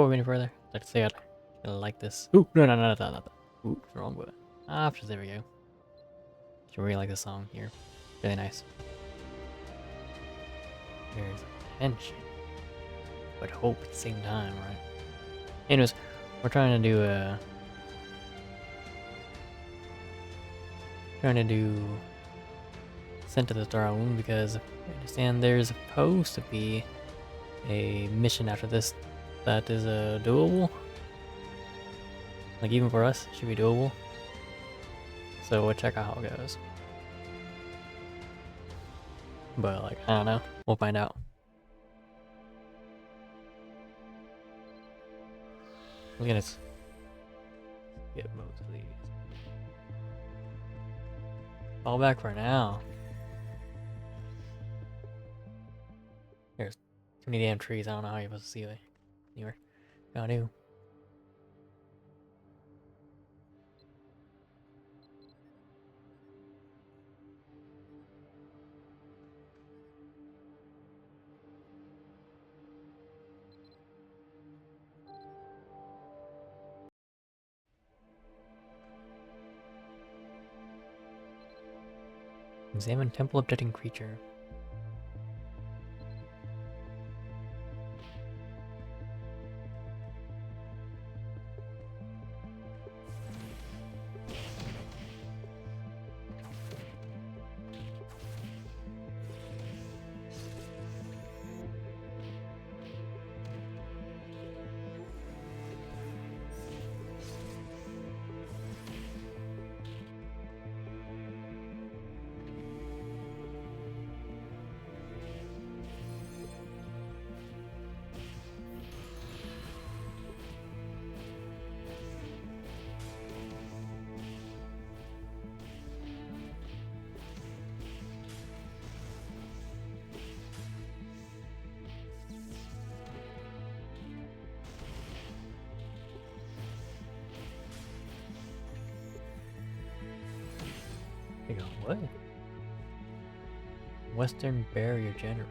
we go any further, I'd like to say I like this. Ooh, no, not that. Ooh, the wrong button. Options, there we go. I really like this song here. Really nice. There's tension, but hope at the same time, right? Anyways, we're trying to do Sent to the Star Moon because I understand there's supposed to be a mission after this that is doable. Like even for us, it should be doable. So we'll check out how it goes. But like, I don't know. We'll find out. Look at this. Get modes, please. Fall back for now. There's too many damn trees. I don't know how you're supposed to see it anywhere. Gotta do. Examine Temple of Deading Creature. You go, what? Western Barrier Generator.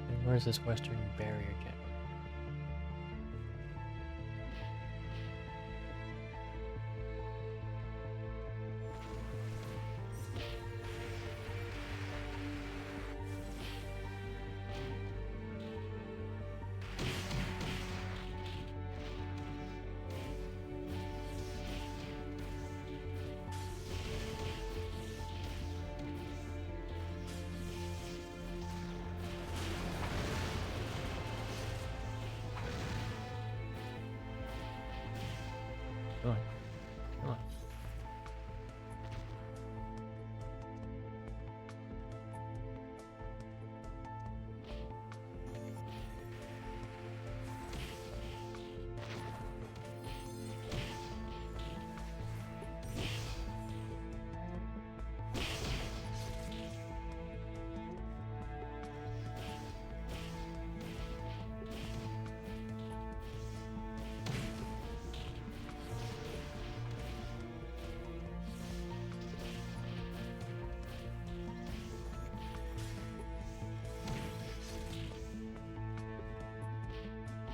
And where's this Western Barrier Generator? Come on. Come on.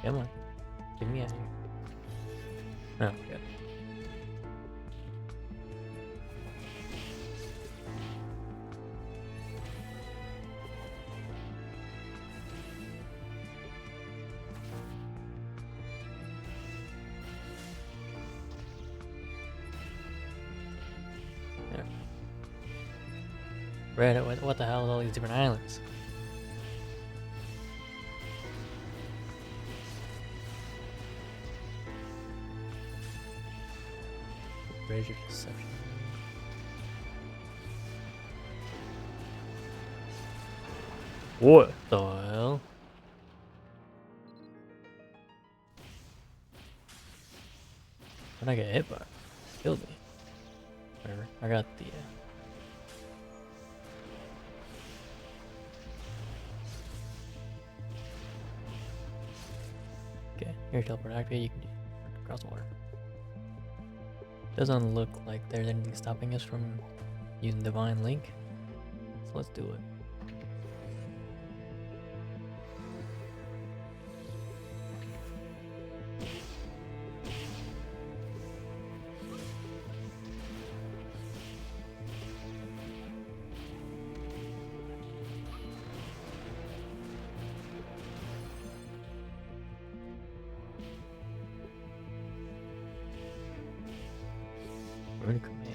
Come on. Give me a here. Oh, good. There. Red, what the hell is all these different islands? Bridge of Deception. What the hell? When I get hit by it, killed me. Whatever. I got the okay, here teleport activate, you can do across the water. Doesn't look like there's anything stopping us from using Divine Link. So let's do it. Rune command.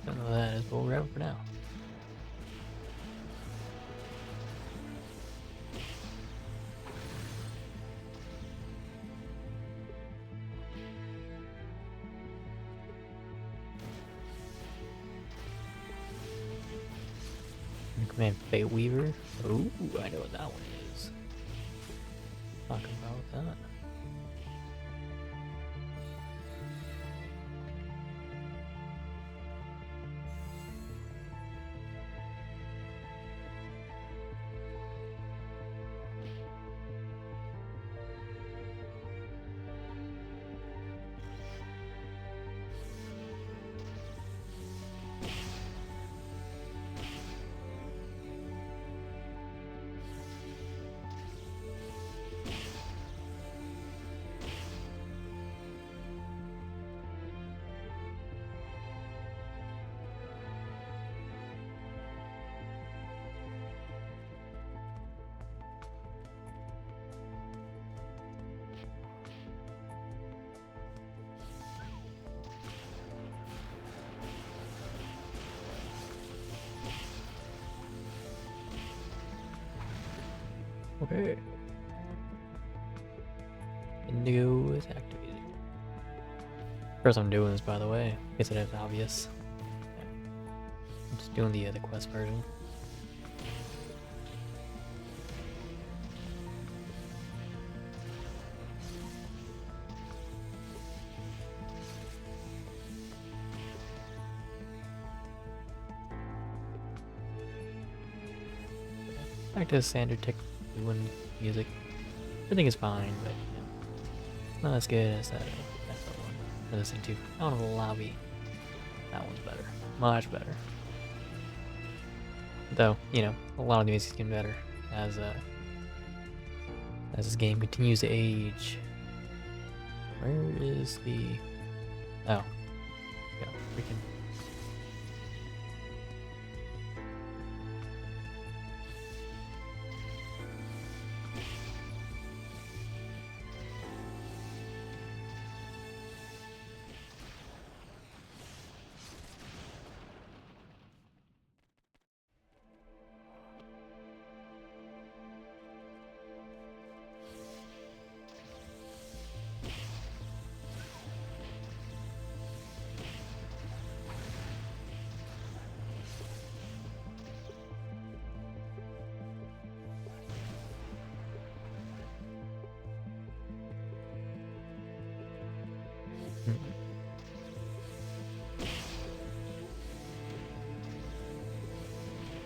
Don't know what that is, but we'll grab it for now. Rune command Fate Weaver. Ooh, I know what that one is. Talking about that. Okay. Indigo is activated. First I'm doing this, by the way, in case it is obvious. I'm just doing the quest version. Back to standard tech doing music. Everything is fine, but you know, it's not as good as that one I listened to. Out of the lobby. That one's better. Much better. Though, you know, a lot of the music's getting better as this game continues to age. Where is the oh. Yeah, freaking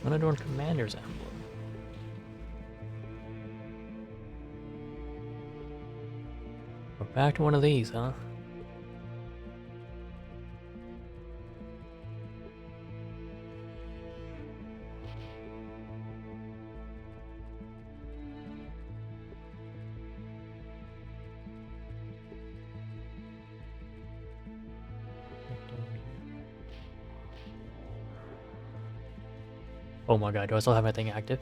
Unadorned Commander's Emblem. We're back to one of these, huh? Oh my god, do I still have my thing active?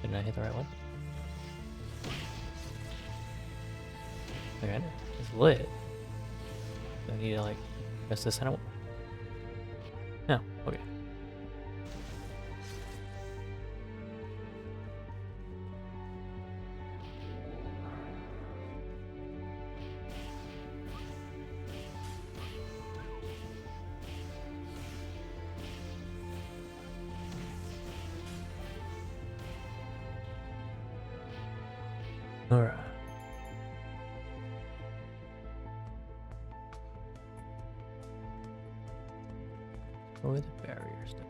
Didn't I hit the right one? Okay, it's lit. Do I need to like press this center one? No, okay. Alright. Over the barrier stuff.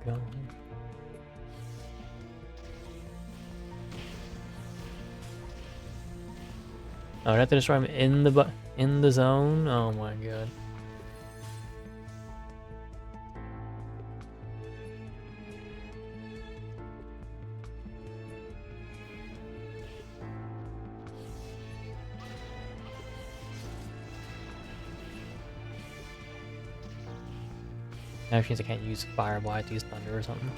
Go. Oh, I have to destroy him in the zone. Oh my god. That means I can't use fireball. I have to use thunder or something.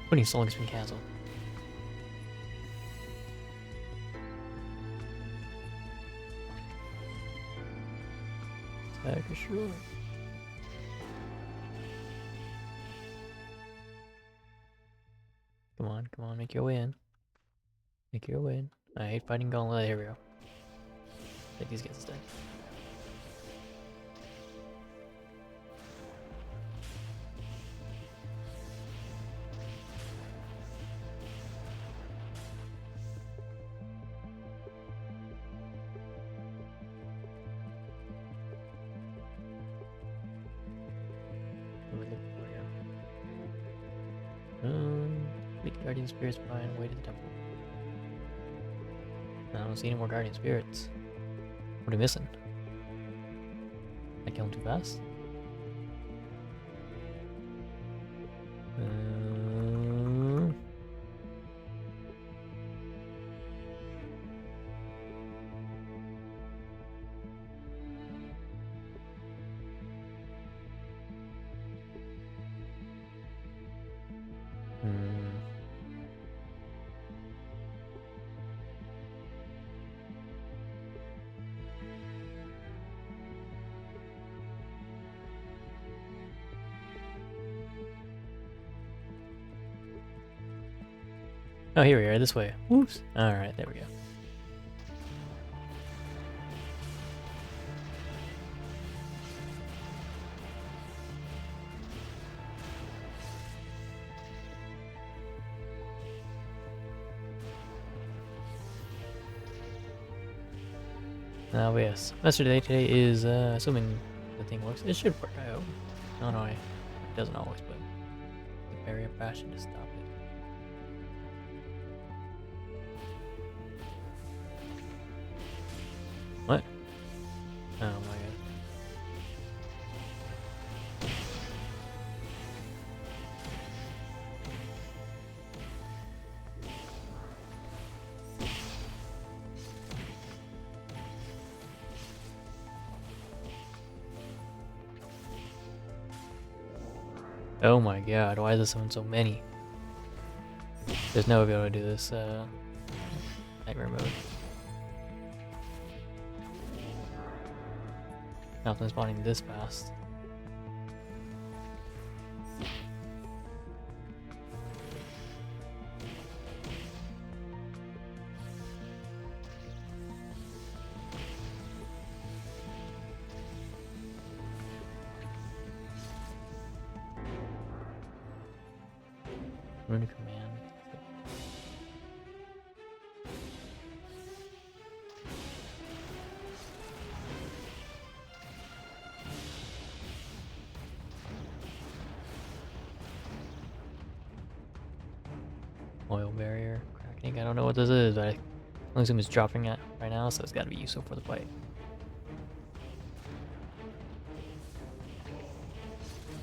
Putting Soul has been cancelled. Attack sure. Come on, make your way in. Make your way in. I hate fighting Gauntlet. Here we go. Take these guys instead. Meet Guardian Spirits behind way to the temple. I don't see any more Guardian Spirits. What are we missing? I kill him too fast? Oh, here we are, this way. Whoops. Alright, there we go. Now, yes. Master today is, assuming the thing works, it should work, I hope. I don't know, it doesn't always, but the barrier bastion to stop it. What? Oh my god. Oh my god, why is there so many? There's no way to be able to do this, nightmare mode. Nothing spawning this fast. Rune command. Oil barrier, cracking. I don't know what this is, but I assume it's dropping it right now, so it's got to be useful for the fight.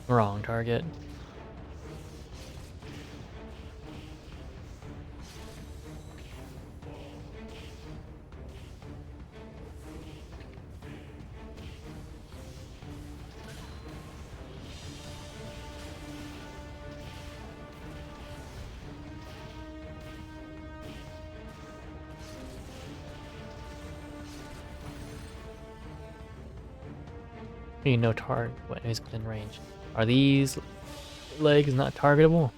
Wrong target. You know, target what is within range. Are these legs not targetable?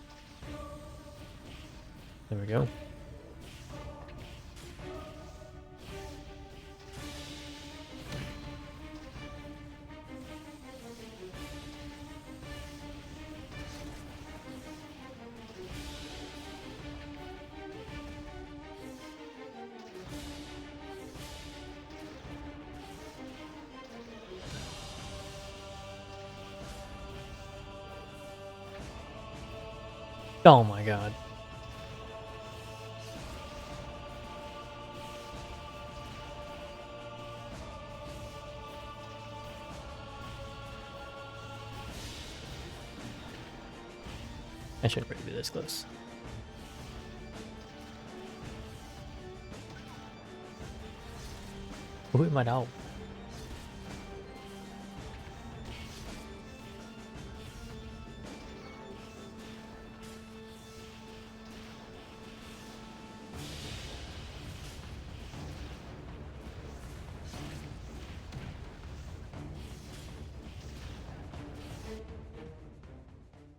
There we go. Oh my god. I shouldn't really be this close. Who hit my dog?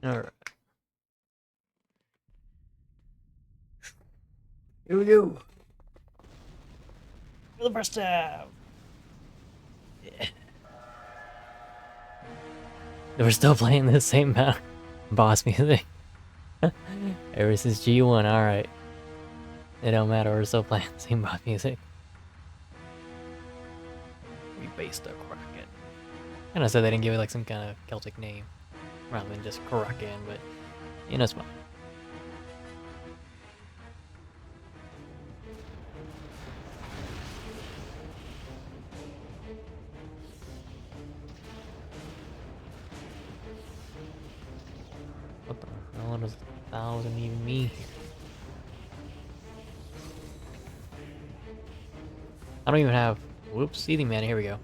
Alright. Here we go. For the first time. Yeah. We're still playing the same boss music. Ever since G1, alright. It don't matter, we're still playing the same boss music. We based the Kraken. And I said they didn't give it like some kind of Celtic name. Rather than just Kraken, but you know it's fine. What the hell does 1,000 even mean here? I don't even have... Whoops, seething man, here we go.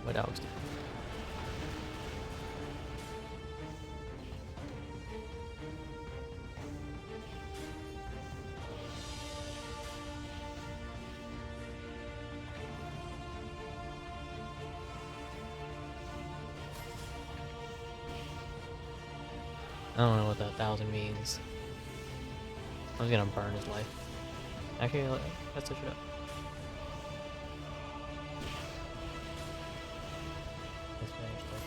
My dog's dead. I don't know what that 1,000 means. I was gonna burn his life. Actually, let's switch it up. Let's finish that.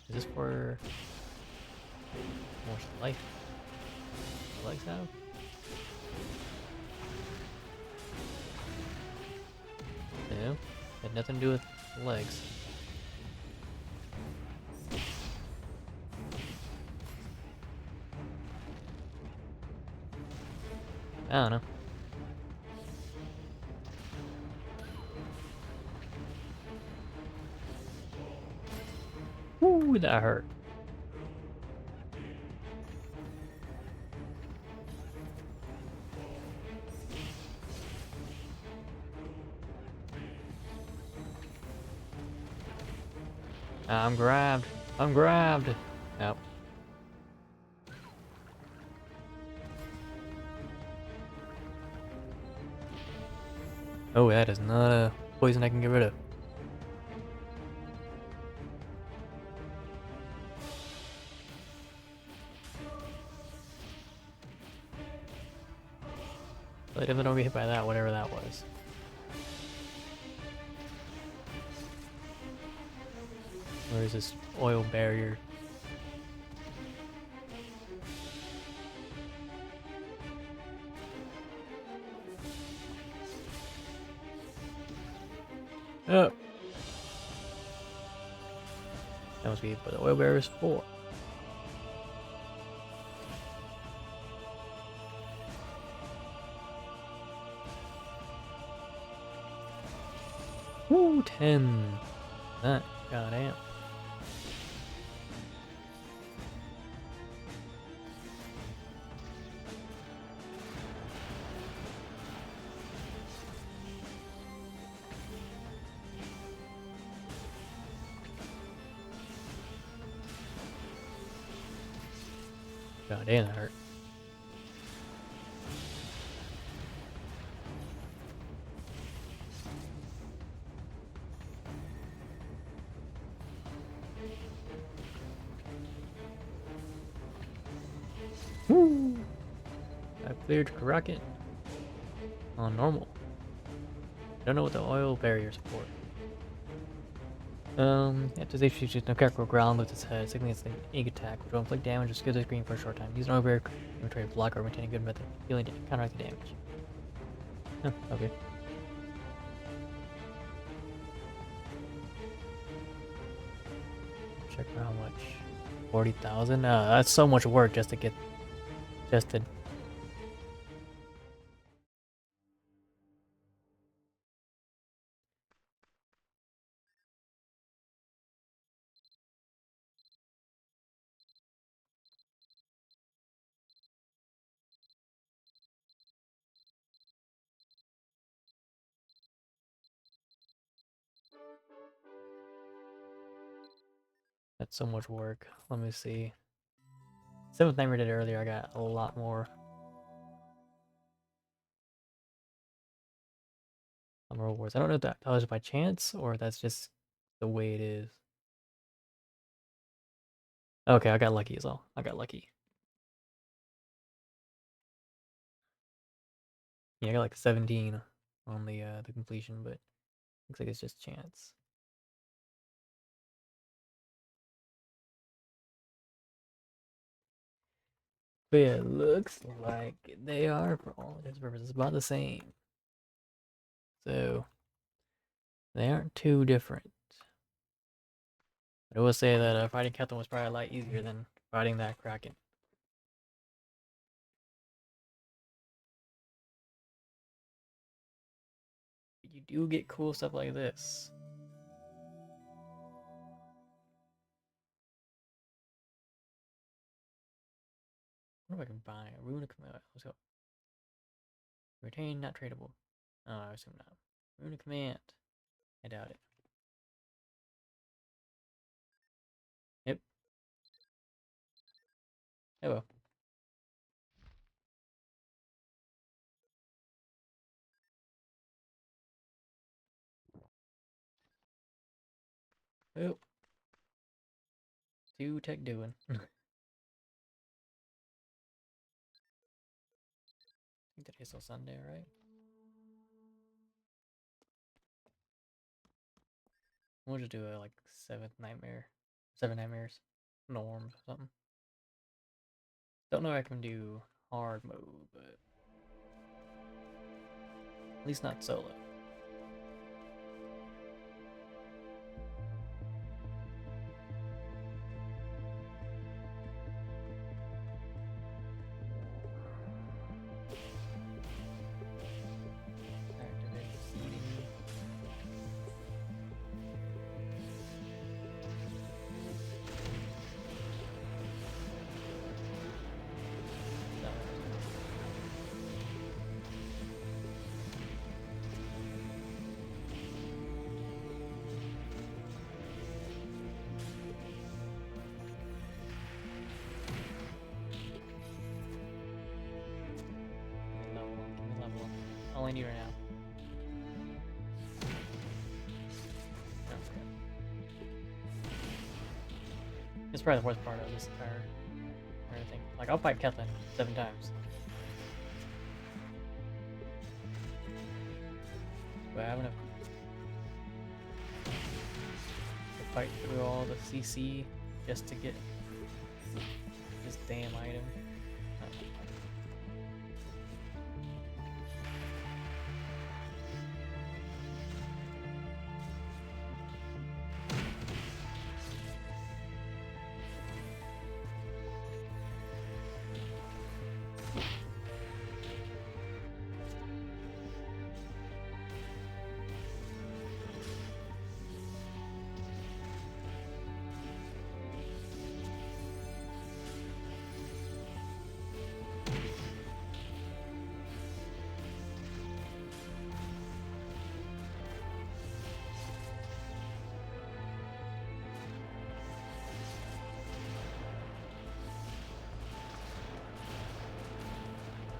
Is this for more life? Legs out? No, had nothing to do with legs. I don't know. Ooh, that hurt. I'm grabbed. I'm grabbed. Nope. Oh, that is not a poison I can get rid of. But I definitely don't get hit by that, whatever that was. Where is this oil barrier? Oh. That must be what the oil barrier is for. Woo, 10. That goddamn. God damn, that hurt. Woo! I cleared Rocket on normal. Don't know what the oil barriers for. After they shoot no character will ground with its head, signaling it's an egg attack, which will inflict damage or skill the screen for a short time. Use an oil barrier inventory block or maintain a good method of healing to counteract the damage. Huh, okay. Check for how much. 40,000? That's so much work just to get to. That's so much work. Let me see. 7th Nightmare did it earlier. I got a lot more. Rewards. I don't know if that was by chance or that's just the way it is. Okay, I got lucky as well. I got lucky. Yeah, I got like 17 on the completion, but looks like it's just chance. But yeah, it looks like they are, for all intents and purposes, about the same. So they aren't too different. But I will say that fighting Kethlin was probably a lot easier than fighting that Kraken. But you do get cool stuff like this. What if I can buy a rune command? Let's go. Retain, not tradable. Oh, I assume not. Rune command. I doubt it. Yep. Oh well. Oh. Two tech doing. I think today's still Sunday, right? We'll just do a like 7th nightmare. 7 nightmares. Norm or something. Don't know if I can do hard mode, but at least not solo. Activate seeding. Level up. All I need right now. Okay. It's probably the worst part of this entire thing. Like, I'll fight Kethlin 7 times. Do I have enough to fight through all the CC just to get this damn item?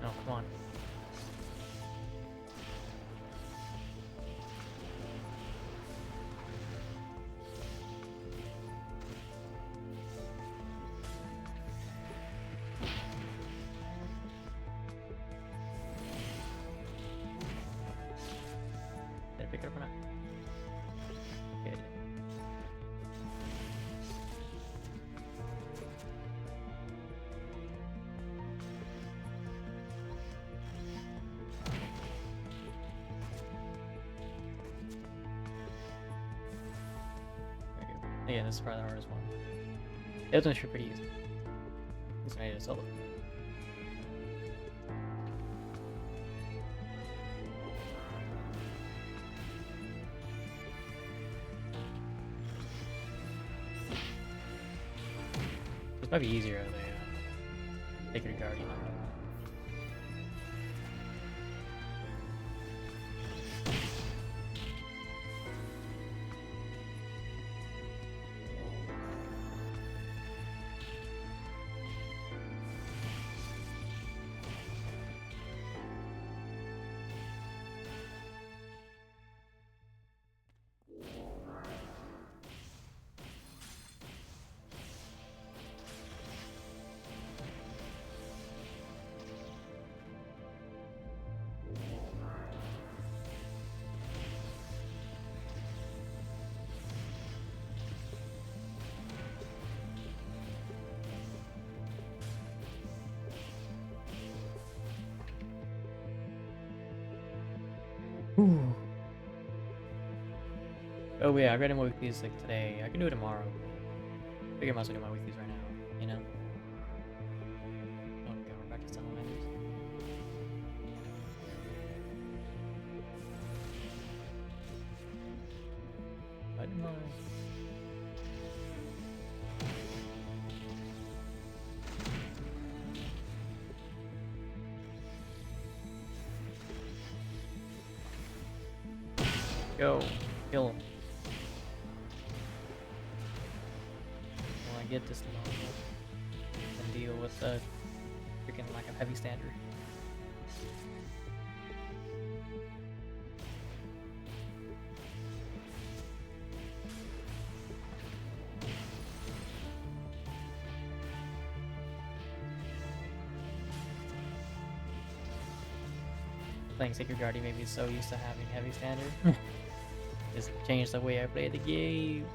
Oh, come on. Did I pick it up or not? Okay, I did. There we go. Yeah, this is probably the hardest one. The other ones should be pretty easy. At least I need a solo. This might be easier as a Sacred Guardian. Ooh. Oh yeah, I read my weeklies like today. I can do it tomorrow. I figure I might as well do my weeklies right now, you know? Oh, okay, we're back to salamanders. I didn't know. Go, kill him. Will I get this level and deal with the freaking lack of heavy standard? Playing Sacred Guardian made me so used to having heavy standard. Just changed the way I play the game.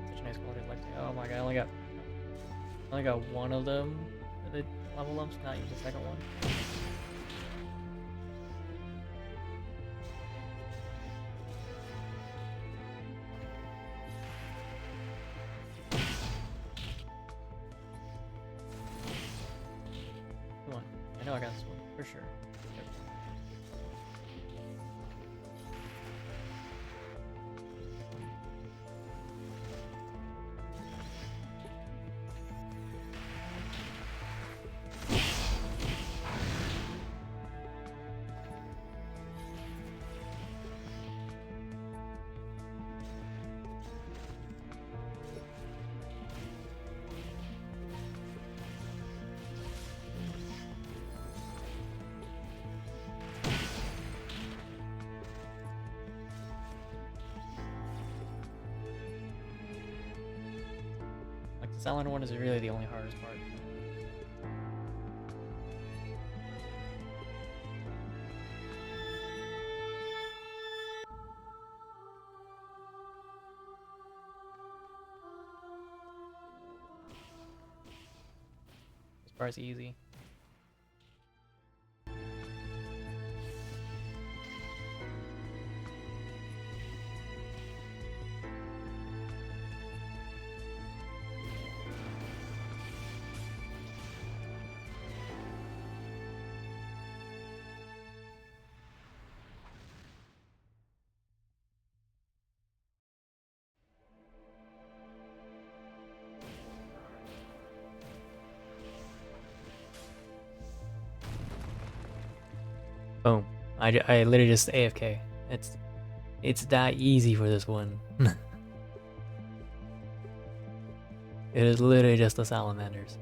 Such a nice quality of life. Oh my god, I only got one of them. The level ups, not even the second one. I know I got this one, for sure. Yep. The silent one is really the only hardest part. This part's easy. Boom. I literally just AFK. It's that easy for this one. It is literally just the salamanders.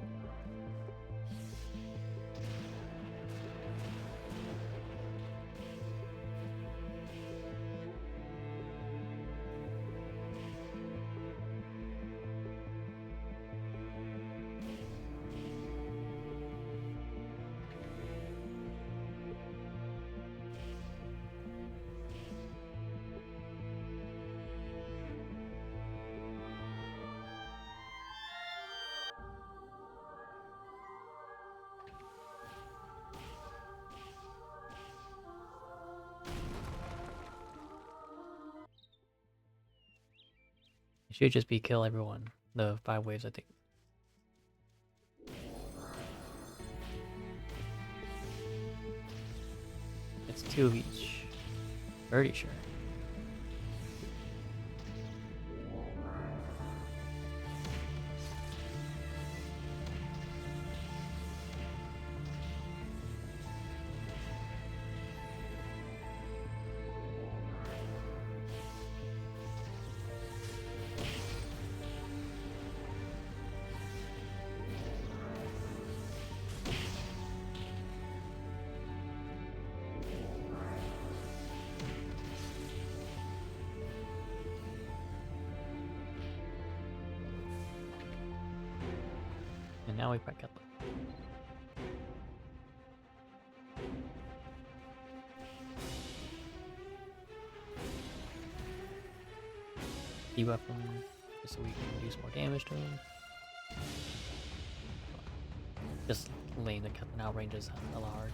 It should just be kill everyone. The 5 waves, I think. It's 2 of each. Pretty sure. And now we probably got them. Debuff them just so we can do some more damage to them. Just lame that Cutland outranges hella hard.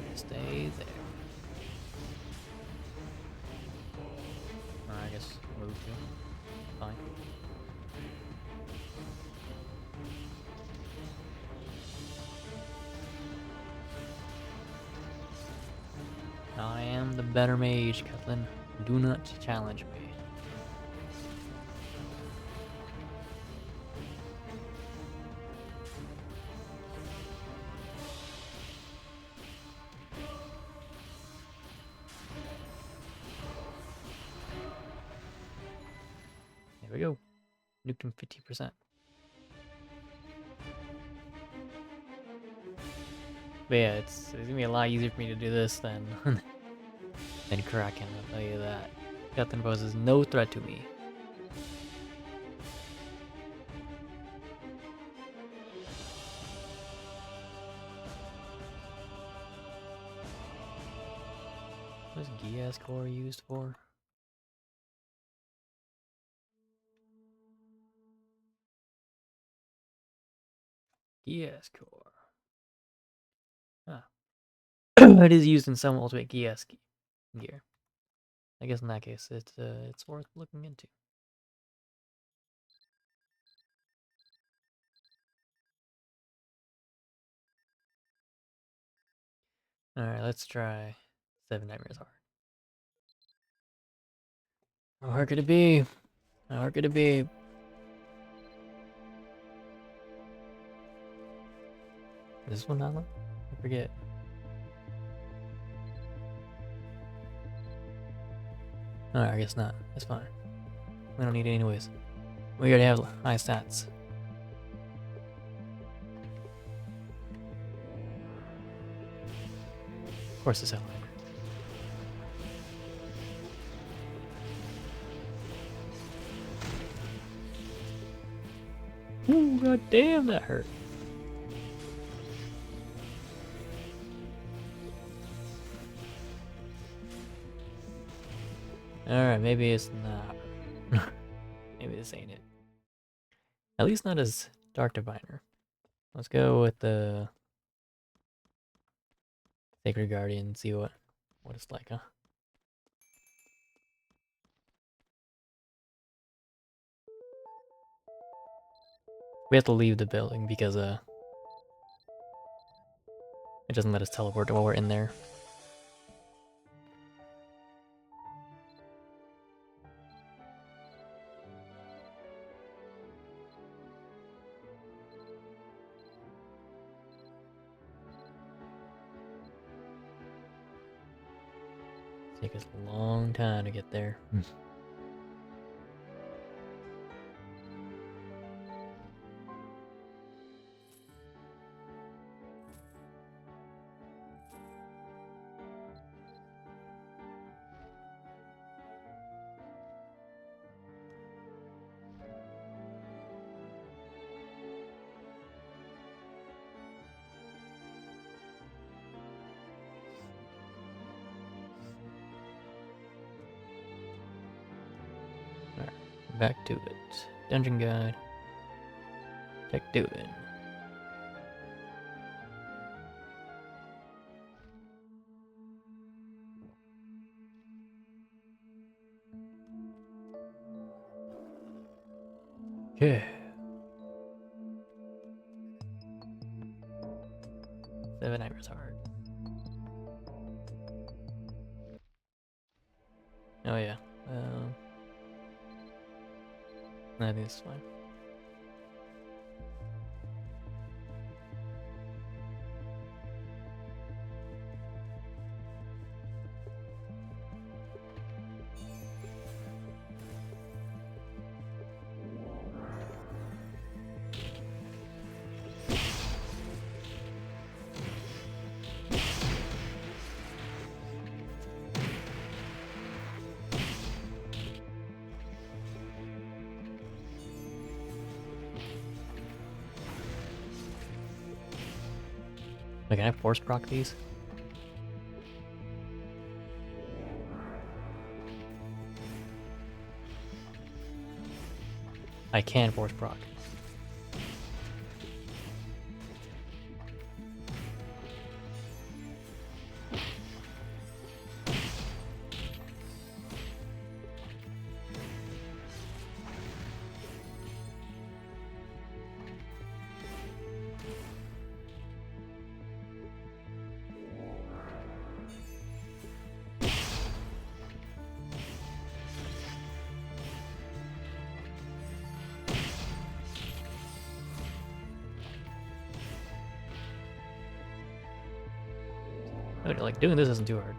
And stay there. Or I guess move to. Fine. I am the better mage, Cutland. Do not challenge me. There we go. Nuked him 50%. But yeah, it's gonna be a lot easier for me to do this than than Kraken, I'll tell you that. Cutland poses no threat to me. What is Gias core used for? Gias core. Ah. It is used in some ultimate Gias gear. I guess in that case, it's worth looking into. Alright, let's try 7 Nightmares Hard. How hard could it be? How hard could it be? Is this one not? I forget. Alright, I guess not. That's fine. We don't need it anyways. We already have high stats. Of course it's Outlander. Ooh, god damn, that hurt. Alright, maybe it's not. Maybe this ain't it. At least not as Dark Diviner. Let's go with the Sacred Guardian, see what it's like, huh? We have to leave the building because it doesn't let us teleport while we're in there. Take us a long time to get there. Back to it. Dungeon guide. Tech doing. Okay. 7 Nightmares hard. Oh yeah. I think it's fine. Like, can I force proc these? I can force proc. Like, doing this isn't too hard.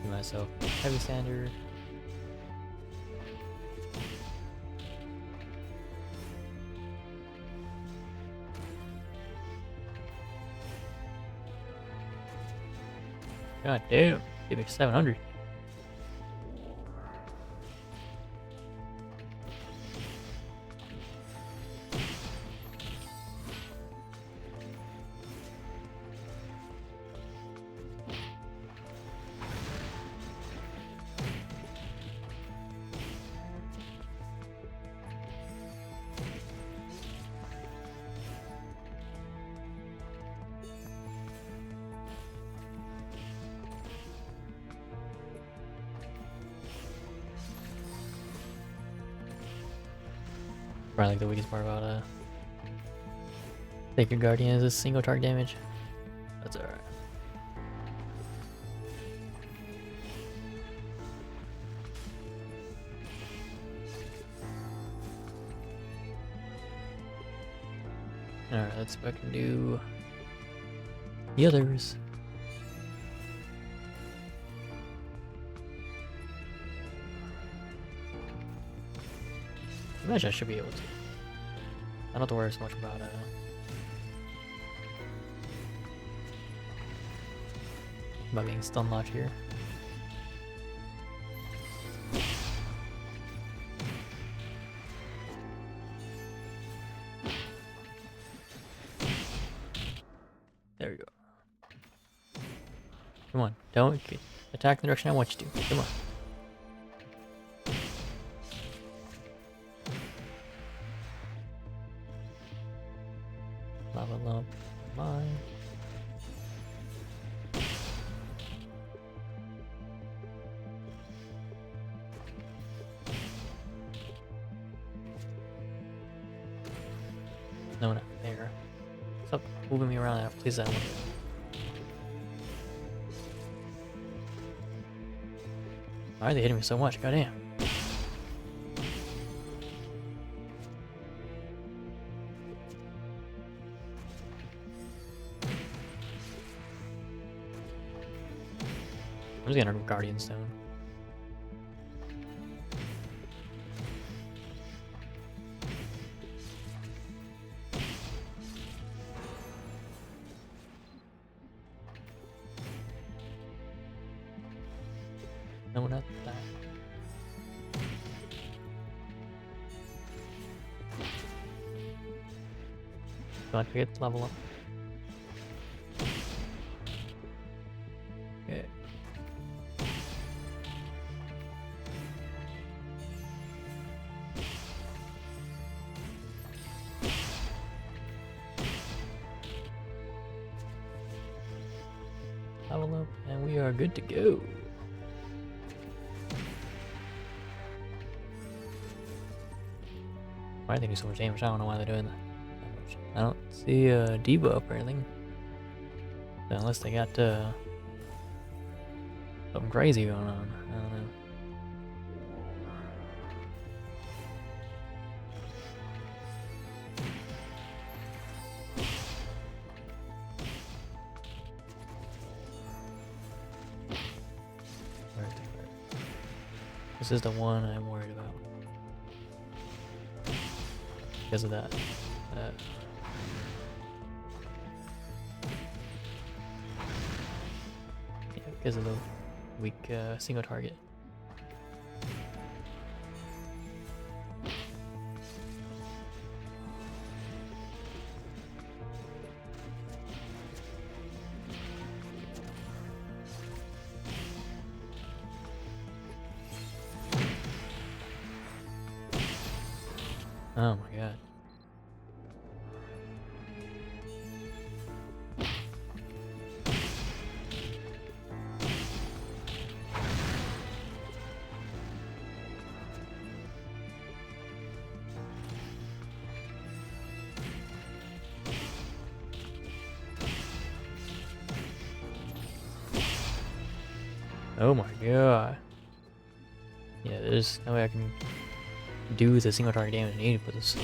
Give myself heavy standard. God damn, give me 700. Probably like the weakest part about Sacred Guardian is a single target damage. That's alright. Alright, let's fucking do the others. I imagine I should be able to. I don't have to worry so much about being stun locked here. There we go. Come on, don't attack in the direction I want you to. Come on. Lava lump, mine. No, not there. Stop moving me around. Please, I don't want to. Why are they hitting me so much? Goddamn. I'm just gonna Guardian Stone. No, not that. Don't forget to level up. Okay. Level up, and we are good to go. Why are they doing so much damage? I don't know why they're doing that. I don't see a debuff or anything. Unless they got something crazy going on. I don't know. Where's the card? This is the one I'm worried about. Because of that. Yeah, because of the weak single target. Oh my god. Oh my god. Yeah, there's no way I can do the single target damage needed for this.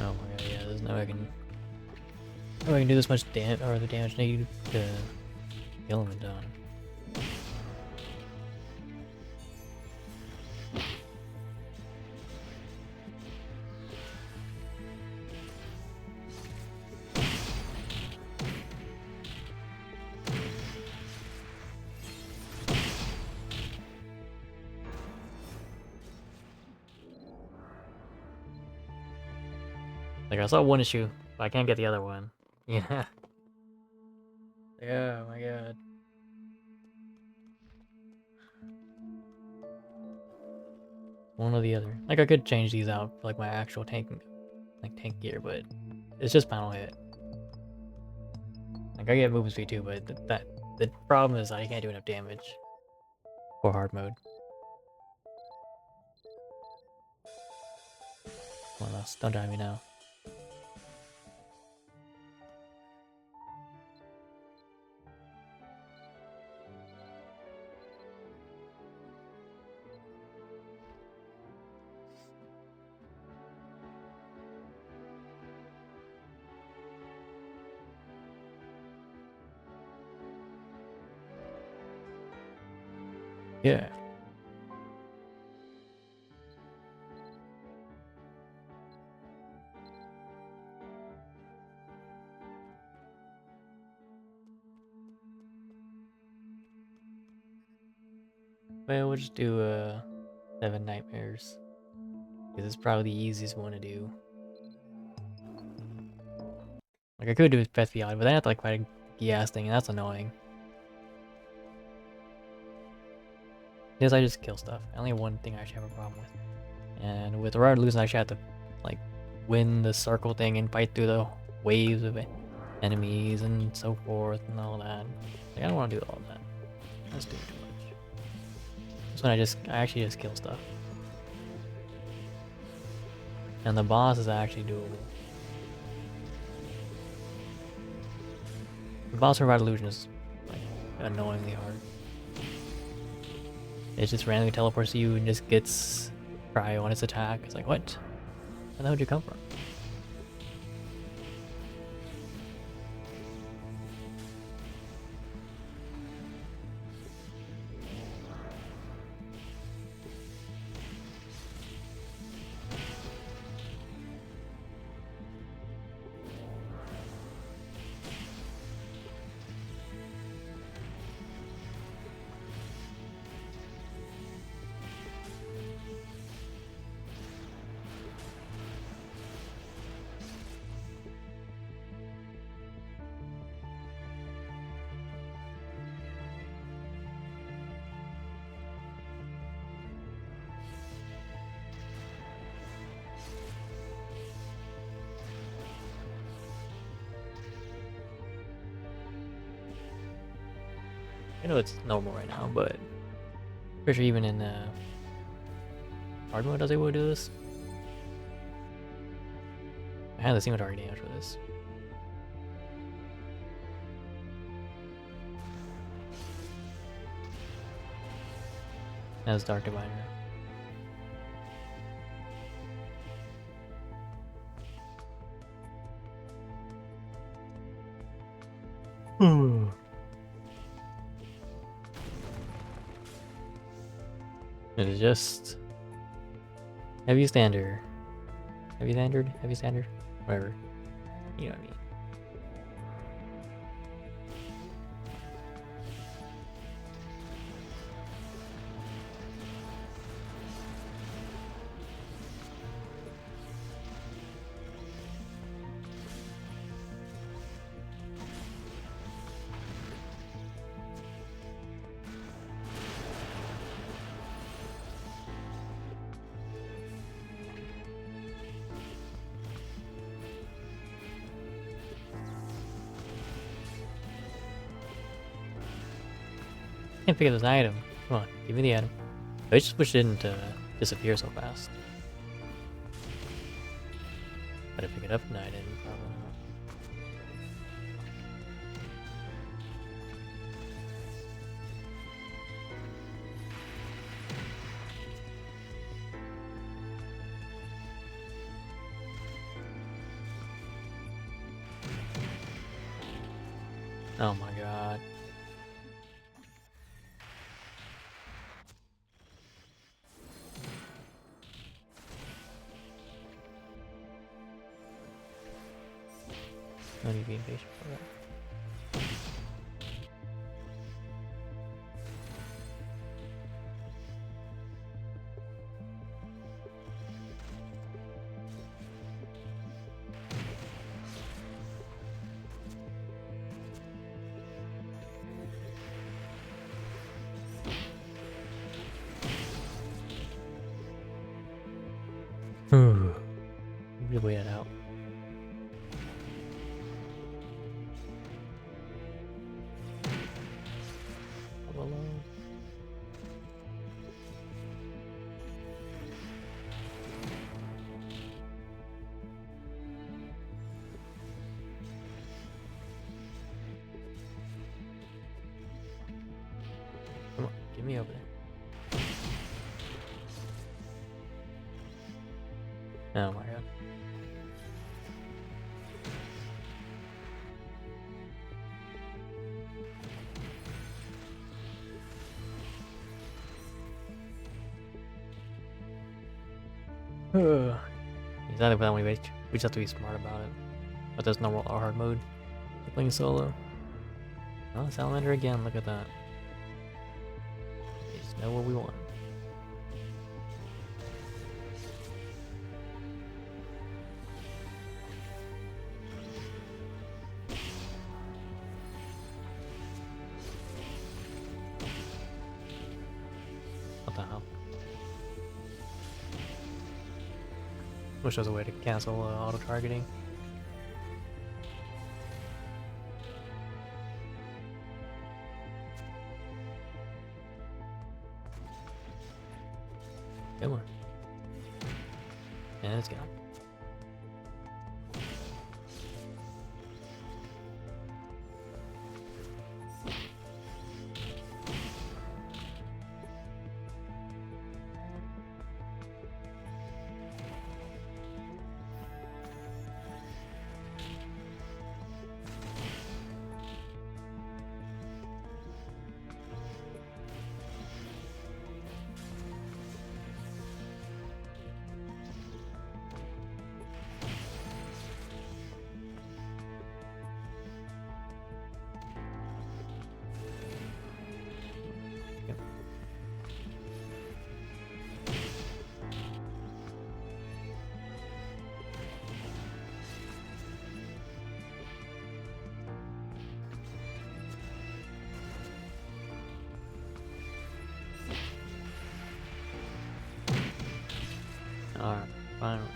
Oh my god, yeah, there's no way I can. No way I can do this much damage, or the damage needed to kill him and done. Like, I saw one issue, but I can't get the other one. Yeah. Yeah, oh my god. One or the other. Like, I could change these out for, like, my actual tank gear, but it's just final hit. Like, I get movement speed too, but the problem is I can't do enough damage for hard mode. Come on, don't die me now. Yeah. But we'll just do 7 nightmares. Because it's probably the easiest one to do. Like I could do Pet VOD, but then I have to like fight a gas thing, and that's annoying. Because I just kill stuff. Only one thing I actually have a problem with. And with ImAraLUwUzer, I actually have to like win the circle thing and fight through the waves of enemies and so forth and all that. Like, I don't want to do all that. That's doing too much. This one I actually just kill stuff. And the boss is actually doable. The boss for ImAraLUwUzer is like annoyingly hard. It just randomly teleports to you and just gets cryo on its attack. It's like, what? Where the hell did you come from? I know it's normal right now, but pretty sure even in hard mode I was able to do this. I had the cinematography damage for this. As Dark Diviner. It is just heavy standard. Heavy standard? Heavy standard? Whatever. You know what I mean. Can't pick up this item. Come on, give me the item. I just wish it didn't disappear so fast. Gotta pick it up? No, I didn't. Probably not. Oh my god. No need to be impatient for that. We'll wait it out. Come on, get me over there. Oh my god. Exactly for that one, we just have to be smart about it. But there's normal or hard mode for playing solo. Oh, Salamander again, look at that. He's know what we want. What the hell? Wish there was a way to cancel auto-targeting. Come on. And it's gone. Alright, finally.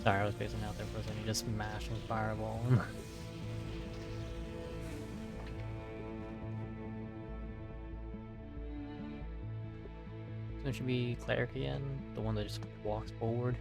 Sorry, I was facing out there for a second, just mashing fireball. So it should be Cleric again, the one that just walks forward.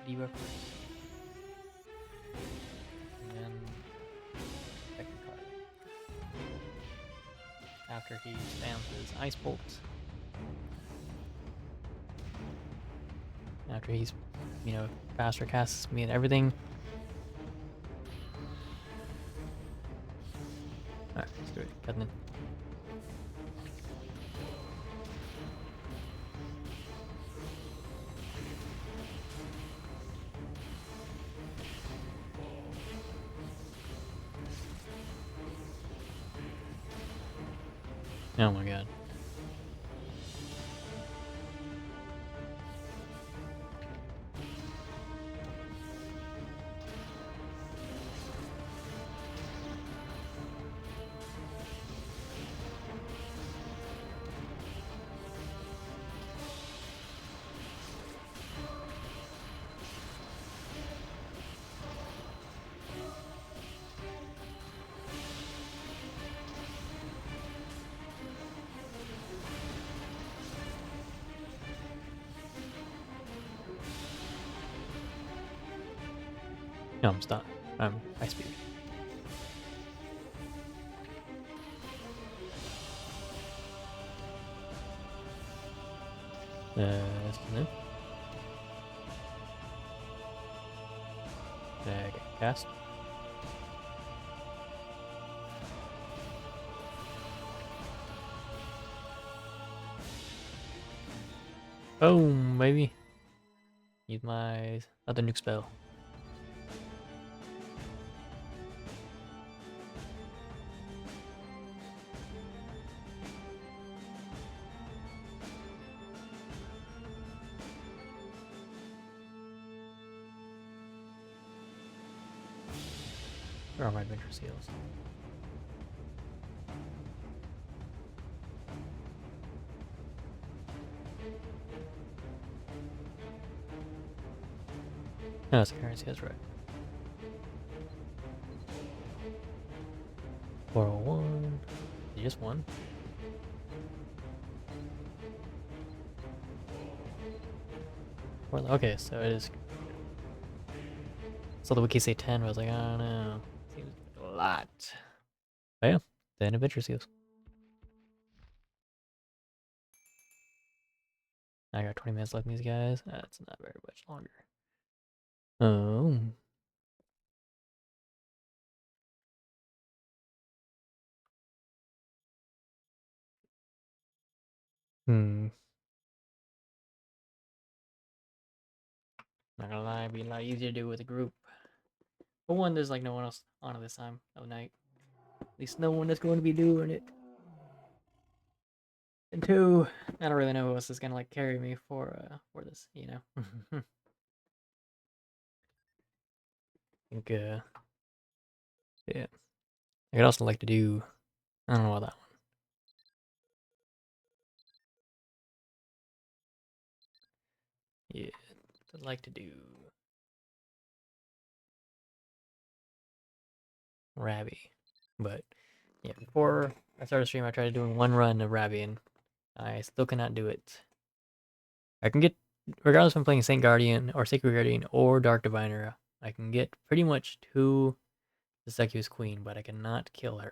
Debuff. And then second card. After he spams his Ice Bolt. After he's, you know, faster casts me and everything. Alright, let's do it. Cutting it. Oh my god. No, I'm stunned. I'm high speed. No. Cast. Boom, baby. Use my other nuke spell. Where are my adventure seals? No, it's the currency, that's right. 401. Just one. Okay, so it is. So the wiki say 10, but I was like, I don't know. Seems like a lot. But yeah, then adventure seals. I got 20 minutes left in these guys. That's not very much longer. Oh. Hmm. Not gonna lie, it'd be a lot easier to do with a group. For one, there's like no one else on it this time of night. At least no one that's going to be doing it. And two, I don't really know who else is gonna like carry me for this, you know. I think yeah. I could also like to do, I don't know about that one. Yeah, I'd like to do Rabby. But yeah, before I started stream I tried doing one run of Rabby and I still cannot do it. I can get, regardless if I'm playing Saint Guardian or Sacred Guardian or Dark Diviner, I can get pretty much to the Secu's Queen, but I cannot kill her.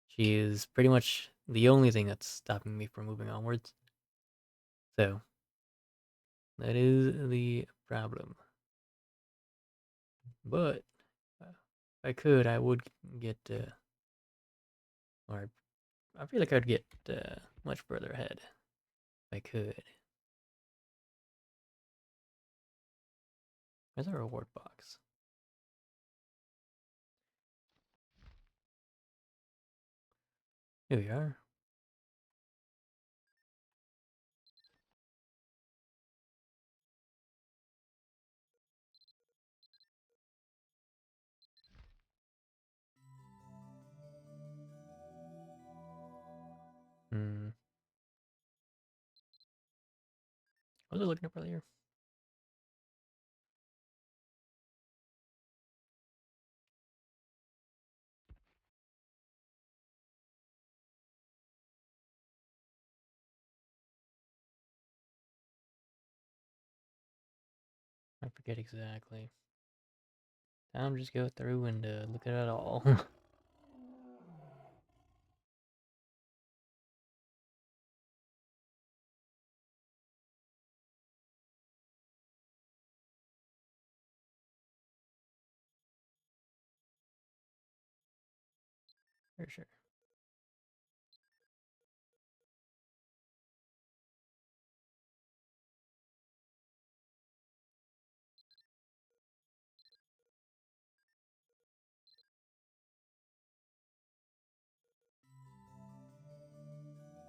She is pretty much the only thing that's stopping me from moving onwards. So, that is the problem. But, if I could, I would get, or I feel like I'd get much further ahead if I could. Where's our reward box? Here we are. Hmm. What was I looking up earlier? I forget exactly. Time just go through and look at it all. For sure.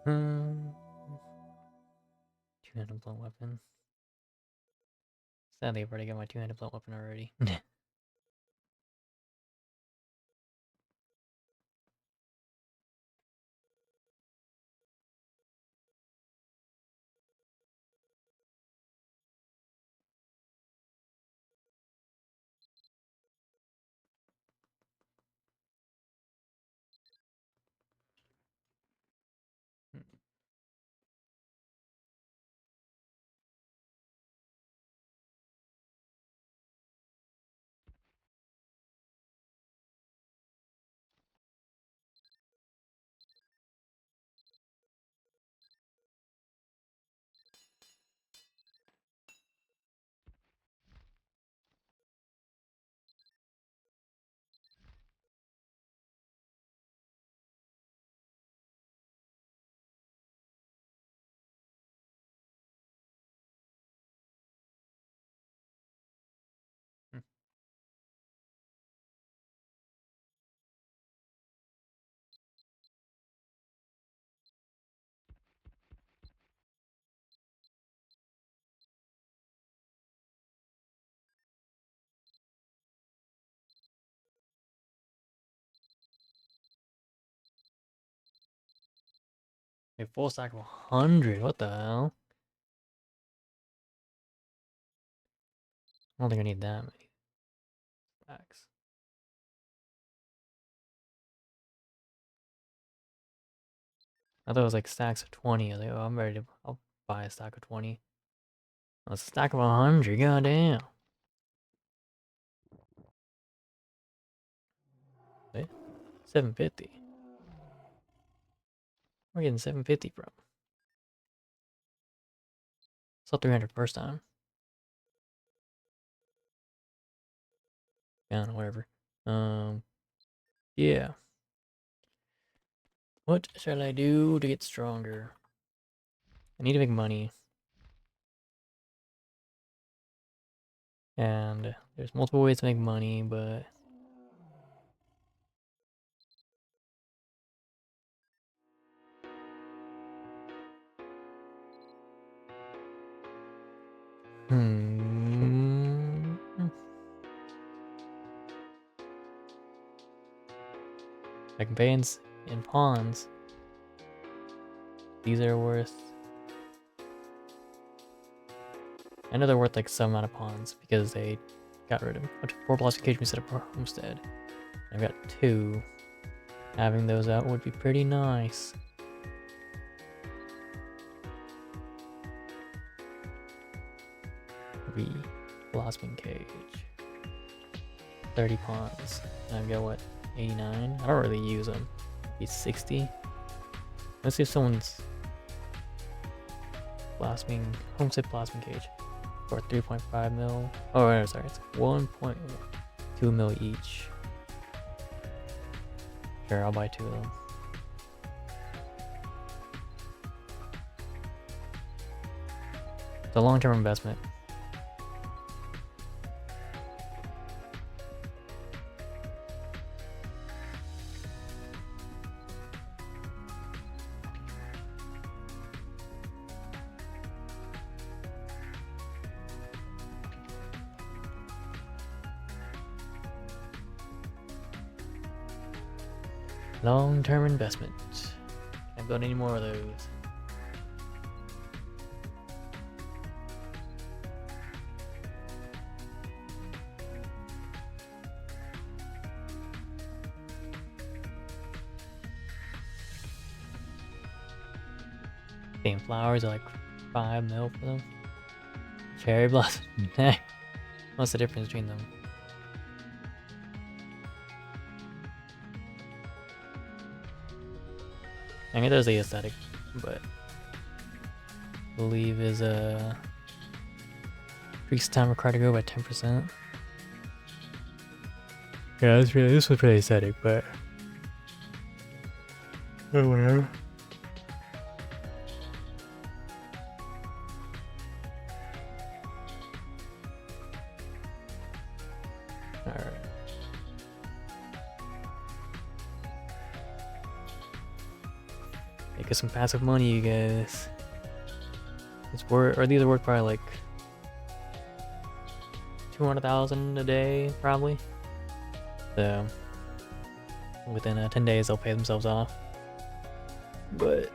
Hmm. Two-handed blunt weapon. Sadly, I've already got my two-handed blunt weapon already. A full stack of 100. What the hell? I don't think I need that many stacks. I thought it was like stacks of 20. I was like, oh, I'm ready to. I'll buy a stack of 20. Oh, it's a stack of 100. Goddamn. Wait, 750. We're getting 750 from. Saw 300 first time. Yeah, whatever. Yeah. What shall I do to get stronger? I need to make money. And there's multiple ways to make money, but like bands and pawns. These are worth. I know they're worth like some amount of pawns because they got rid of 4 blocks cage instead of homestead. I've got 2. Having those out would be pretty nice. Blossoming cage. 30 pawns. And I've got what? 89? I don't really use them. Maybe 60. Let's see if someone's homestead blossoming cage. For 3.5 mil. Oh, no, sorry, it's 1.2 mil each. Sure, I'll buy 2 of them. It's a long-term investment. Long-term investment. Can't build any more of those. Damn, flowers are like 5 mil for them. Cherry blossom. What's the difference between them? I mean, there's the aesthetic, but I believe is increase time required to grow by 10%. Yeah, this was pretty aesthetic, but oh, whatever. Alright. Make us some passive money, you guys. These are worth probably like 200,000 a day, probably. So within 10 days, they'll pay themselves off. But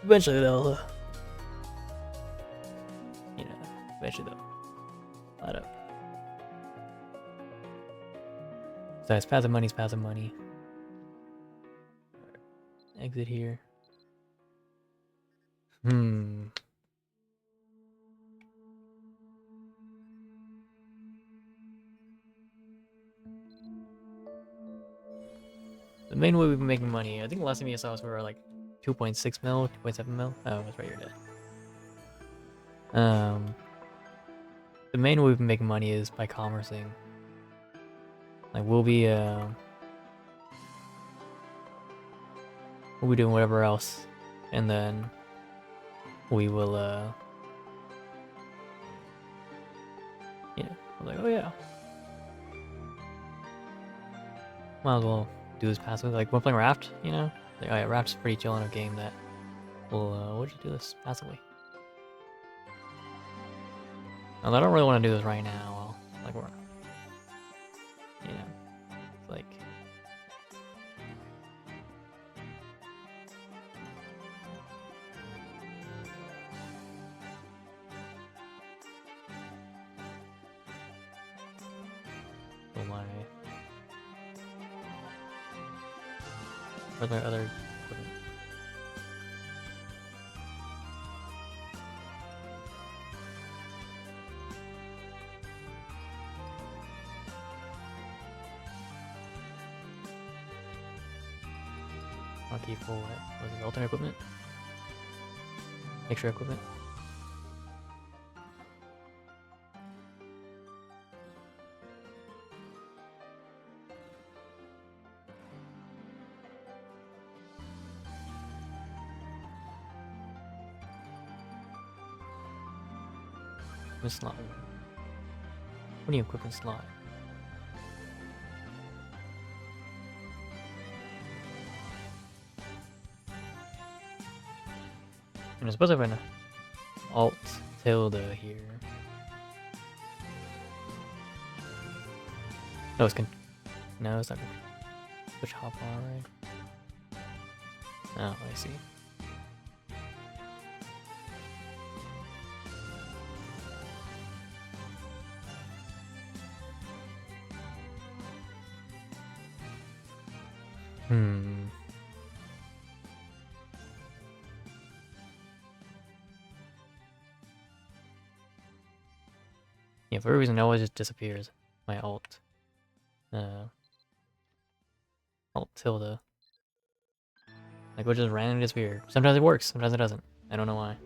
eventually, they'll, eventually they'll add up. Besides, passive money's passive money. Exit here. The main way we've been making money, I think the last time you saw us we were like 2.6 mil, 2.7 mil. Oh, that's right, you're dead. The main way we've been making money is by commercing. Like we'll be doing whatever else, and then we will I'm like, oh yeah, might as well do this passively. Like when playing Raft, like, oh yeah, Raft's pretty chill in a game that will we'll just do this passively. And I don't really want to do this right now. Like we're like So where's my other equipment? I'll keep full what? Was it alternate equipment? Extra equipment? Equipment slot. What do you equipment slot? And I suppose I have an alt tilde here. No, no, it's not gonna switch hop on, right? Oh, I see. Yeah, for a reason it always just disappears. My alt. Alt tilde. Like, it just randomly disappear. Sometimes it works, sometimes it doesn't. I don't know why.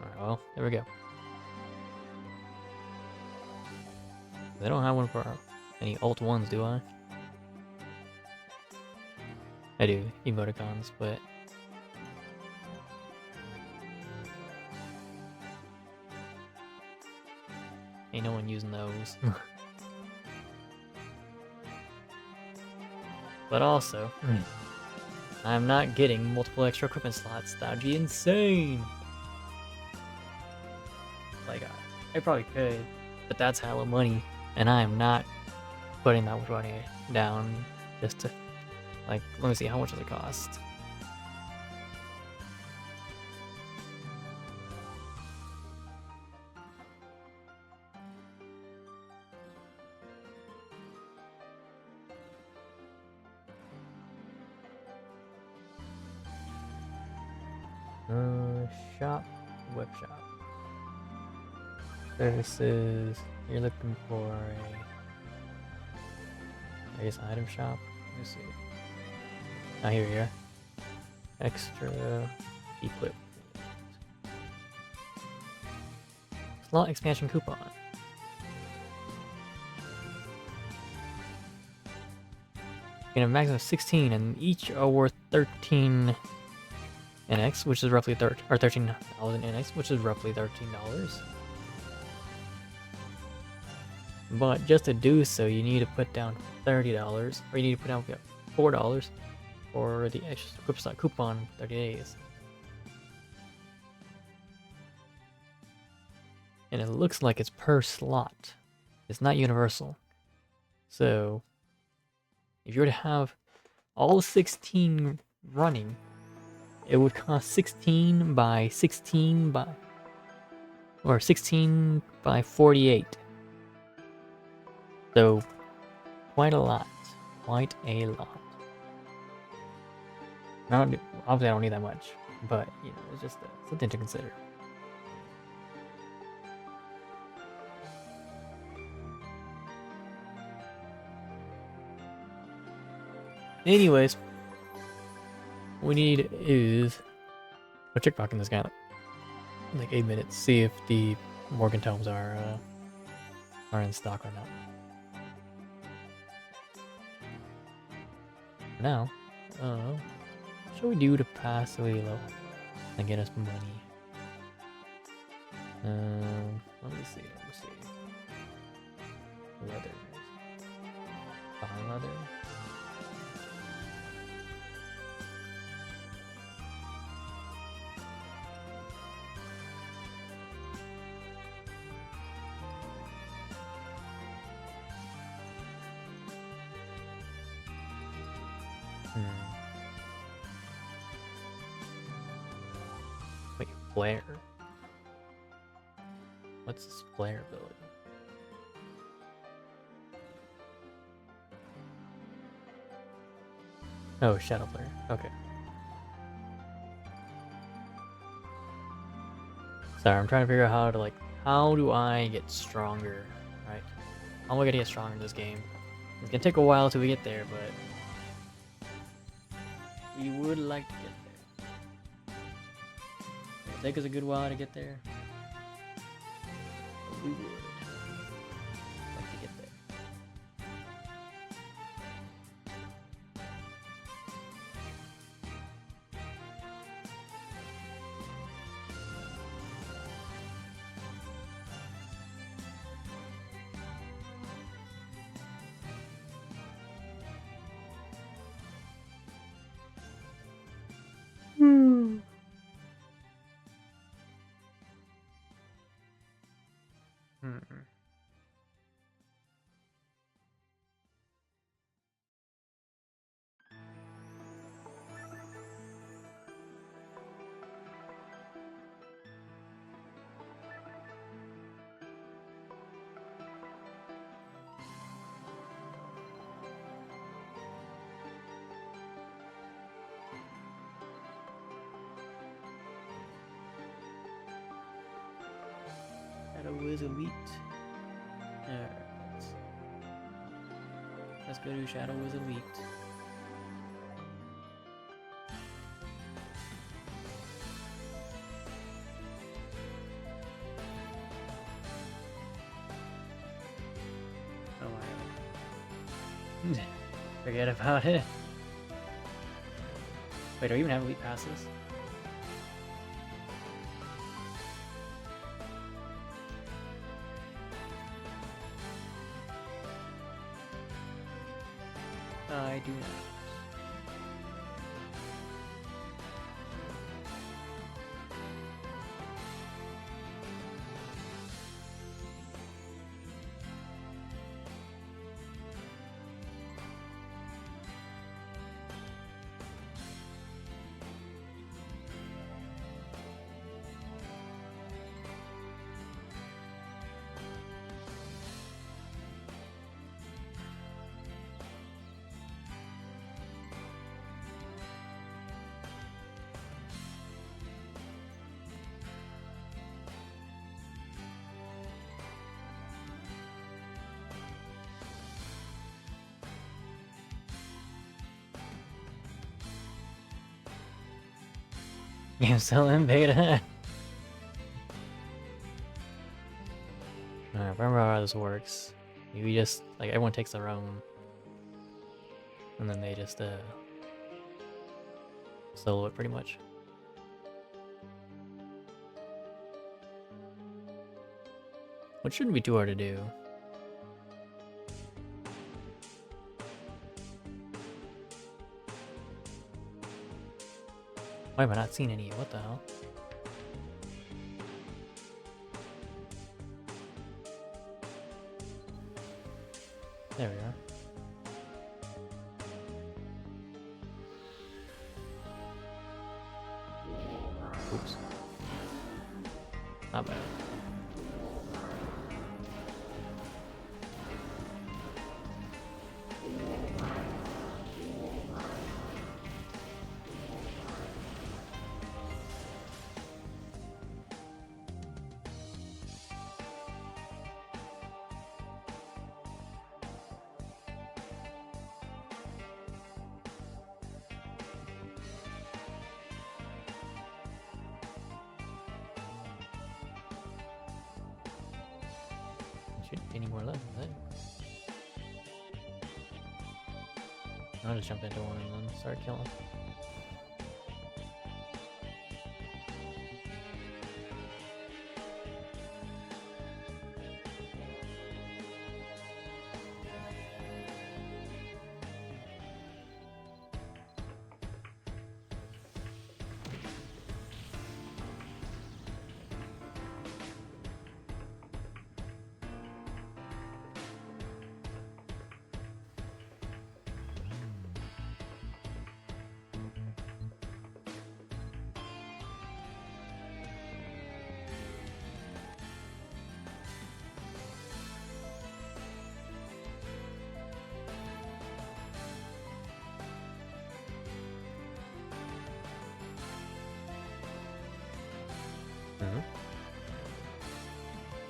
Alright, well, there we go. I don't have one for any alt ones, do I? I do, emoticons, but... ain't no one using those. But also, I'm not getting multiple extra equipment slots. That'd be insane! Like, I probably could, but that's hella money, and I am not putting that much money down just to, like, let me see, how much does it cost? Shop, web shop. Services, you're looking for I guess item shop. Let me see. Ah, here you are. Extra equipment. Slot expansion coupon. You can have a maximum of 16, and each are worth 13 NX, which is roughly 13,000 NX, which is roughly $13. But just to do so, you need to put down $30, or you need to put down $4 for the extra equip slot coupon 30 days. And it looks like it's per slot. It's not universal. So, if you were to have all 16 running, it would cost 16 by 16 by... or 16 by 48. So, quite a lot. Quite a lot. Obviously I don't need that much, but, you know, it's just something to consider. Anyways, what we need is... I'll check back in this guy like 8 minutes, see if the Morgan tomes are in stock or not. For now, what should we do to pass away low? and get us money. Let me see. Leather. Fine leather. Wait, flare. What's this flare ability? Oh, shadow flare. Okay. Sorry, I'm trying to figure out how to how do I get stronger, right? How am I gonna get stronger in this game? It's gonna take a while till we get there, but we would like to get there. It'll take us a good while to get there. But we would like to get there. ImAraLUwUzer elite. Alright. Let's go to ImAraLUwUzer elite. Oh my god. Forget about it. Wait, do we even have elite passes? I do not. Game's still in beta. Alright, remember how this works. We just, everyone takes their own. And then they just, solo it pretty much. Which shouldn't be too hard to do. Why have I not seen any? What the hell? There we are. Oops. Not bad. Shouldn't be any more left, is it? I'll just jump into one and then start killing.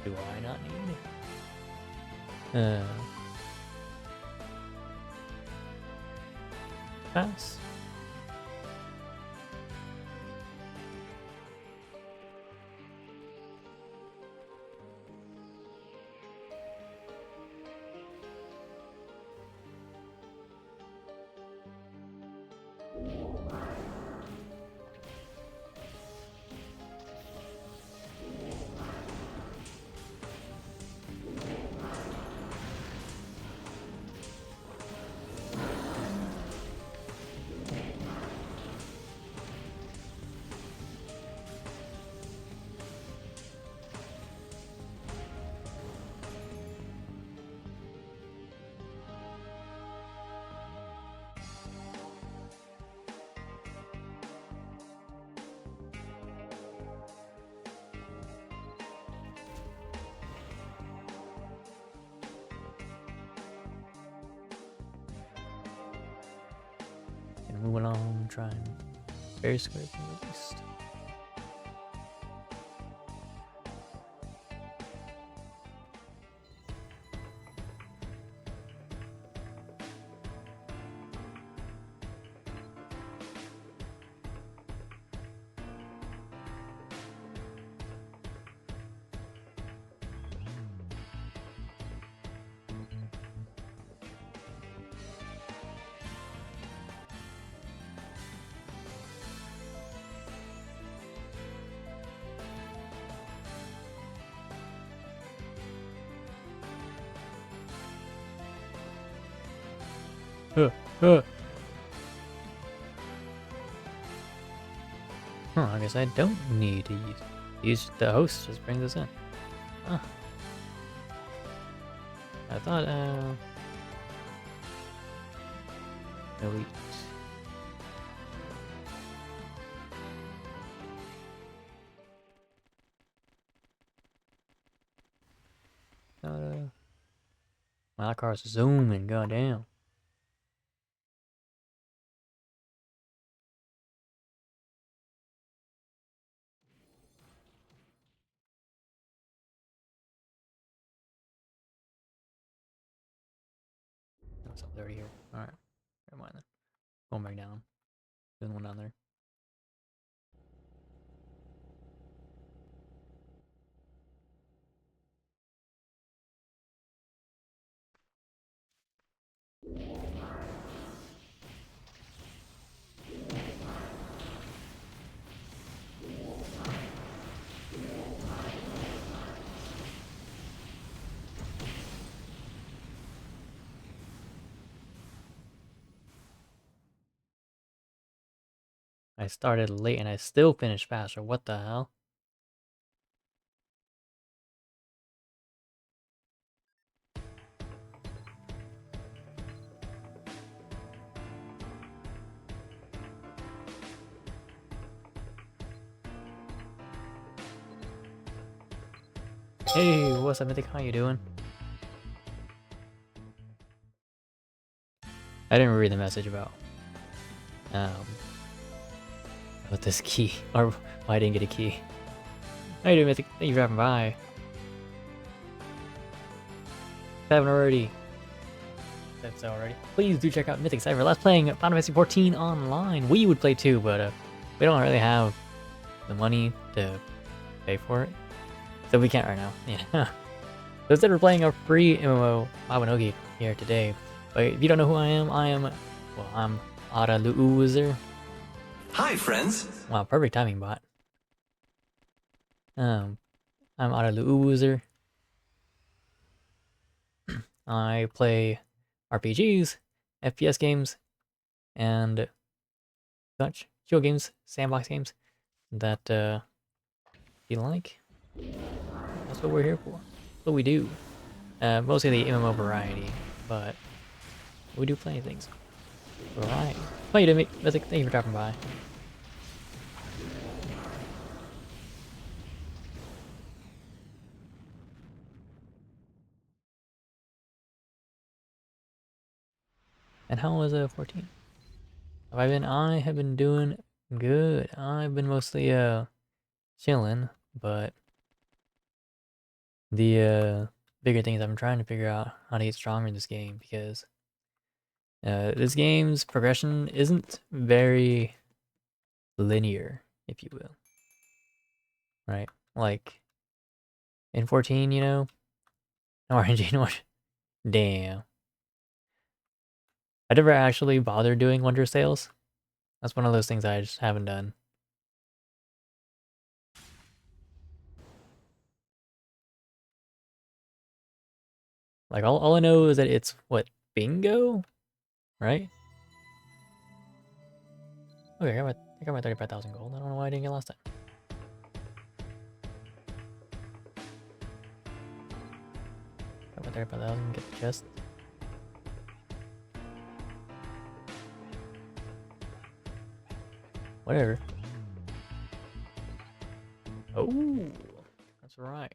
do I not need? Pass. And move along, trying very square at least. I guess I don't need to use the host, just brings us in. Huh. I thought, elite. My car's zooming, goddamn. No, it's already here. Alright. Never mind then. Going back down. Doing one down there. I started late and I still finished faster. What the hell? Hey, what's up, Mythic? How you doing? I didn't read the message about this key, or why I didn't get a key. How you doing, Mythic? Thank you for dropping by. If you haven't already, that's already. Please do check out Mythic Cypher. Let's playing Final Fantasy 14 online. We would play too, but we don't really have the money to pay for it, so we can't right now. Yeah. So instead, we're playing a free MMO Mabinogi here today. But if you don't know who I'm ImAraLUwUzer. Hi, friends. Wow, perfect timing, bot. I'm ImAraLUwUzer. I play RPGs, FPS games, and such chill games, sandbox games that you like. That's what we're here for. That's what we do. Mostly the MMO variety, but we do plenty of things. Variety. Oh, you did me. Mythic, thank you for dropping by. And how was 14? Have I been? I have been doing good. I've been mostly chilling, but The bigger thing is I'm trying to figure out how to get stronger in this game because this game's progression isn't very linear, if you will. Right? Like in 14, you know, RNG, damn. I never actually bothered doing wonder sales. That's one of those things I just haven't done. Like all I know is that it's what, bingo? Right? Okay, I got my 35,000 gold. I don't know why I didn't get last time. Got my 35,000, get the chest. Whatever. Oh, that's right.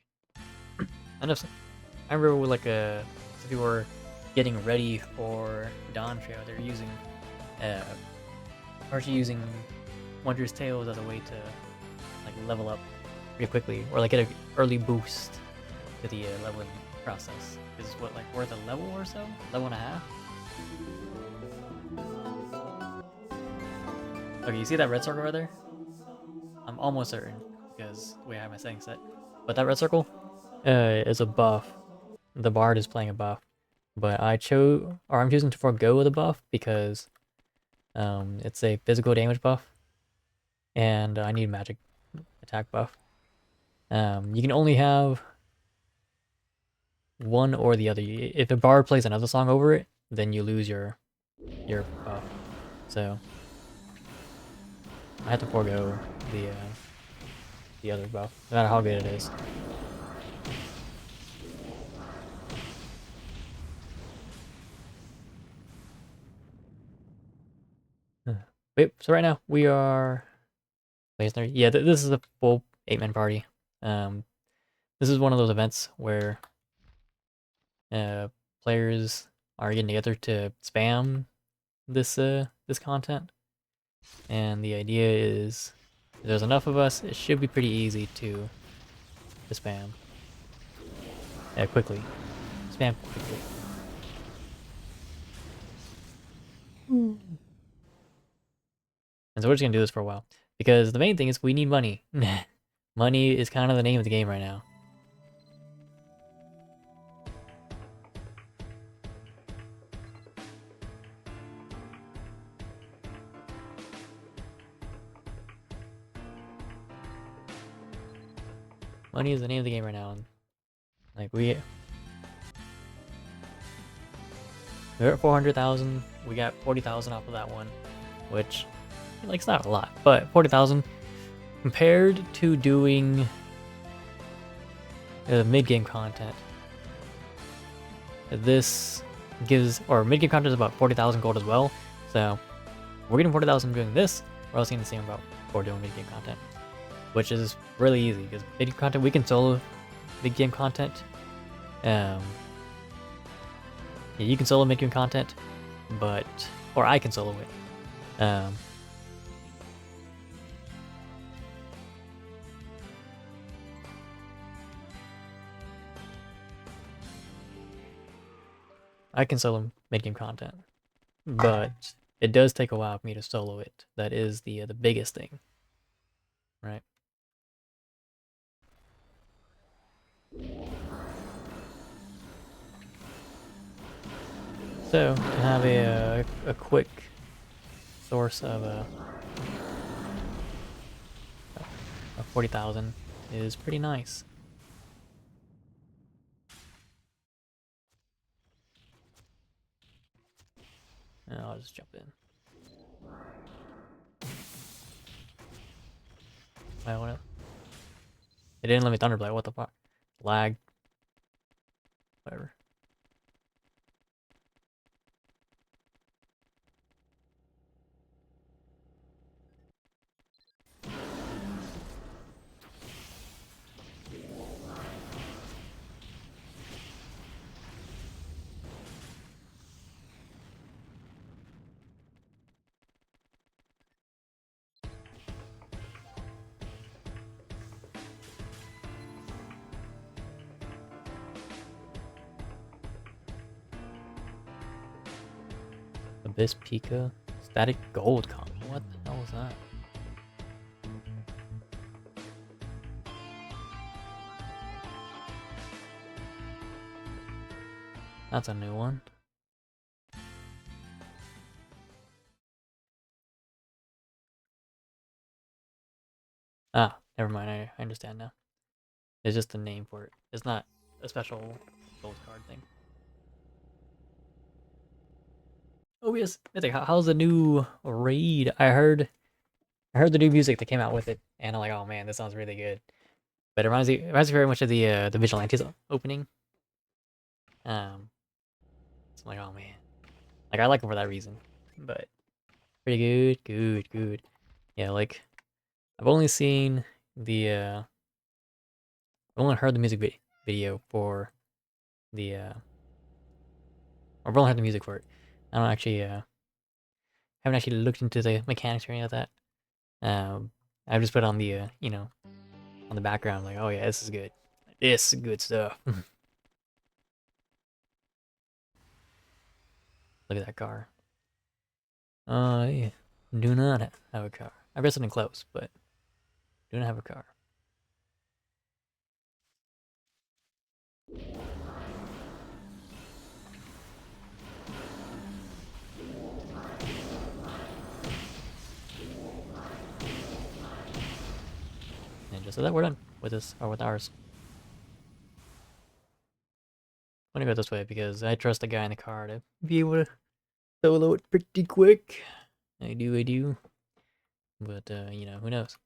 I remember with like some people were getting ready for Dawn Trail. They're using, actually using Wondrous Tales as a way to like level up pretty quickly, or like get an early boost to the leveling process. Is what, like worth a level or so, level and a half. Okay, you see that red circle right there? I'm almost certain because the way I have my settings set. But that red circle is a buff. The bard is playing a buff. But I'm choosing to forego the buff because it's a physical damage buff. And I need magic attack buff. You can only have one or the other. If a bard plays another song over it, then you lose your buff. So I have to forego the other buff, no matter how good it is. Wait, so right now we are legendary. Yeah, this is a full 8-man party. This is one of those events where players are getting together to spam this content, and the idea is if there's enough of us, it should be pretty easy to spam quickly. Spam quickly. And so we're just gonna do this for a while because the main thing is we need money. Money is kind of the name of the game right now. Money is the name of the game right now, and like we're at 400,000. We got 40,000 off of that one, which like it's not a lot, but 40,000 compared to doing mid-game content. This gives, or mid-game content is about 40,000 gold as well. So we're getting 40,000 doing this. We're also getting the same about for doing mid-game content, which is really easy because mid-game content we can solo mid-game content. Yeah, you can solo mid-game content, or I can solo it. I can solo mid-game content, but it does take a while for me to solo it. That is the biggest thing, right? So to have a quick source of 40,000 is pretty nice. And I'll just jump in. I want to. It didn't let me Thunderblade. What the fuck? Lag. Whatever. Abyss Pika. Static Gold combo. What the hell was that? That's a new one. Ah, never mind. I understand now. It's just the name for it. It's not a special gold card thing. Oh yes, Mythic. How's the new raid? I heard the new music that came out with it, and I'm like, oh man, this sounds really good. But it reminds me very much of the Vigilantes opening. So I'm like, oh man, like I like it for that reason. But pretty good. Yeah, like I've only seen the I've only heard the music video for the I've only heard the music for it. I don't actually haven't actually looked into the mechanics or any of that. I've just put on the you know, on the background like, oh yeah, this is good. This is good stuff. Look at that car. Yeah. Do not have a car. I've got something close, but do not have a car. And just so that we're done with this, or with ours. I'm gonna go this way because I trust the guy in the car to be able to solo it pretty quick. I do. But, you know, who knows?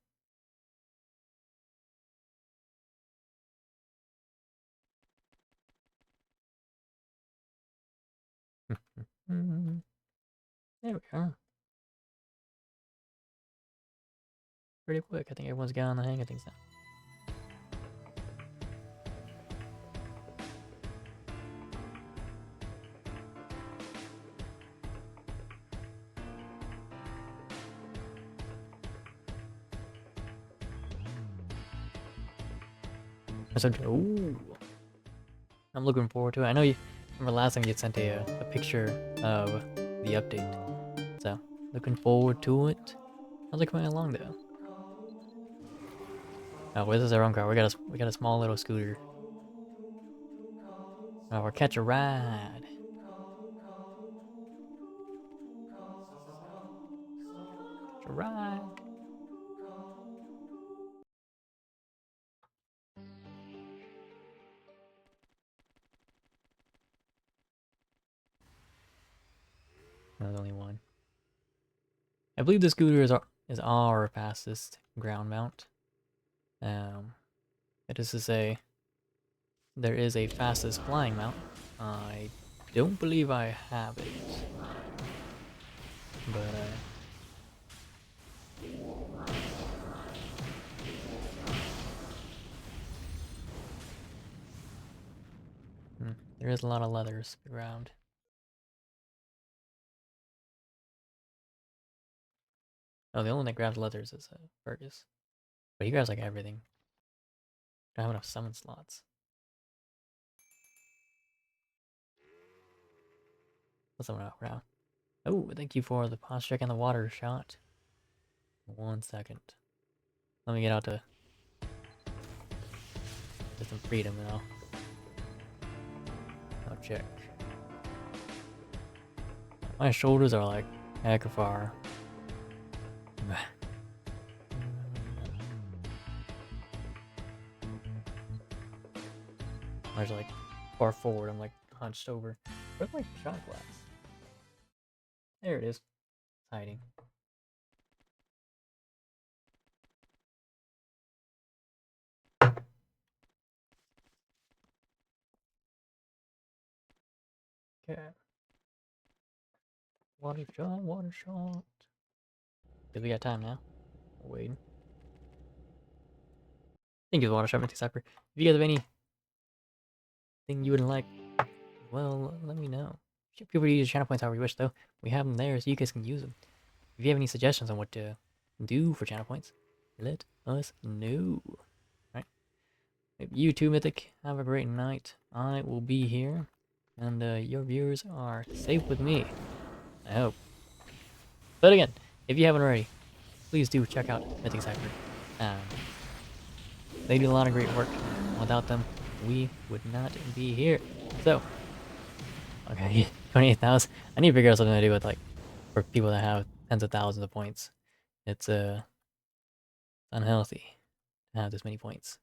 There we go. Pretty quick. I think everyone's got on the hang of things now. Ooh. I'm looking forward to it. I know you remember last time you sent a picture of the update. So, looking forward to it. How's it going along though? Oh, this is our own car. We got a small little scooter. Oh, we'll catch a ride. Catch a ride. No, there's only one. I believe the scooter is our fastest ground mount. That is to say, there is a fastest flying mount. I don't believe I have it, but there is a lot of leathers around. Oh, the only one that grabs leathers is Fergus, but he grabs like everything. Don't have enough summon slots. Let's summon out now. Oh, thank you for the pause check and the water shot. 1 second. Let me get out to get some freedom and I'll check. My shoulders are like heck far. I was like far forward. I'm like hunched over. Where's my shot glass? There it is. It's hiding. Okay. Water shot. Because we got time now. We're waiting. Thank you, Water Shot, Mythic Cypher. If you guys have anything you would like, well, let me know. Feel free to use your channel points however you wish, though. We have them there so you guys can use them. If you have any suggestions on what to do for channel points, let us know. Right? You too, Mythic. Have a great night. I will be here. And your viewers are safe with me. I hope. But again, if you haven't already, please do check out Mythic Cypher. Um, they do a lot of great work. Without them, we would not be here. So, okay, 28,000. I need to figure out something to do with, like, for people that have tens of thousands of points. It's unhealthy to have this many points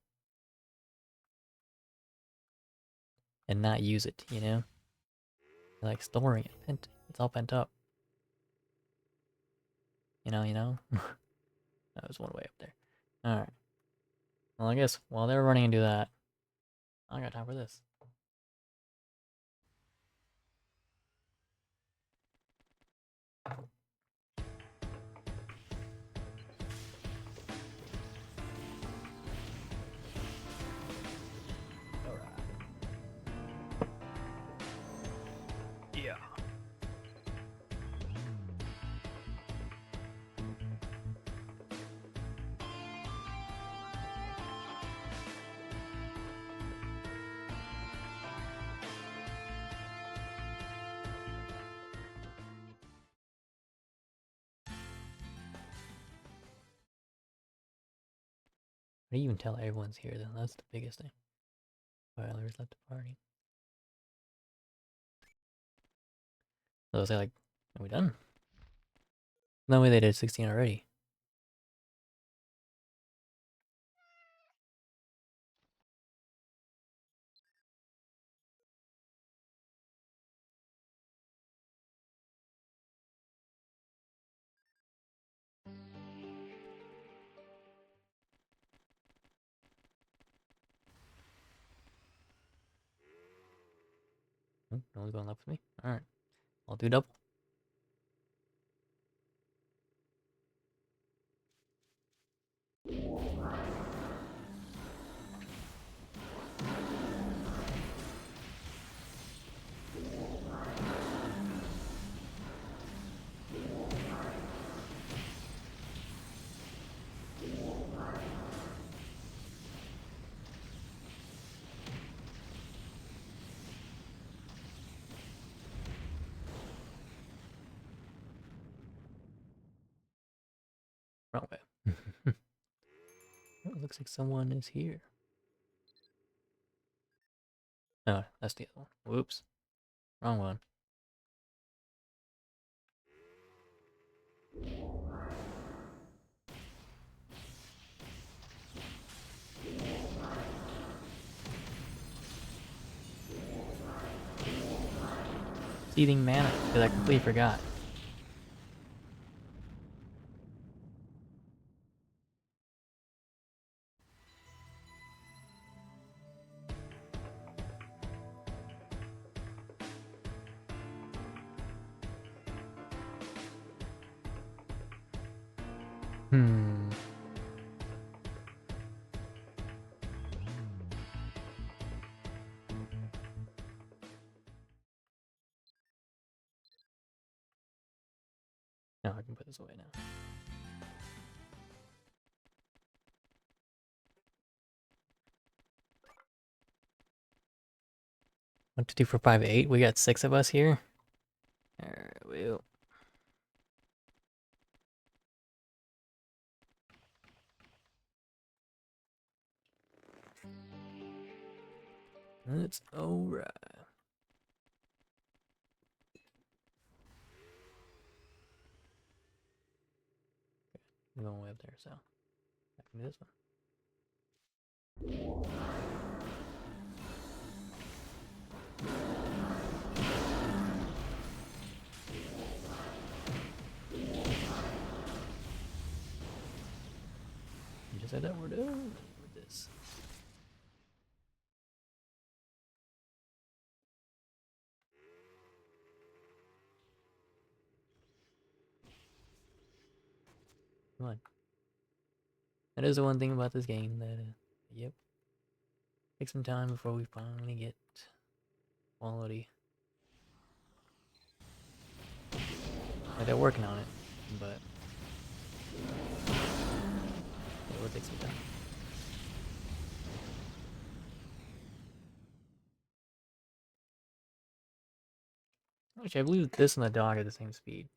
and not use it, you know? Like storing it, it's all pent up. You know? That was one way up there. Alright. Well, I guess while they're running and do that, I got time for this. Alright. Yeah. How do you even tell everyone's here then? That's the biggest thing. Tyler's left the party. So I'll say like, are we done? No way they did 16 already. Oh, no one's going left with me? Alright. I'll do double. Wrong way. Oh, it looks like someone is here. Oh, that's the other one. Whoops. Wrong one. Seething mana, because I completely forgot. Hmm. No, I can put this away now. 1, 2, 3, 4, 5, 8. We got 6 of us here. Alright, well. It's alright. I'm going way up there, so I can do this one. And just like that, we're done with this. Come on. That is the one thing about this game that, yep. Take some time before we finally get quality. Like they're working on it, but it will take some time. Actually, I believe this and the dog are the same speed.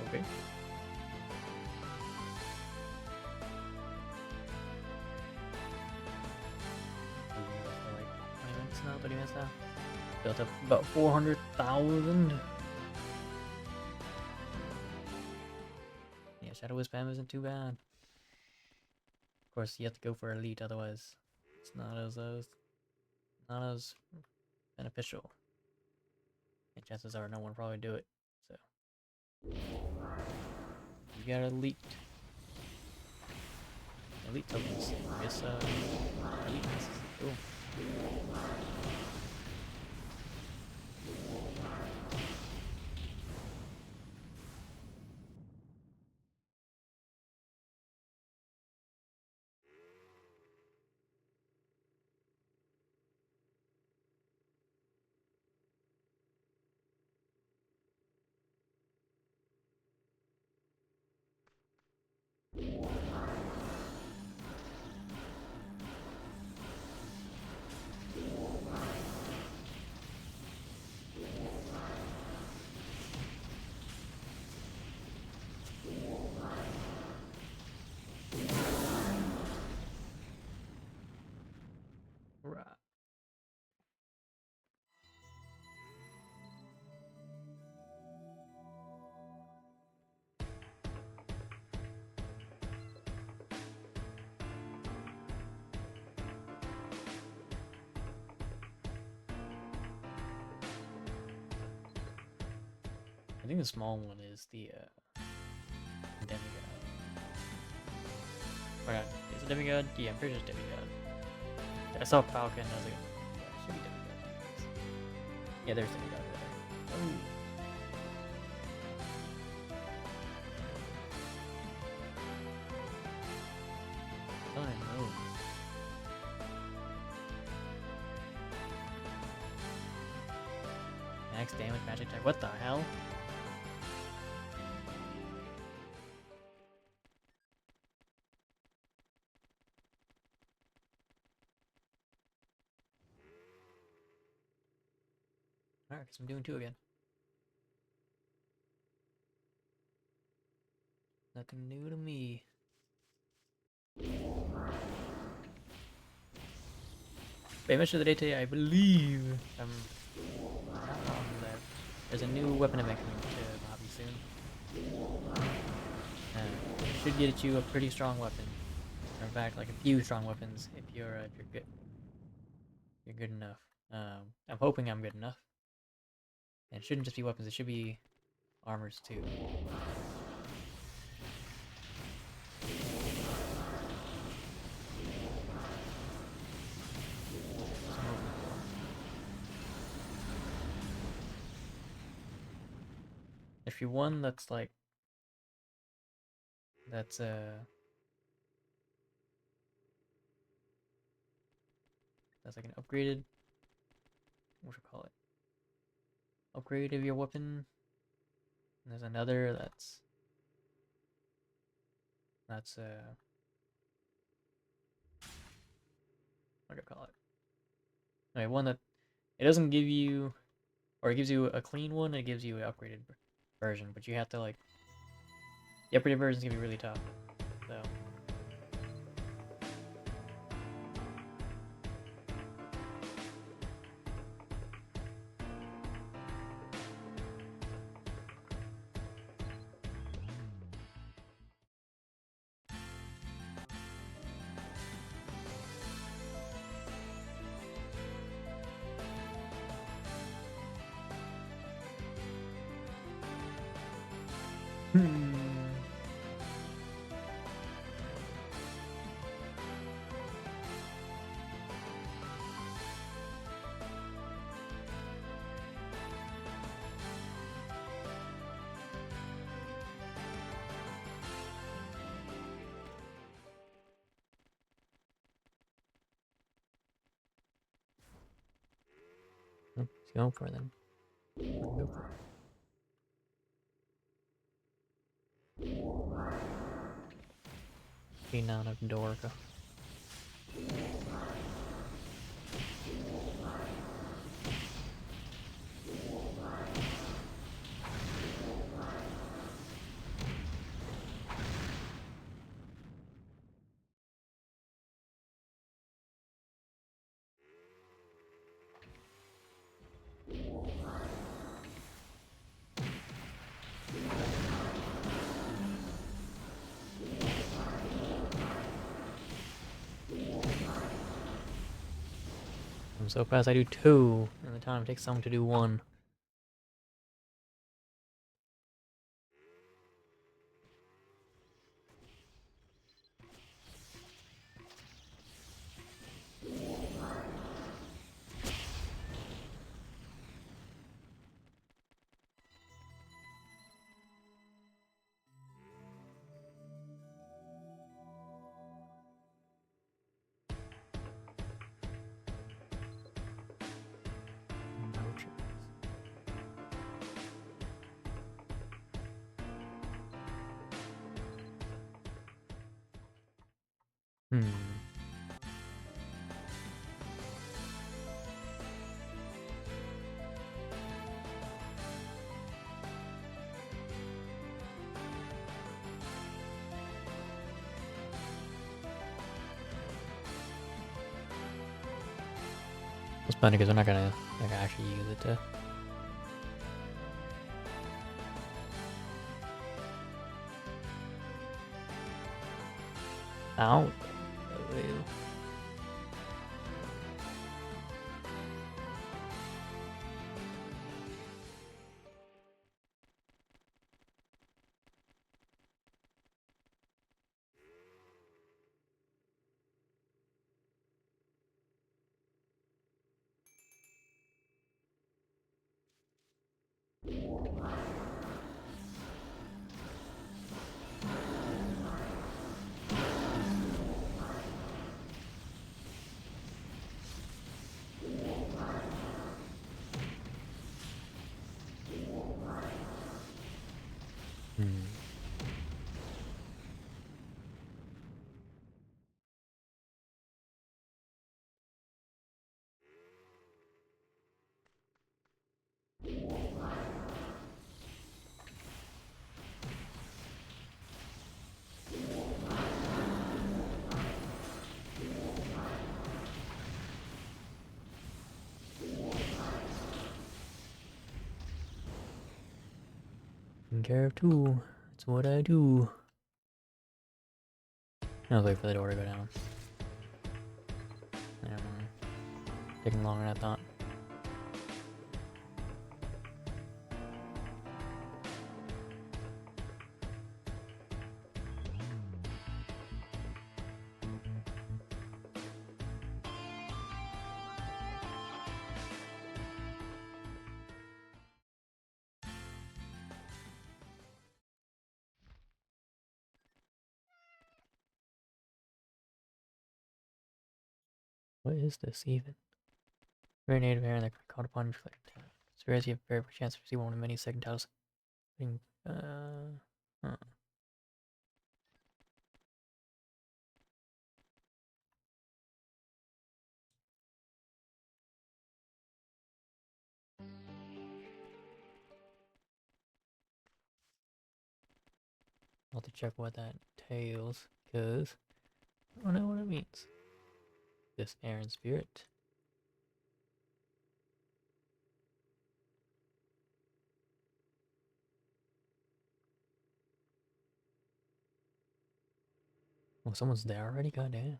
Okay. For like 20 minutes now, 30 minutes now. Built up about 400,000. Yeah, Shadow Spam isn't too bad. Of course, you have to go for elite, otherwise it's not as beneficial. And chances are no one will probably do it. So you got elite. Elite tokens. Yes, elite misses. Cool. Right. I think the small one is the demigod. Or not, is it demigod? Yeah, I'm pretty sure it's demigod. I saw Falcon. I was like, yeah, it should be demigod. Yeah, there's demigod right there. Oh. Oh no. Max damage magic attack. What the hell? Alright, guess I'm doing 2 again. Nothing new to me. Very much of the day today, I believe. Not wrong that there's a new weapon event coming to Mabi soon. It should get you a pretty strong weapon. Or in fact, like a few strong weapons if you're good. You're good enough. I'm hoping I'm good enough. And it shouldn't just be weapons; it should be armors too. If you're one that's like that's like an upgraded, what should I call it? Upgrade of your weapon. And there's another that's what do I call it? Anyway, one that it doesn't give you, or it gives you a clean one. It gives you an upgraded version, but you have to like the upgraded version is gonna be really tough. So. Go for it then. Go for it. Be not a door. I'm so fast I do 2, and the time it takes someone to do 1. Hmm. It's funny because we're not gonna actually use it to. Ow. Ew. Hmm. Taking care of 2. That's what I do. I'll wait for the door to go down. Taking longer than I thought. What is this even? Very native air that caught upon your flight. So as you have a very good chance to receive one of many second titles. Huh. I'll have to check what that entails, because I don't know what it means. This air and spirit. Oh, someone's there already? Goddamn.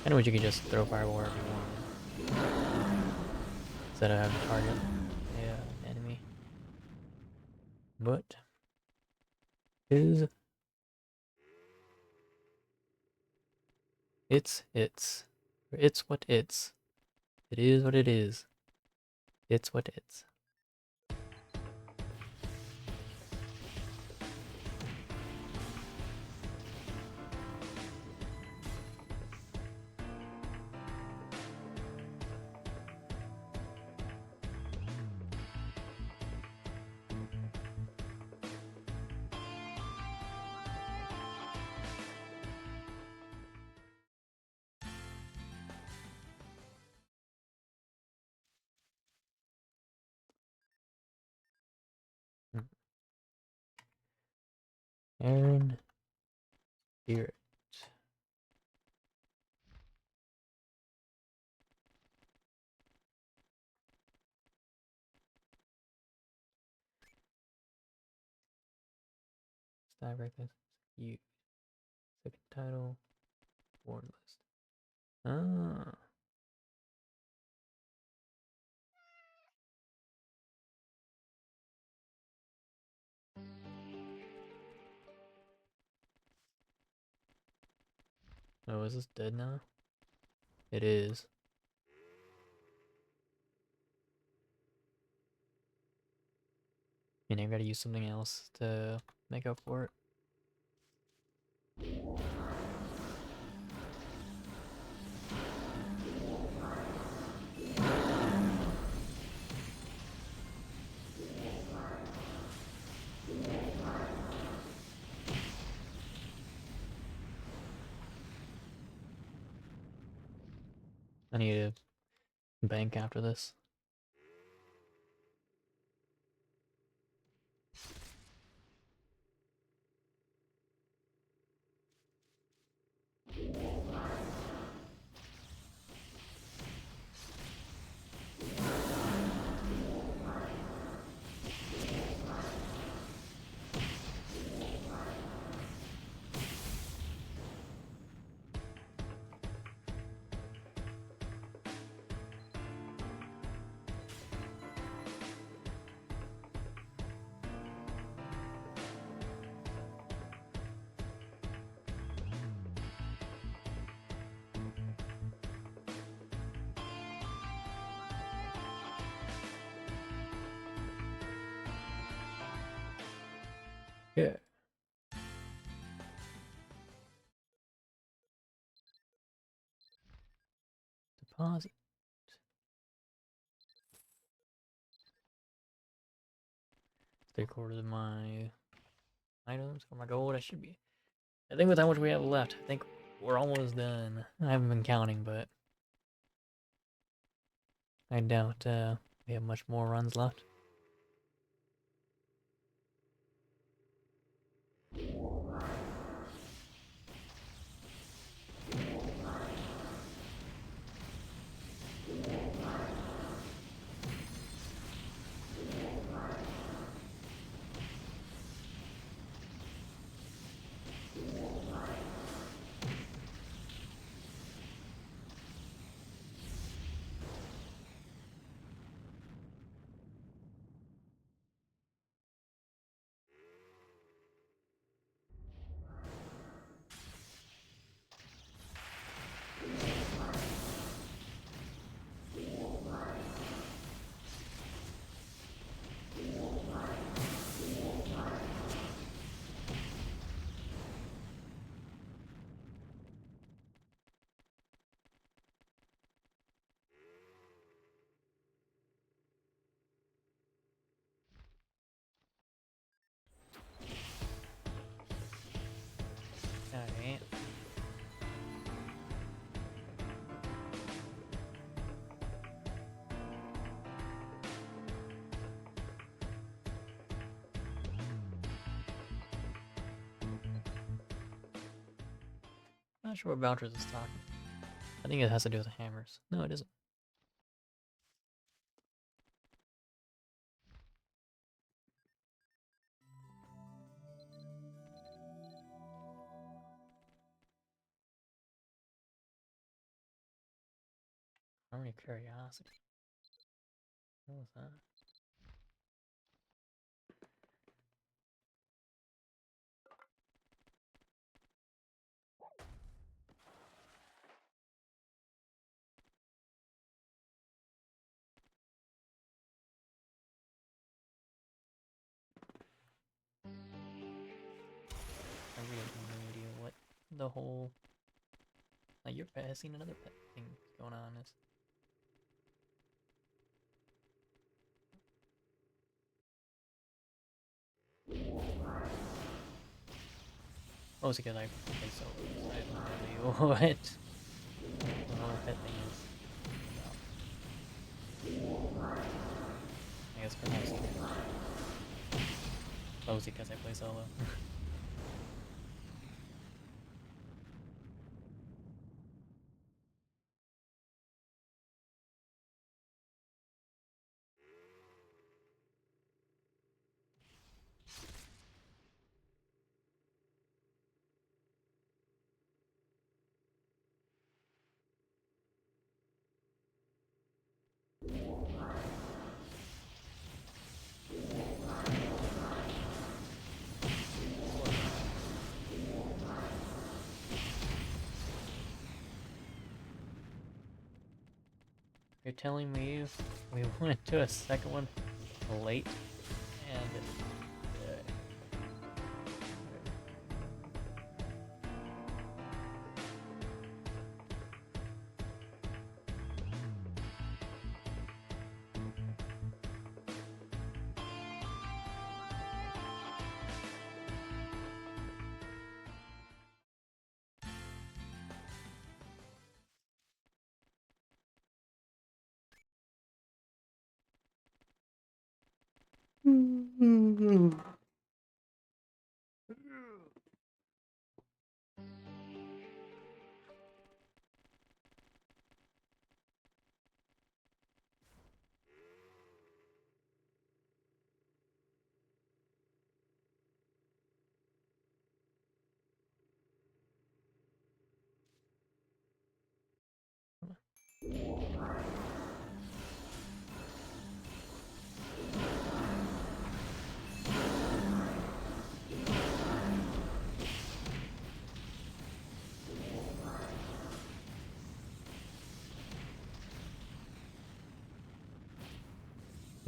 I know you can just throw fireball wherever you want. Instead of having to target an enemy. But is it's what it's. It is what it is. It's what it's. Aaron Spirit. Stab this. You. Second title. Warn list. Ah. Oh, is this dead now? It is. I gotta use something else to make up for it. I need to bank after this. Yeah. Deposit. 3/4 of my items or my gold. I should be. I think with how much we have left, I think we're almost done. I haven't been counting, but I doubt we have much more runs left. Alright. Not sure what vouchers is talking. I think it has to do with the hammers. No, it isn't. Harmony of Curiosity. What was that? the whole... Like, your pet has seen another pet thing going on. Is mostly because I play solo, so I don't know what the whole pet thing is about. I guess for most mostly because I play solo. You're telling me we went to a second one late and it's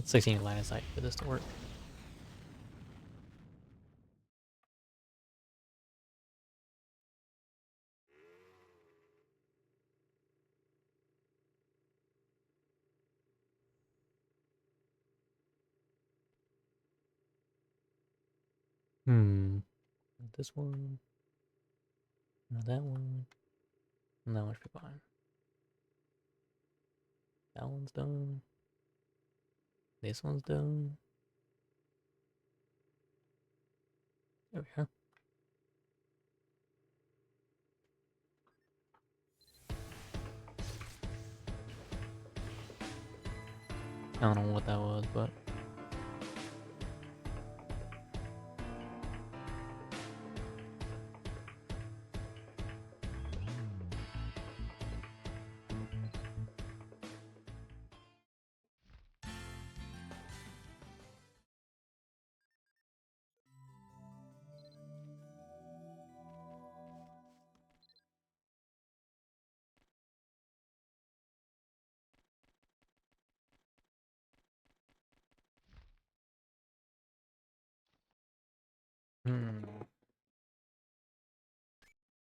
16 line of sight for this to work. Not this one. Not that one. And that one should be fine. That one's done. This one's done. There we are. I don't know what that was, but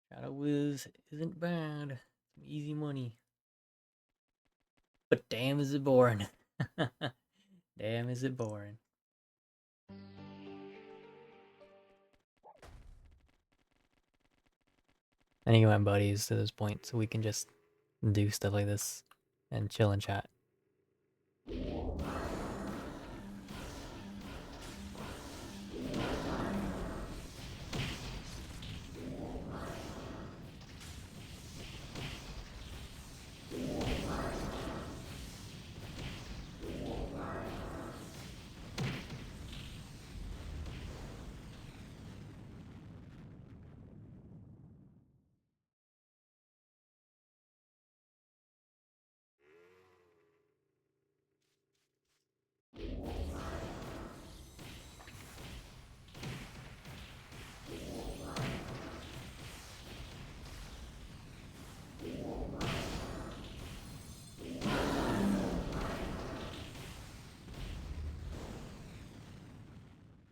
Shadow Wiz isn't bad. Some easy money. But damn is it boring. Damn is it boring. I need to get my buddies to this point so we can just do stuff like this and chill and chat.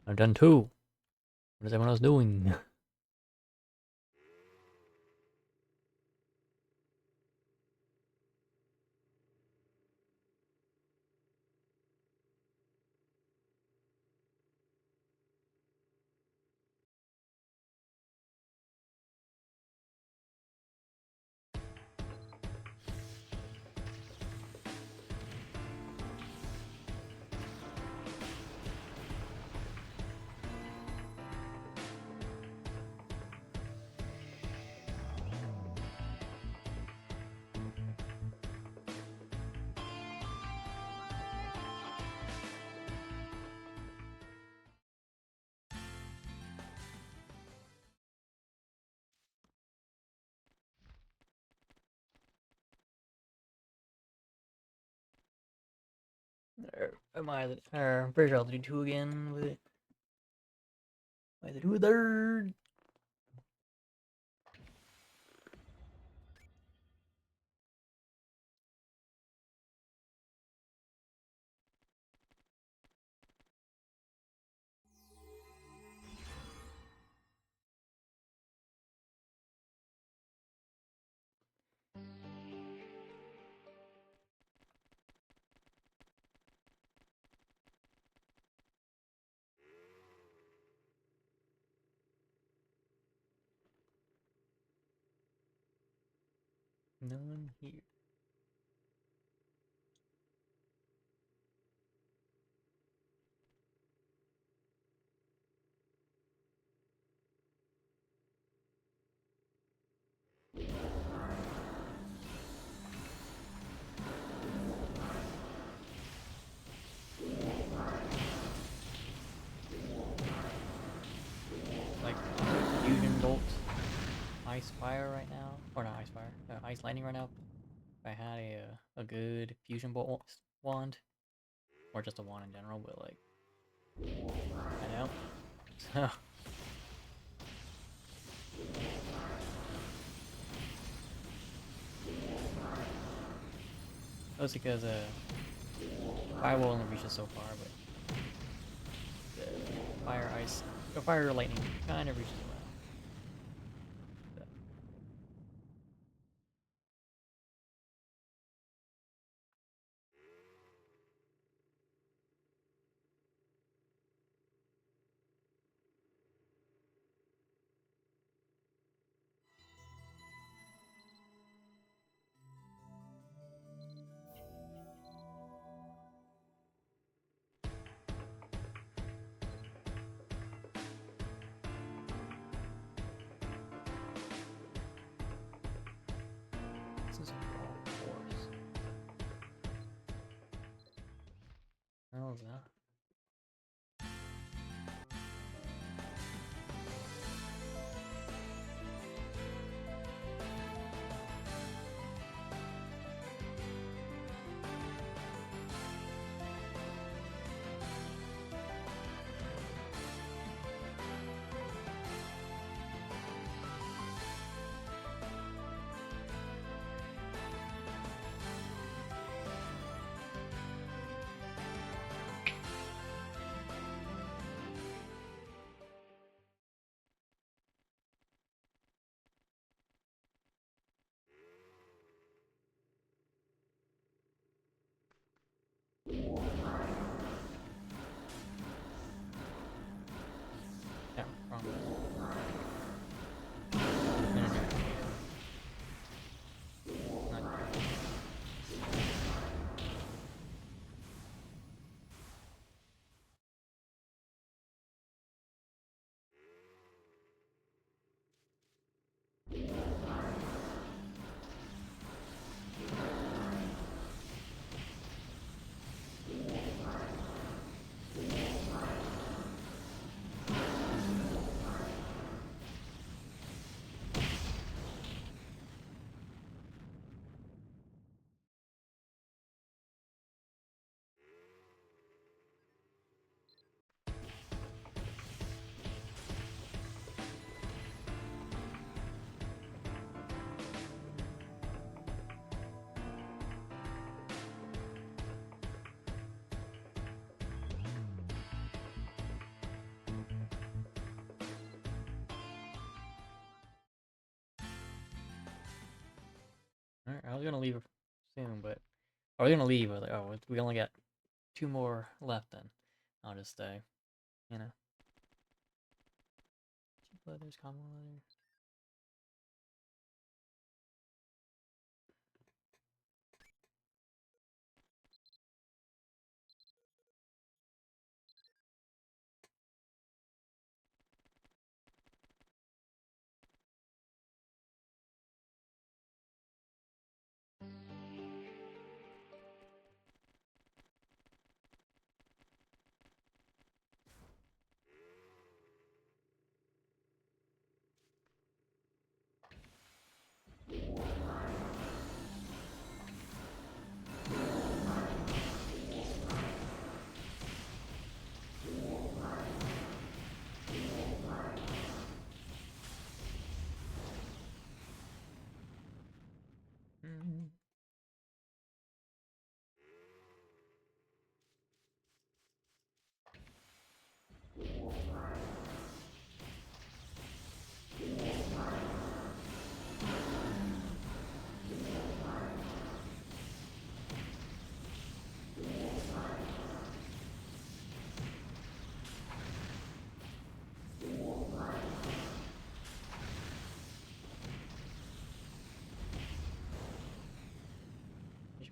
I've done two. What is everyone else doing? Am I the, or I'm pretty sure I'll do 2 again with it. Am I the 2 third? No one here. Like fusion bolt, ice fire right now, or not ice fire, ice lightning right now. If I had a good fusion bolt wand, or just a wand in general, but like I know. So mostly because fire will only reaches so far, but the fire ice, the fire lightning kind of reaches around. So. This is all force. How is that? Yeah, wrong. Not Alright, I was gonna leave soon, but I was gonna leave. I was like, oh, we only got 2 more left. Then I'll just stay. You know, cheap leathers, common leather.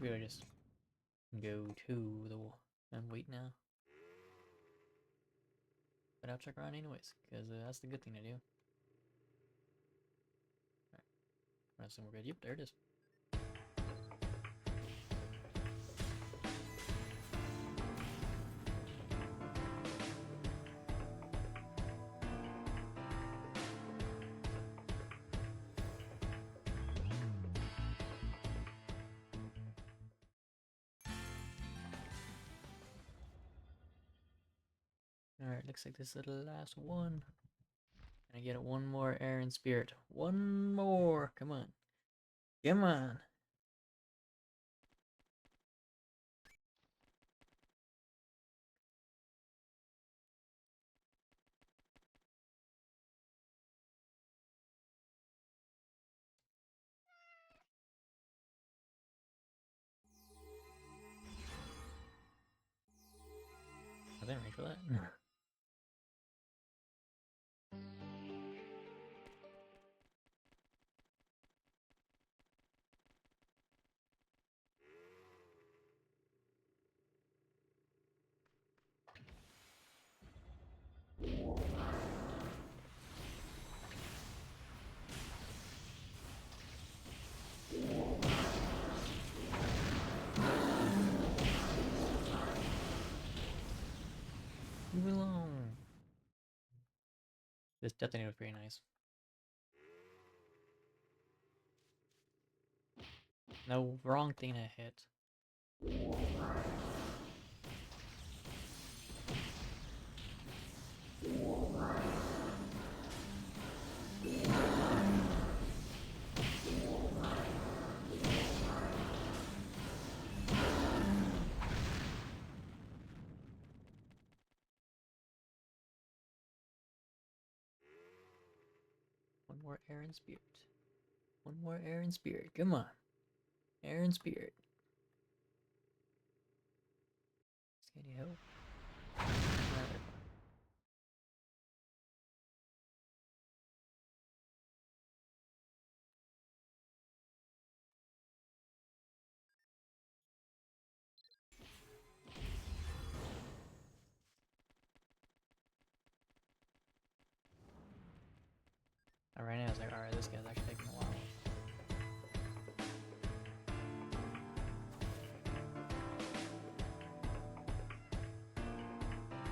should really just go to the and wait now. But I'll check around anyways, because that's the good thing to do. Alright, I assume we're good. Yep, there it is. Alright, looks like this is the last one. And I get one more air and spirit. One more! Come on. Come on! I didn't reach for that. Move along. This definitely was pretty nice. No wrong thing to hit. One more air and spirit. One more air and spirit. Come on. Air and spirit. Skinny help. Right now I was like, alright, this guy's actually taking a while.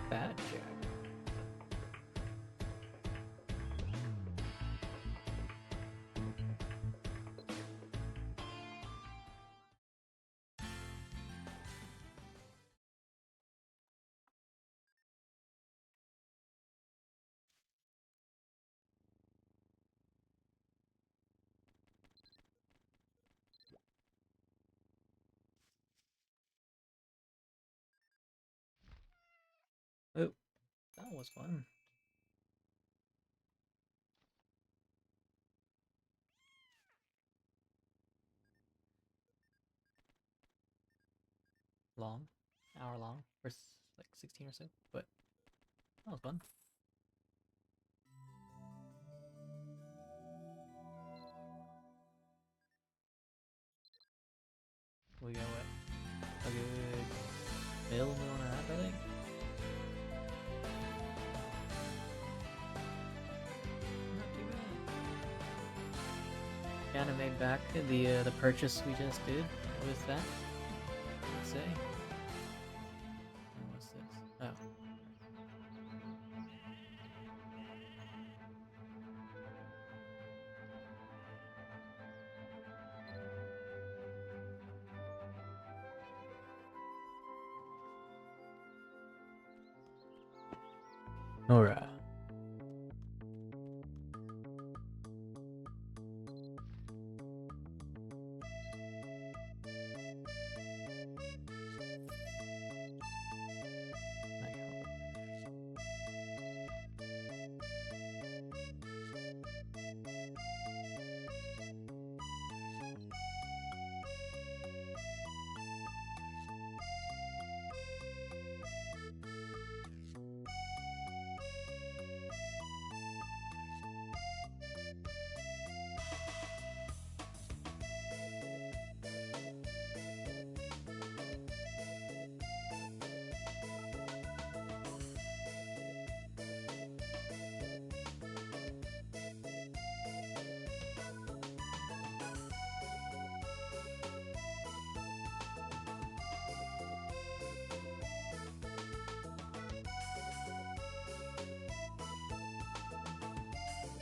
Bad Jack. Oh, that was fun. Long. Hour long. Or like 16 or so. But that was fun. We got what? A good mill and a half, I think. Not too bad. Kinda made back the purchase we just did with that. Let's say. And what's this? Oh. Alright.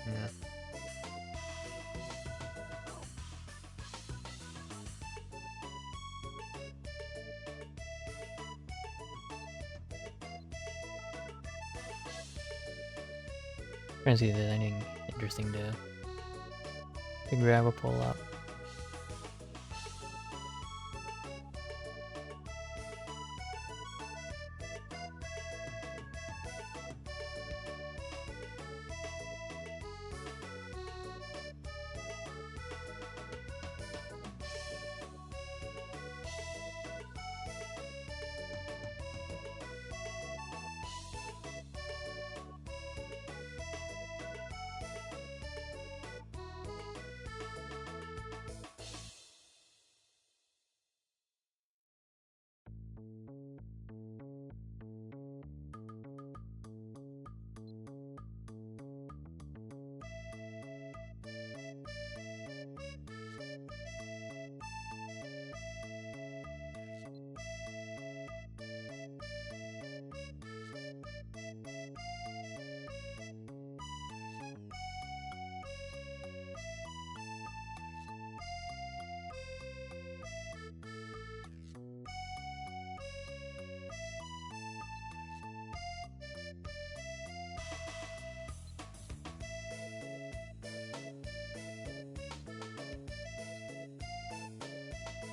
Yeah. Trying to see if there's anything interesting to grab or pull up.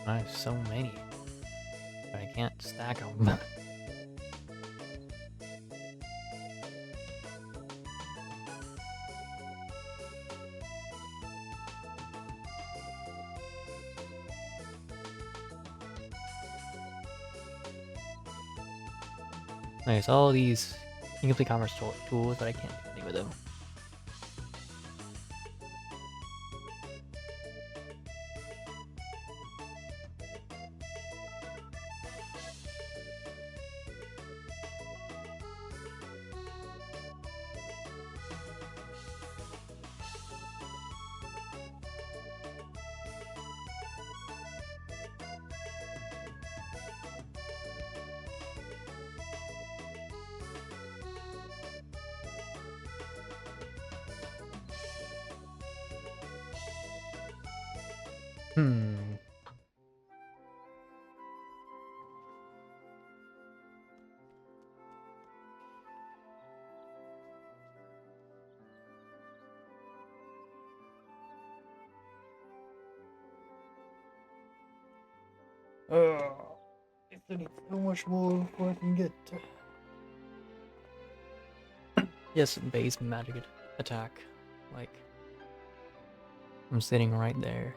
I have so many, but I can't stack them. Nice, all these incomplete commerce tools, but I can't do anything with them. Hmm. Oh, I still need so much more before I can get yes, base magic attack. Like, I'm sitting right there.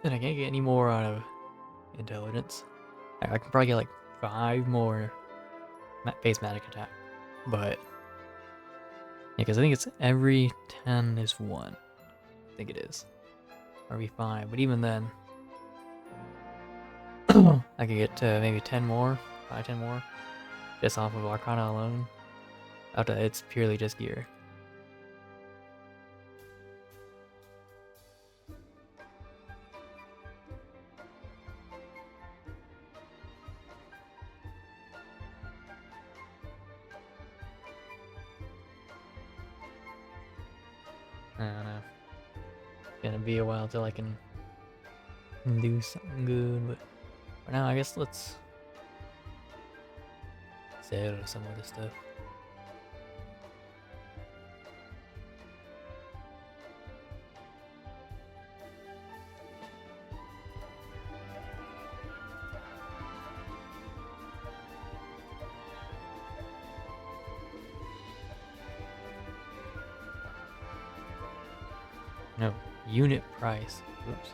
And I can't get any more out of intelligence. I can probably get like 5 more base magic attack. But, yeah, because I think it's every 10 is 1. I think it is. Or every 5. But even then, I could get maybe 10 more. 5, 10 more. Just off of Arcana alone. After that, it's purely just gear. I don't know. It's gonna be a while till I can do something good, but for now, I guess let's sell some of this stuff. No, unit price. Oops.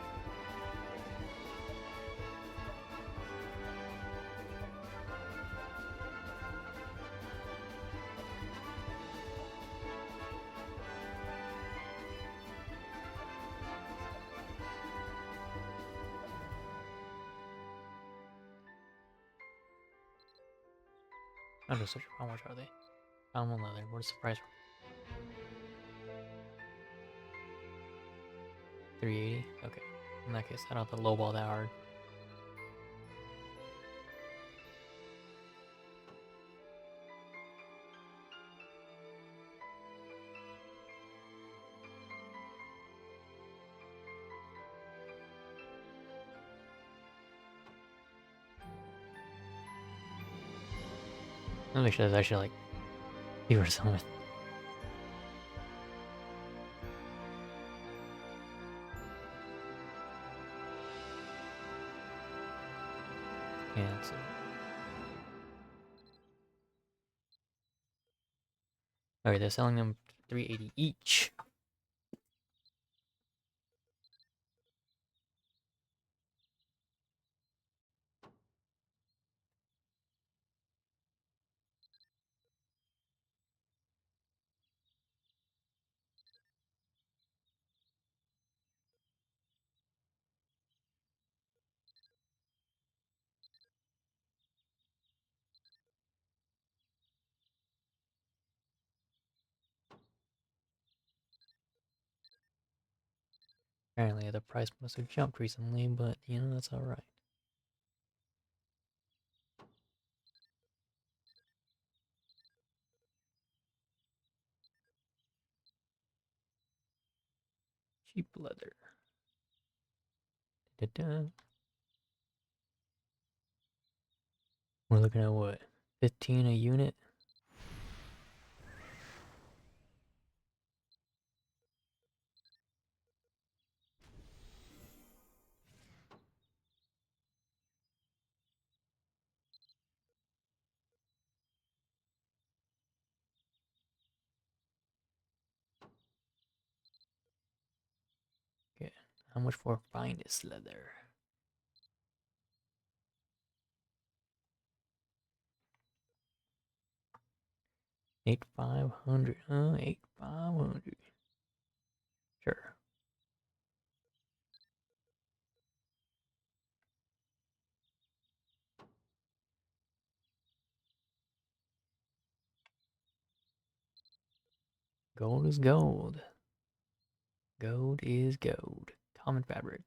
I'm just searching. How much are they? Almond leather. What is the price? 380. Okay. In that case, I don't have to lowball that hard. Let me make sure there's actually like fewer summons. Cancel. Alright, they're selling them 380 each. Apparently the price must have jumped recently, but you know, that's alright. Cheap leather. Da-da. We're looking at what? 15 a unit? Okay. How much for finest leather? 8,500. 8,500. Sure. Gold is gold. Gold is gold. Common fabric.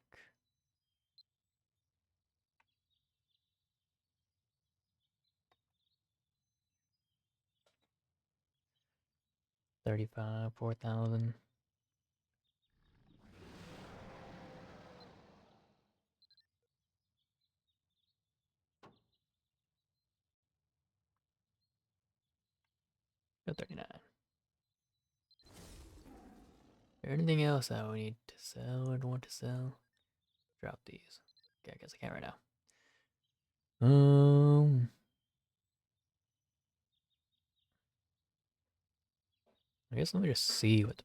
$35, 4,000. Go 39. Is there anything else that we need to sell or want to sell? Drop these. Okay, I guess I can't right now. I guess let me just see what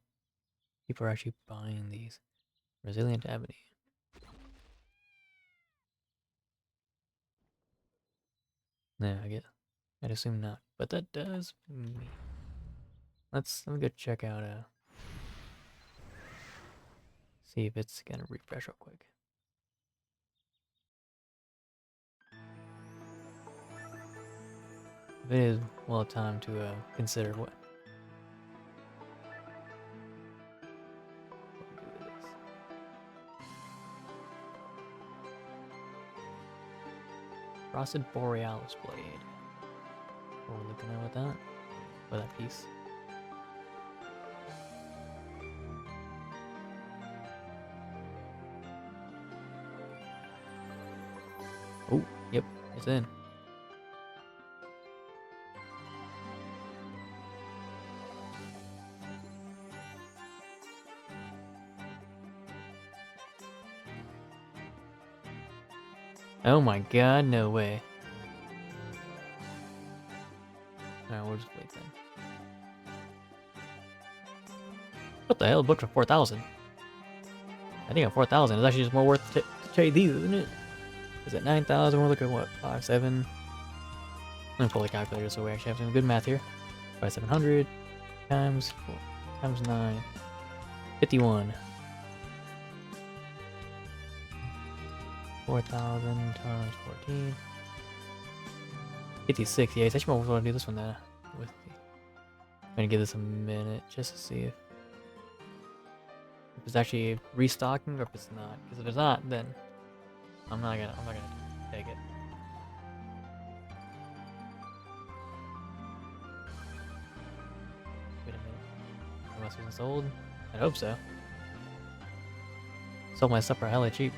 people are actually buying these. Resilient ebony. Yeah, I guess. I'd assume not, but that does me. Let me go check out see if it's gonna refresh real quick. If it is well time to consider what we'll do with this. Frosted Borealis blade. What we're looking at with that? For that piece. Oh, yep, it's in. Oh my god, no way. Alright, we'll just wait then. What the hell? Booked for 4,000. I think at 4,000 is actually just more worth to trade these, isn't it? Is it 9,000? We're looking at what? 5, 7. I'm fully calculated, so we actually have some good math here. 5,700 times 4 times 9. 51. 4,000 times 14. 56. Yeah, it's actually more worth to do this one then. I'm gonna give this a minute just to see if it's actually restocking or if it's not. Because if it's not, then I'm not gonna take it. Wait a minute. Unless it's sold? I hope so. Sold my stuff for hella cheap.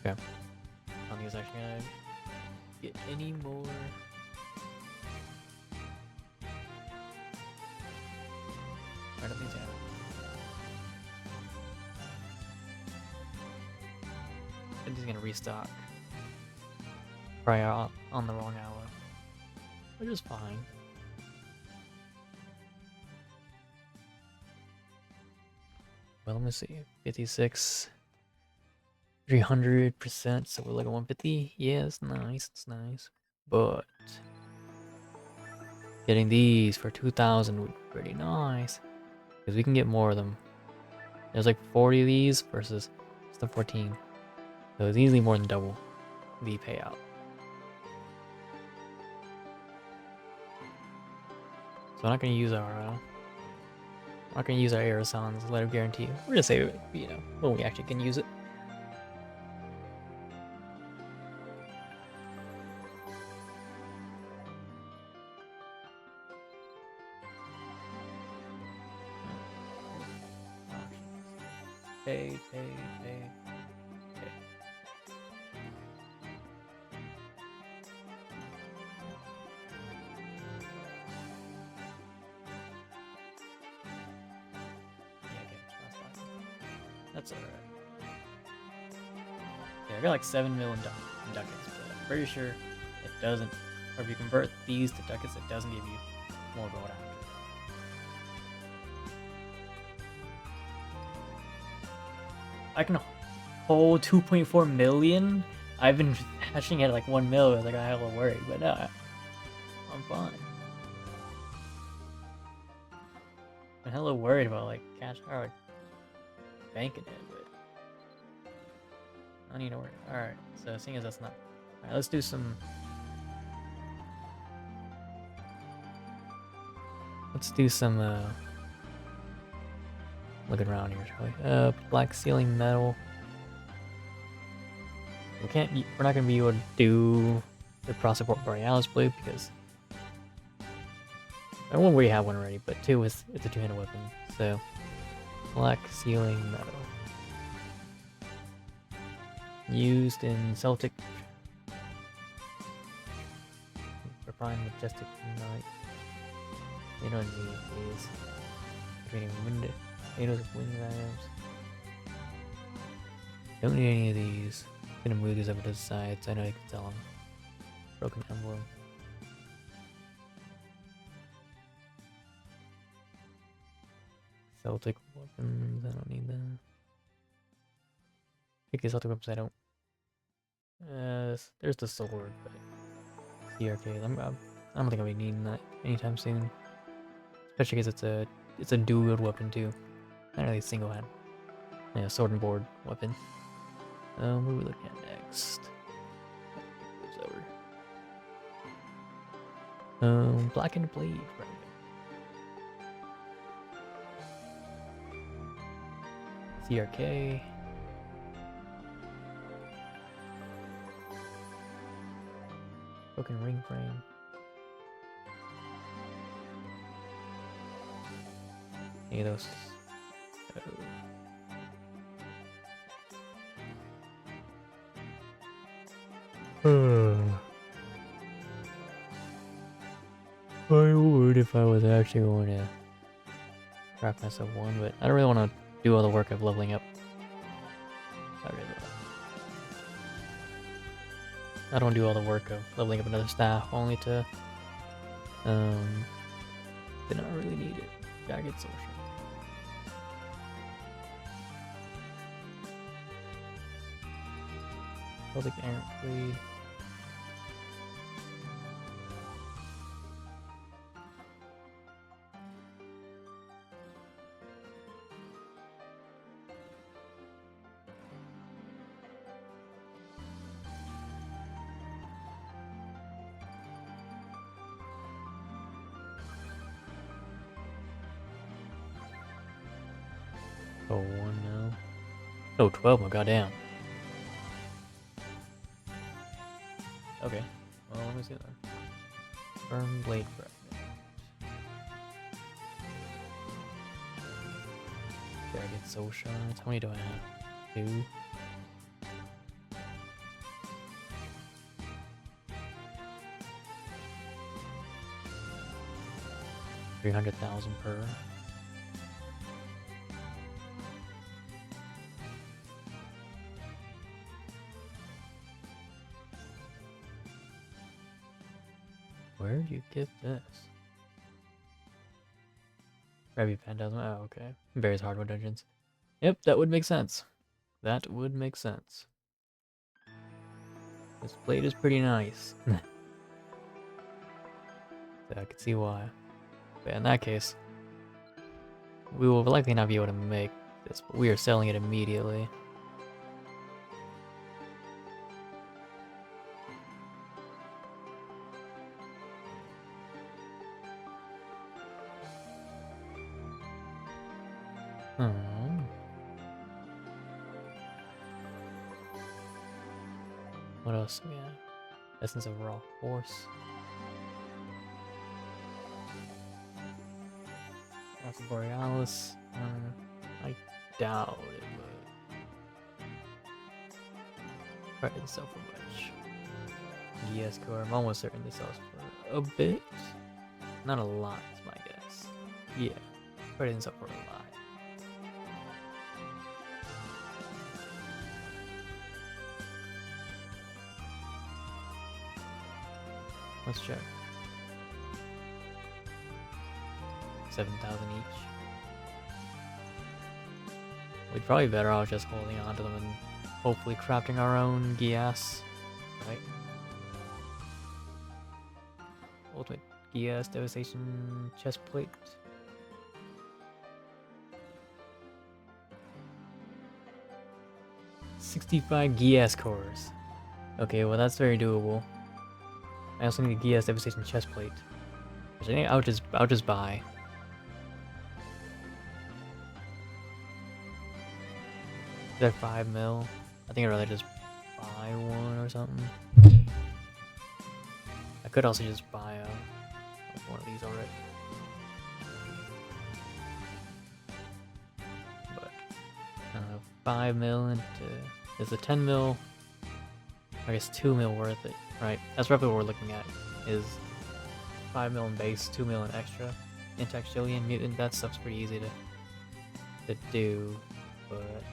Okay. I don't think it's actually gonna get any more. I don't think so. I'm just gonna restock. Probably on the wrong hour. Which is fine. Well, let me see. 56. 300%, so we're like at 150. Yeah, it's nice, it's nice. But getting these for 2,000 would be pretty nice. Because we can get more of them. There's like 40 of these versus the 14. So it's easily more than double the payout. So I'm not gonna use our aerosols letter of guarantee. We're gonna save it, you know, when we actually can use it. Pay. That's alright. Yeah, I got like 7 million ducats, but I'm pretty sure it doesn't, or if you convert these to ducats, it doesn't give you more gold after. I can hold 2.4 million? I've been hatching at like 1 mil, I was like, I hella worried, but no, I'm fine. I'm hella worried about like cash or banking it, but I don't need to worry. Alright, so seeing as that's not. Alright, let's do some. Looking around here, shall we? Black ceiling metal. We're not gonna be able to do the Prospect Borealis blue because one we have one already, but two it's a two-handed weapon. So black ceiling metal used in Celtic refined majestic night. You don't need these. Creating windows of wind items. Don't need any of these. I'm gonna move these over to the sides. I know you can tell them. Broken emblem. Celtic weapons. I don't need that. Take these Celtic weapons. I don't. There's the sword, but CRK. I don't think I'll be needing that anytime soon. Especially because it's a dual wield weapon too. Not really single hand. Yeah, sword and board weapon. What are we looking at next? Over. Blackened blade. Right. CRK. Broken ring frame. Any of those? I would if I was actually going to craft myself one, but I don't really want to do all the work of leveling up. I don't do all the work of leveling up another staff, only to they don't really need it. Jagged social. Celtic Errant Blade. Oh, 12, oh, goddamn. Okay. Well, let me see then. Firm blade fragment. Did I get soul shards? How many do I have? 2. $300,000 per. Where do you get this? Mabi Phantasm. Oh, okay. Various hardware dungeons. Yep, that would make sense. That would make sense. This blade is pretty nice. So I can see why. But in that case, we will likely not be able to make this, but we are selling it immediately. What else do we have? Essence of Raw Force. House of Borealis. I doubt it would. Probably sell for much. Yes, core. I'm almost certain this sells for a bit. Not a lot, is my guess. Yeah, probably didn't sell for a lot. Let's check. 7,000 each. We'd probably be better off just holding on to them and hopefully crafting our own Gias, right? Ultimate Gias Devastation Chestplate. $65 Gias cores. Okay, well that's very doable. I also need a Gias Devastation Chestplate, which I think I'll just buy. Is that 5 mil? I think I'd rather just buy one or something. I could also just buy like one of these already. But I don't know, 5 mil into is a 10 mil. I guess 2 mil worth it, right? That's roughly what we're looking at. Is 5 mil in base, 2 mil in extra. Intact Chilean Mutant, that stuff's pretty easy to do, but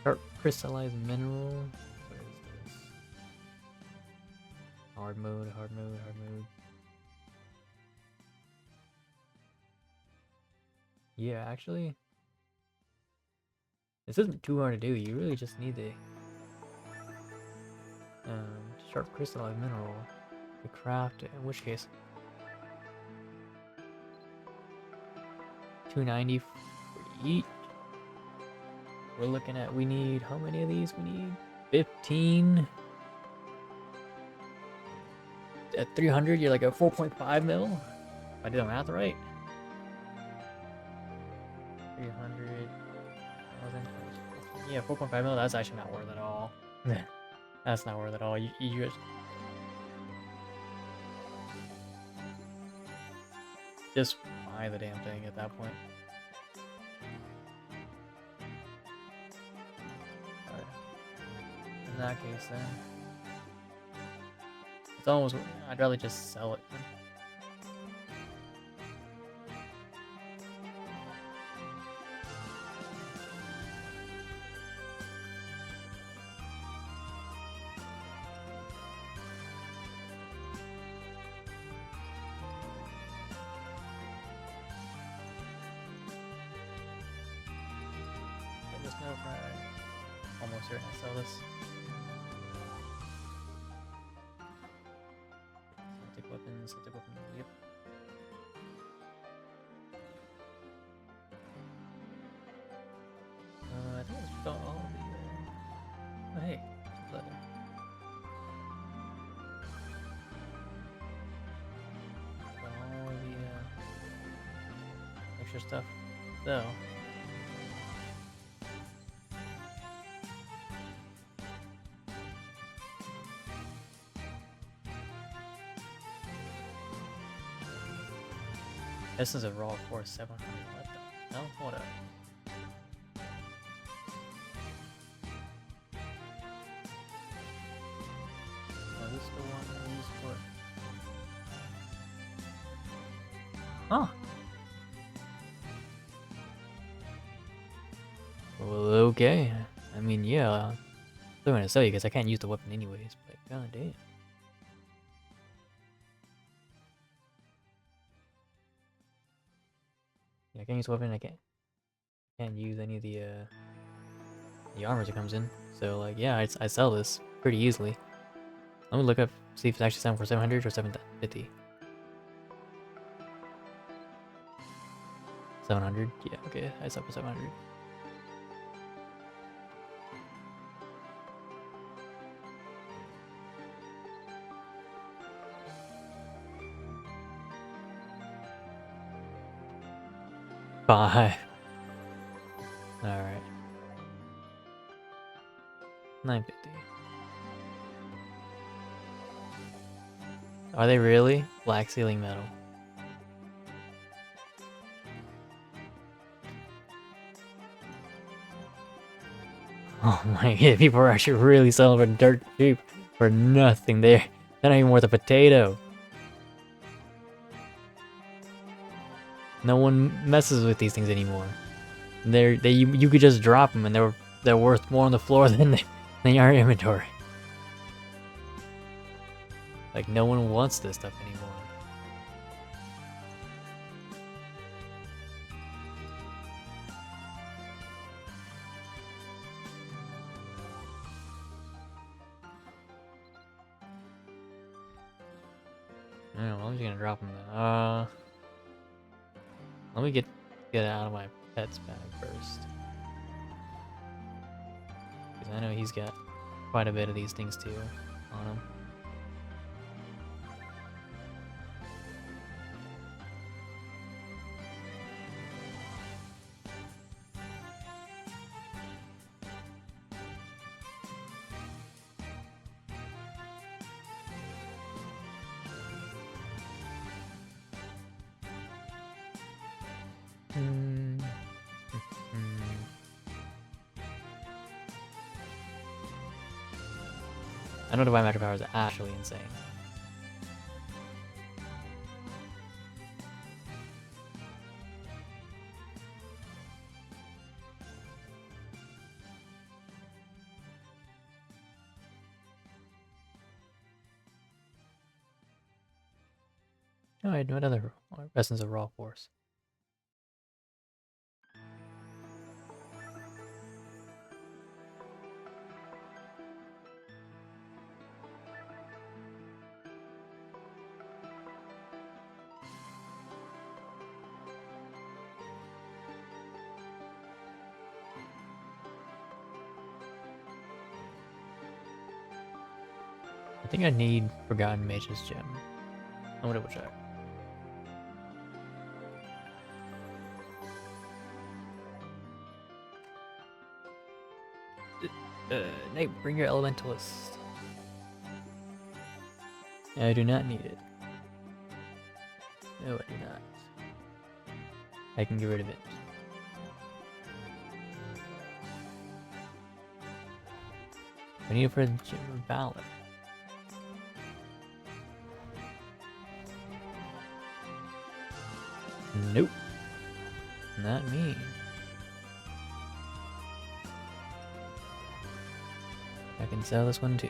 Sharp Crystallized Mineral. Where is this? Hard mode, hard mode, hard mode. Yeah, actually, this isn't too hard to do. You really just need the Sharp Crystallized Mineral to craft it. In which case, 290 for each. We're looking at, we need, how many of these? We need 15. At 300, you're like at 4.5 mil. If I did the math right. 300,000. Yeah, 4.5 mil, that's actually not worth it at all. That's not worth it at all. You just buy the damn thing at that point. In that case, then it's almost. I'd rather just sell it. Get this metal frag. Almost certain to sell this. Celtic weapons, yep. I think it's got all the, oh hey, leather. Got all the, extra stuff, so. This is a raw force 700. What the hell? Hold up. Oh, this is the one I used for. Huh. Well, okay. I mean, yeah. I'm gonna sell you because I can't use the weapon anyways, but god damn. Yeah, I can't use the weapon, I can't use any of the armors it comes in. So like yeah, I sell this pretty easily. Let me look up, see if it's actually selling for 700 or 750. 700? Yeah, okay, I sell for 700. Bye. Alright. 950. Are they really? Black ceiling metal. Oh my god, people are actually really selling for dirt cheap. For nothing. They're not even worth a potato. No one messes with these things anymore. You could just drop them and they're worth more on the floor than they are in inventory. Like no one wants this stuff anymore. I don't know, I'm just gonna drop him then. Let me get it out of my pet's bag first. Because I know he's got quite a bit of these things too on him. I know Divine Magic Power is actually insane. Alright, what other Essence of Raw Force? I think I need Forgotten Mage's Gem. I'm gonna double check. Nate, bring your Elementalist. I do not need it. No, I do not. I can get rid of it. I need it for the Gem of Valor. Nope. Not me. I can sell this one too.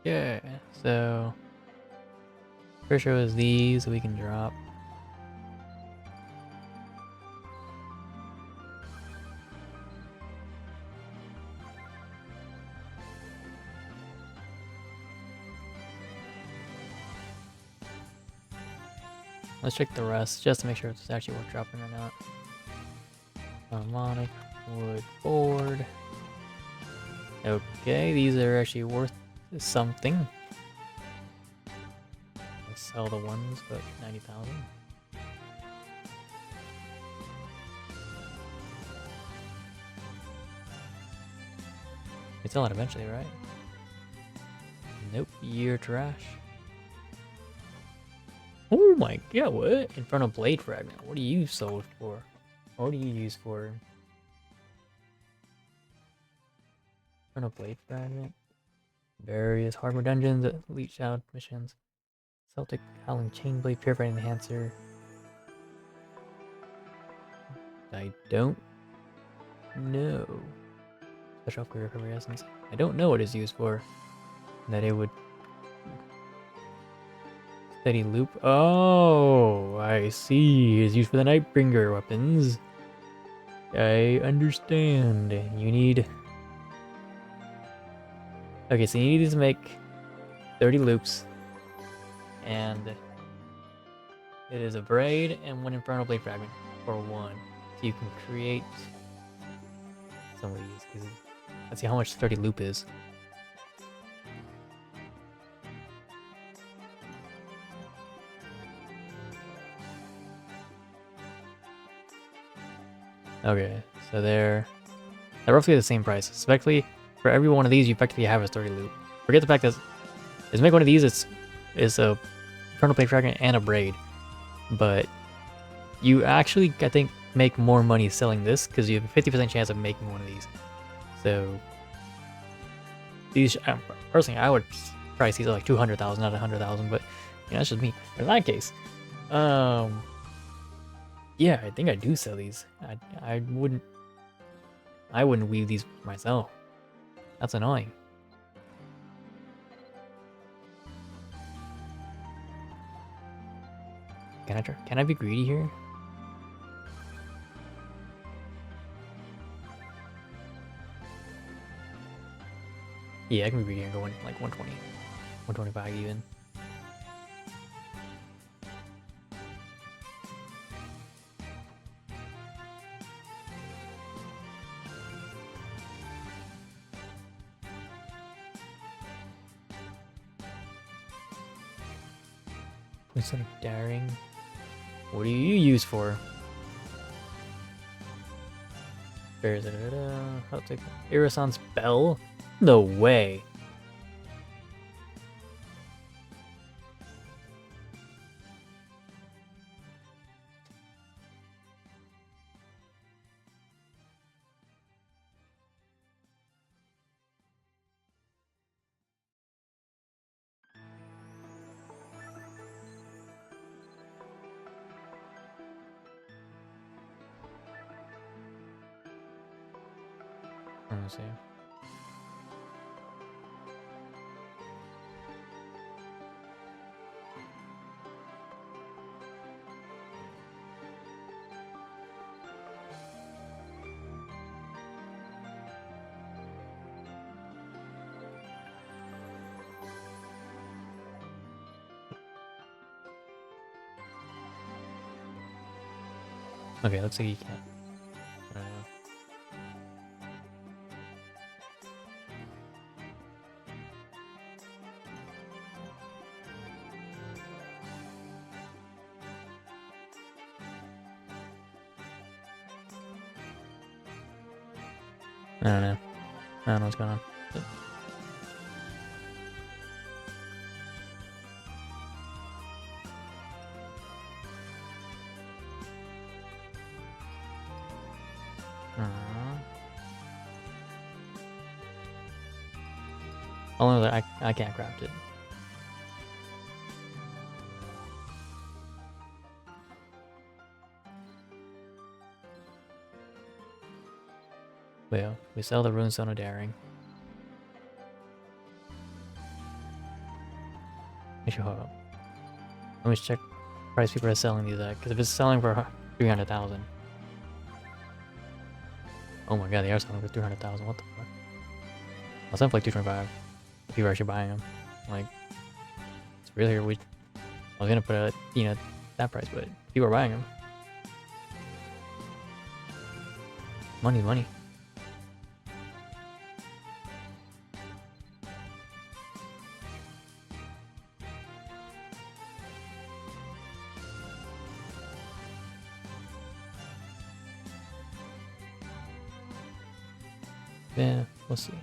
Yeah, so first row is these we can drop. Let's check the rest just to make sure it's actually worth dropping or not. Harmonic, wood board. Okay, these are actually worth something. sell the ones, but 90,000. We sell it eventually, right? Nope, you're trash. Oh my god, what? Infernal Blade Fragment. What do you sold for? What do you use for? Infernal Blade Fragment. Various hardware dungeons, Elite Shout missions. Celtic Howling Chainblade, Purifying Enhancer. I don't know. Special for recovery essence. I don't know what it's used for. That it would steady loop. Oh, I see. It's used for the Nightbringer weapons. I understand. You need. Okay, so you need to make 30 loops, and it is a braid and one Infernal Blade Fragment for one. So you can create some of these. Because let's see how much 30 loop is. Okay, so they're roughly the same price. Effectively, for every one of these, you effectively have a 30 loop. Forget the fact that is make one of these, it's a Infernal Blade Fragment and a braid, but you actually, I think, make more money selling this because you have a 50% chance of making one of these. So these, personally, I would price these at like 200,000, not 100,000, but you know, that's just me. In that case, yeah, I think I do sell these. I wouldn't weave these myself. That's annoying. Can I be greedy here? Yeah, I can be greedy and go in like 120, 125 even. Instead of daring, what do you use for? There's I'll take Irasan's Bell? No way. Let's see. Okay, let's see. You can't. I don't know. I don't know what's going on. Only that I can't craft it. Well, we sell the Runestone of Daring. Actually, hold up. Let me check price people are selling these at, because if it's selling for 300,000. Oh my god, they are selling for 300,000. What the fuck? I'll sell for like 225. People are actually buying them. Like, it's really I was gonna put a, you know, that price, but people are buying them. Money, money. Yeah, we'll see.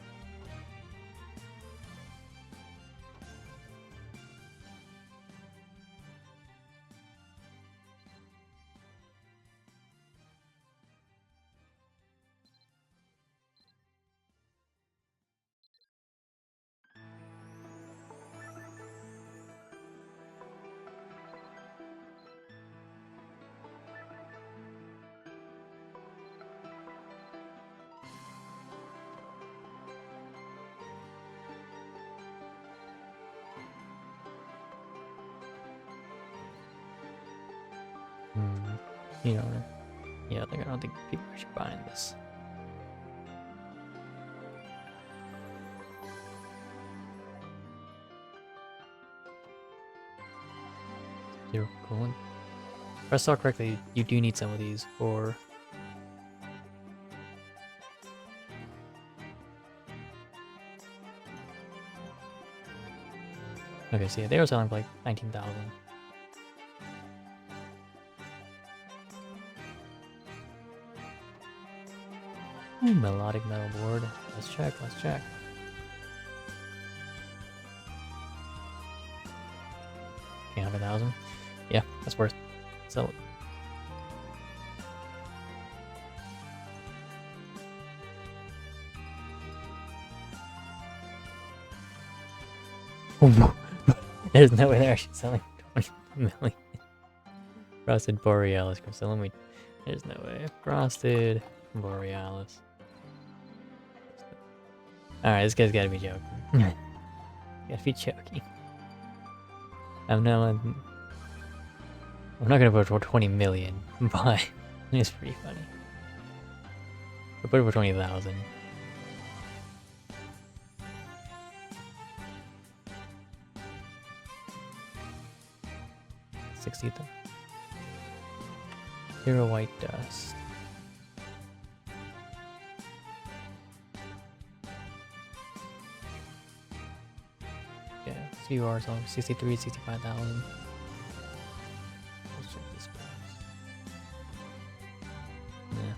You know, yeah, like I don't think people are actually buying this. Zero coolant. If I saw correctly, you do need some of these for. Okay, so yeah, they were selling for like 19,000. Melodic metal board. Let's check, let's check. Okay, 100,000. Yeah, that's worth. Sell it. There's no way they're actually selling 20 million. Frosted Borealis crystal. There's no way. Frosted Borealis. Alright, this guy's gotta be joking. Gotta be joking. I'm not gonna put it for 20 million, but it's pretty funny. I'll put it for 20,000. Hero White Dust. Yeah, CUR is on 63, 65,000. Let's check this price. Yeah.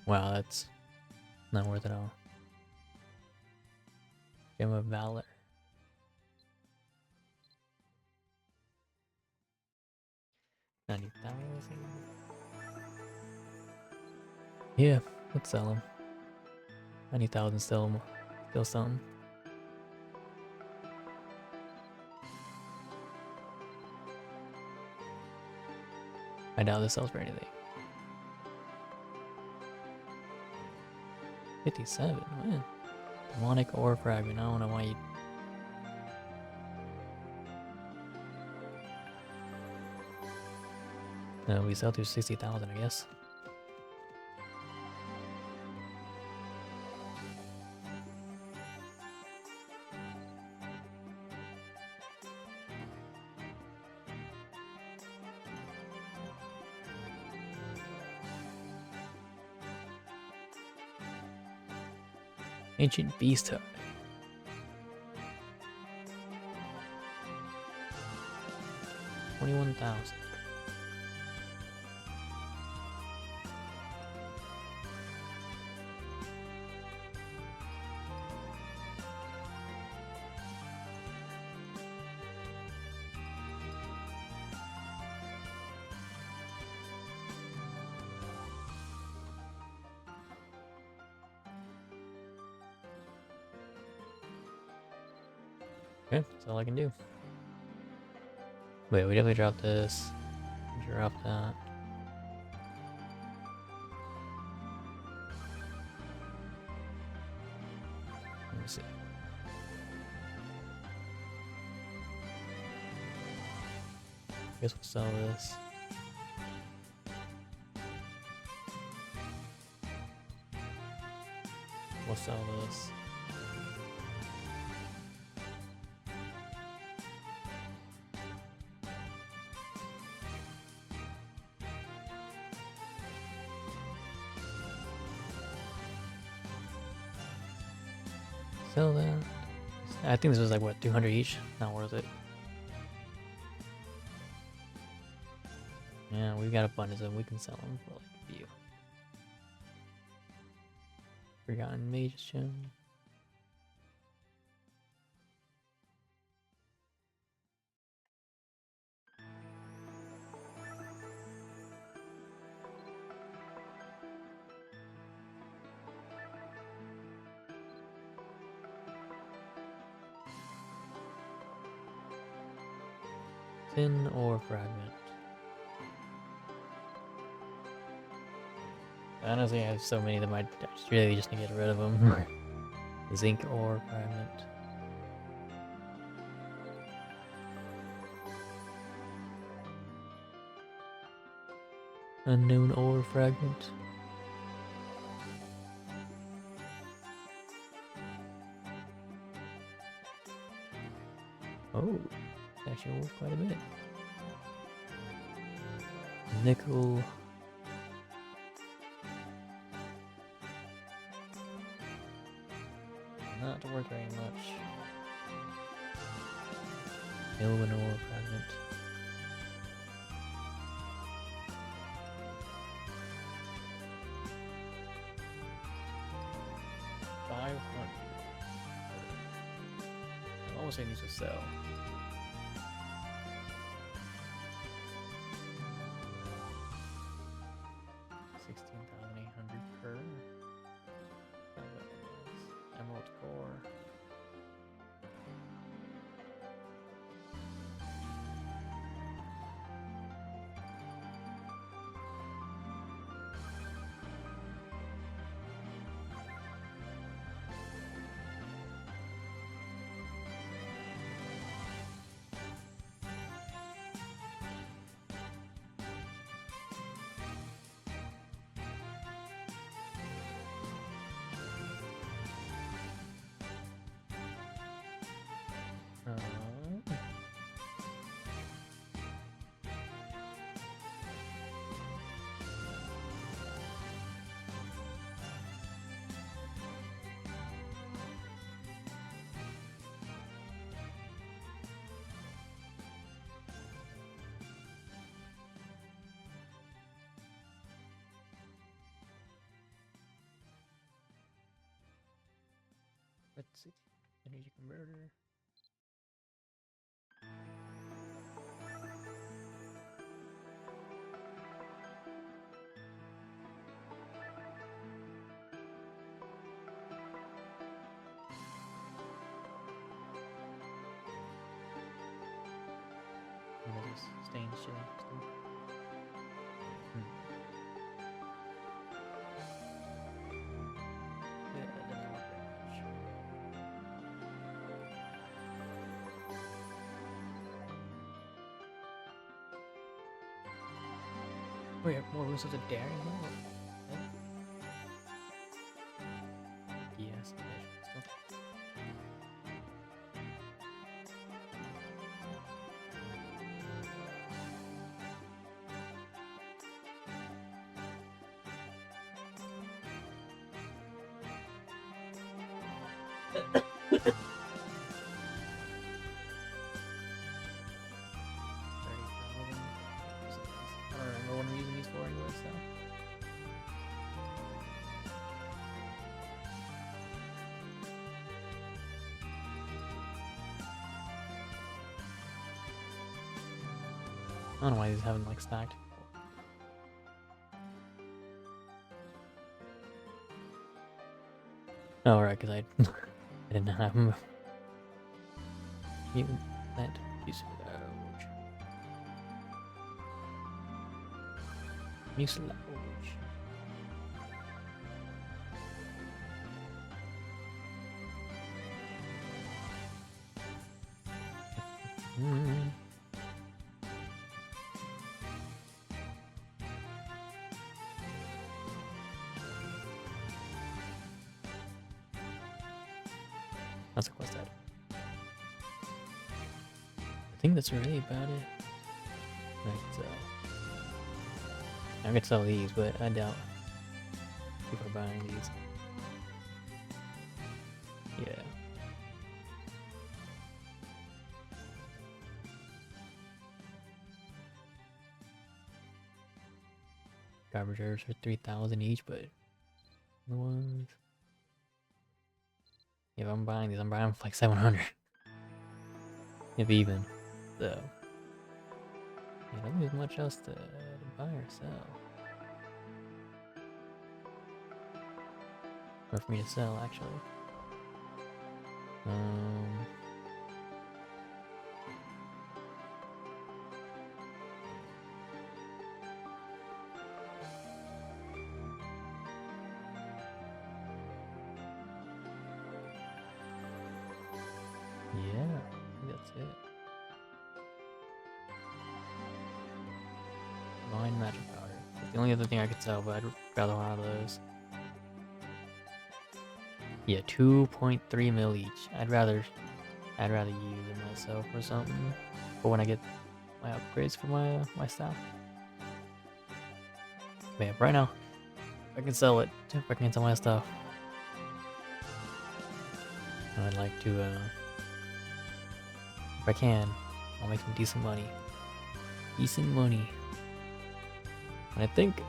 Wow, that's not worth it all. Gem of Valor. $90,000. Yeah, let's sell them. 90,000 still something. I doubt this sells for anything. 57, man. Demonic Ore Fragment. I don't know why you. No, we sell to 60,000, I guess. Ancient Beast Hug. $21,000. Okay, that's all I can do. Wait, we definitely dropped this. Drop that. Let me see. Guess we'll sell this. We'll sell this. Sell that. I think this was like what, 200 each? Not worth it. Yeah, we've got abundance of them. We can sell them for like a few. Forgotten Mage's Gem. Tin ore fragment. Honestly, I have so many that I just really just need to get rid of them. Zinc ore fragment. Unknown ore fragment. Oh, it's actually worth quite a bit. Nickel. Not worth very much. Ore fragment. $500. I'm almost saying these will sell. $16,800 per. Emerald core. Let's see. Energy converter. What is this? Stained shell. Yeah, that doesn't work very much. Oh, we have more rooms of the dairy now? Yes, I don't remember what I'm using these for anyway, so. I don't know why these haven't like stacked. Oh, right, because I didn't have them. Mutant plant mucilage. Mucilage. That's a quest item. I think that's really about it. I could sell. I could sell these, but I doubt people are buying these. Yeah. garbage herbs for 3,000 each, but the ones. If I'm buying these, I'm buying them for like 700. If even. So. Yeah, I don't think there's much else to buy or sell. Or for me to sell, actually. Yeah, I think that's it. Divine magic powder. That's the only other thing I could sell, but I'd rather one out of those. Yeah, 2.3 mil each. I'd rather use it myself or something. But when I get my upgrades for my stuff. But yeah, right now, I can sell it. If I can sell my stuff. I'd like to, if I can, I'll make some decent money. Decent money. And I think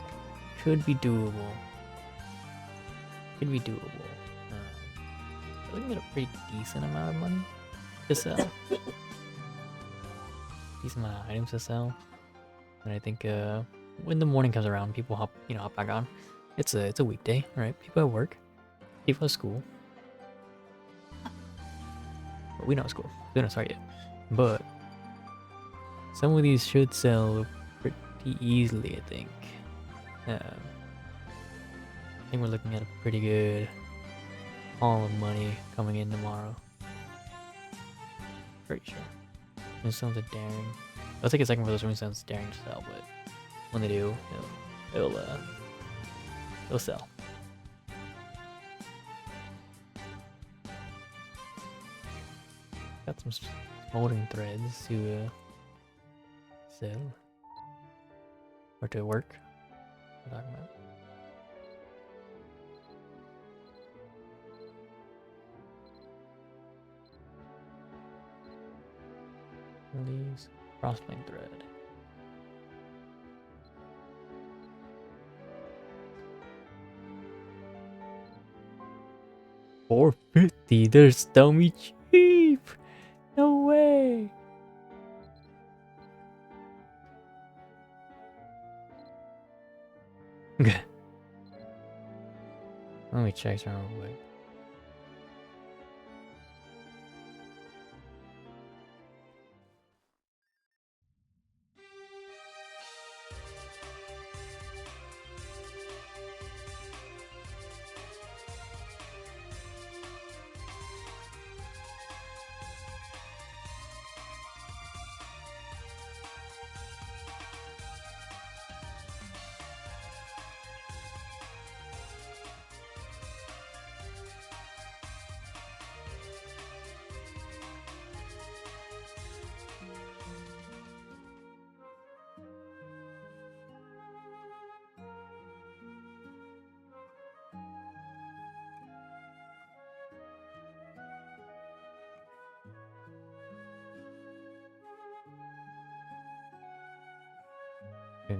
could be doable. Could be doable. I think I get a pretty decent amount of money to sell. Decent amount of items to sell. And I think when the morning comes around, people hop back on. It's a weekday, right? People at work. People at school. But we not at school. We don't start yet. But some of these should sell pretty easily, I think. I think we're looking at a pretty good haul of money coming in tomorrow. Pretty sure. This sounds like daring. It'll take a second for those sounds daring to sell, but when they do, it'll sell. Got some smoldering threads to sell or to work. What am I talking about? Release crossplane thread. $450. There's dummy cheap. No way. Let me check some real quick.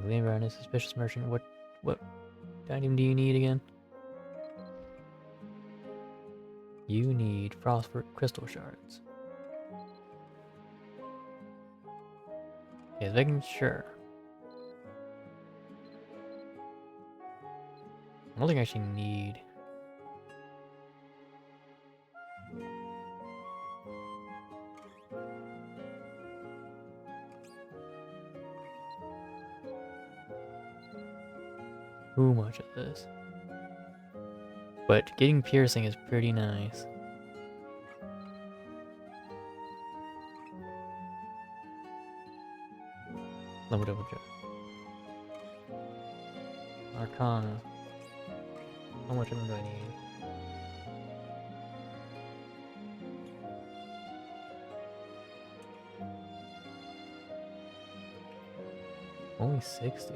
Gleam around a suspicious merchant. What item do you need again? You need phosphor crystal shards. Yeah, making sure. I don't think I actually need. Too much of this. But getting piercing is pretty nice. Let me double check. Arcana. How much of them do I need? Only 60.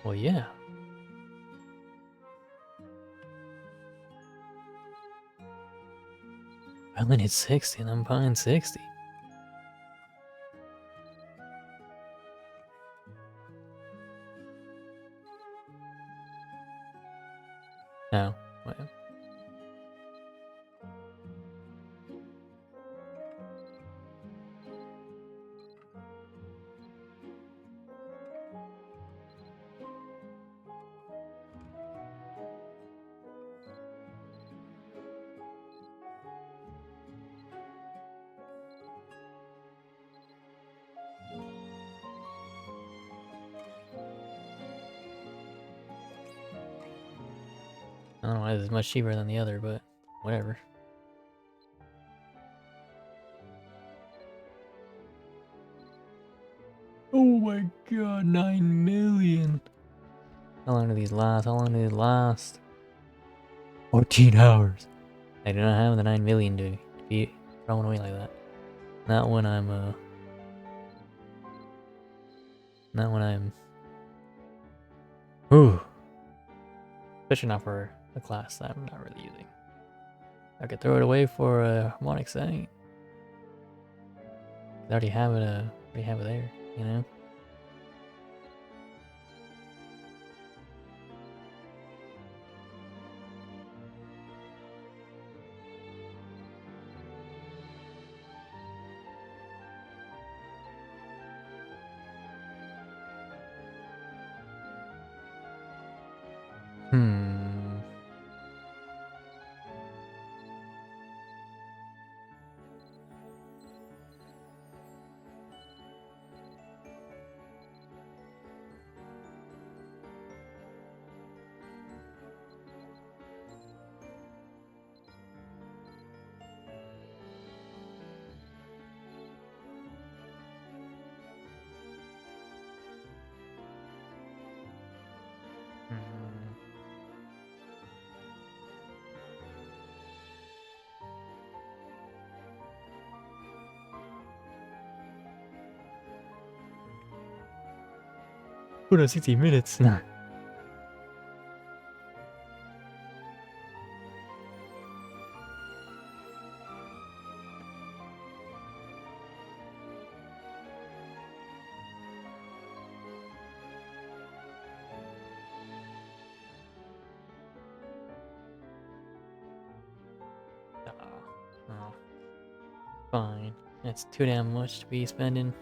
Well, yeah. I only need 60 and I'm buying 60. don't know why this is much cheaper than the other, but whatever. Oh my god, 9 million! How long do these last? How long do these last? 14 hours! I do not have the 9 million to be thrown away like that. Not when I'm, Not when I'm... Ooh! Especially not for a class that I'm not really using. I could throw it away for a harmonic sight. I already have it, there, you know? Put on 60 minutes. Oh. Fine. That's too damn much to be spending.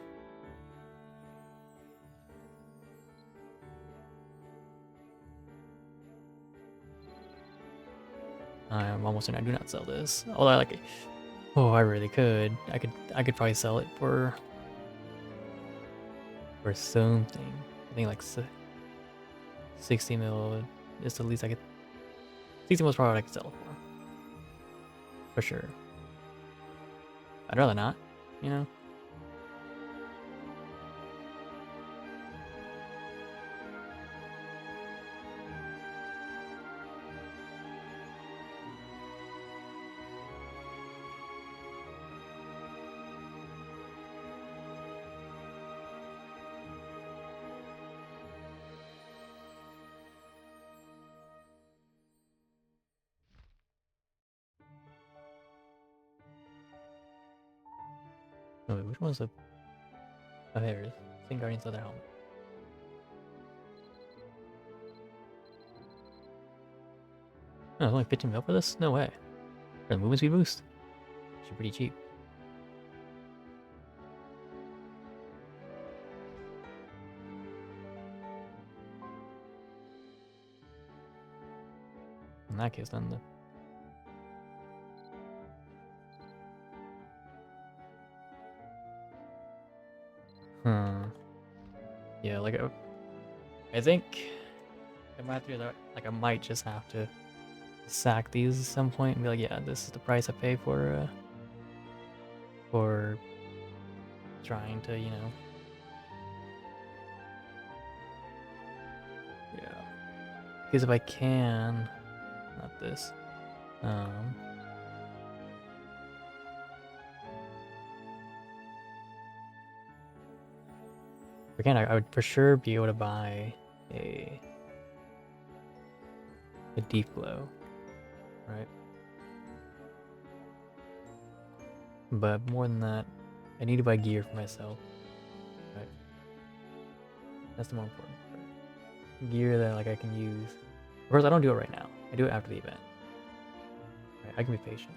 I'm almost certain I do not sell this. Although I like it. Oh, I really could. I could probably sell it for something. I think like 60 mil is the least I could. 60 mil is probably what I could sell it for sure. I'd rather not, you know. Oh, wait, which one's the... Oh, here it is. Saint Guardian's leather helmet. Oh, it's only 15 mil for this? No way. For the movement speed boost? Actually pretty cheap. In that case, then the... Yeah, like, I think... I might do that. Like, I might just have to sack these at some point and be like, yeah, this is the price I pay for trying to, you know... Yeah. Because if I can... Not this. If I can, I would for sure be able to buy a deep glow, right? But more than that, I need to buy gear for myself, right? That's the more important part. Gear that like I can use. Of course, I don't do it right now. I do it after the event. Right? I can be patient.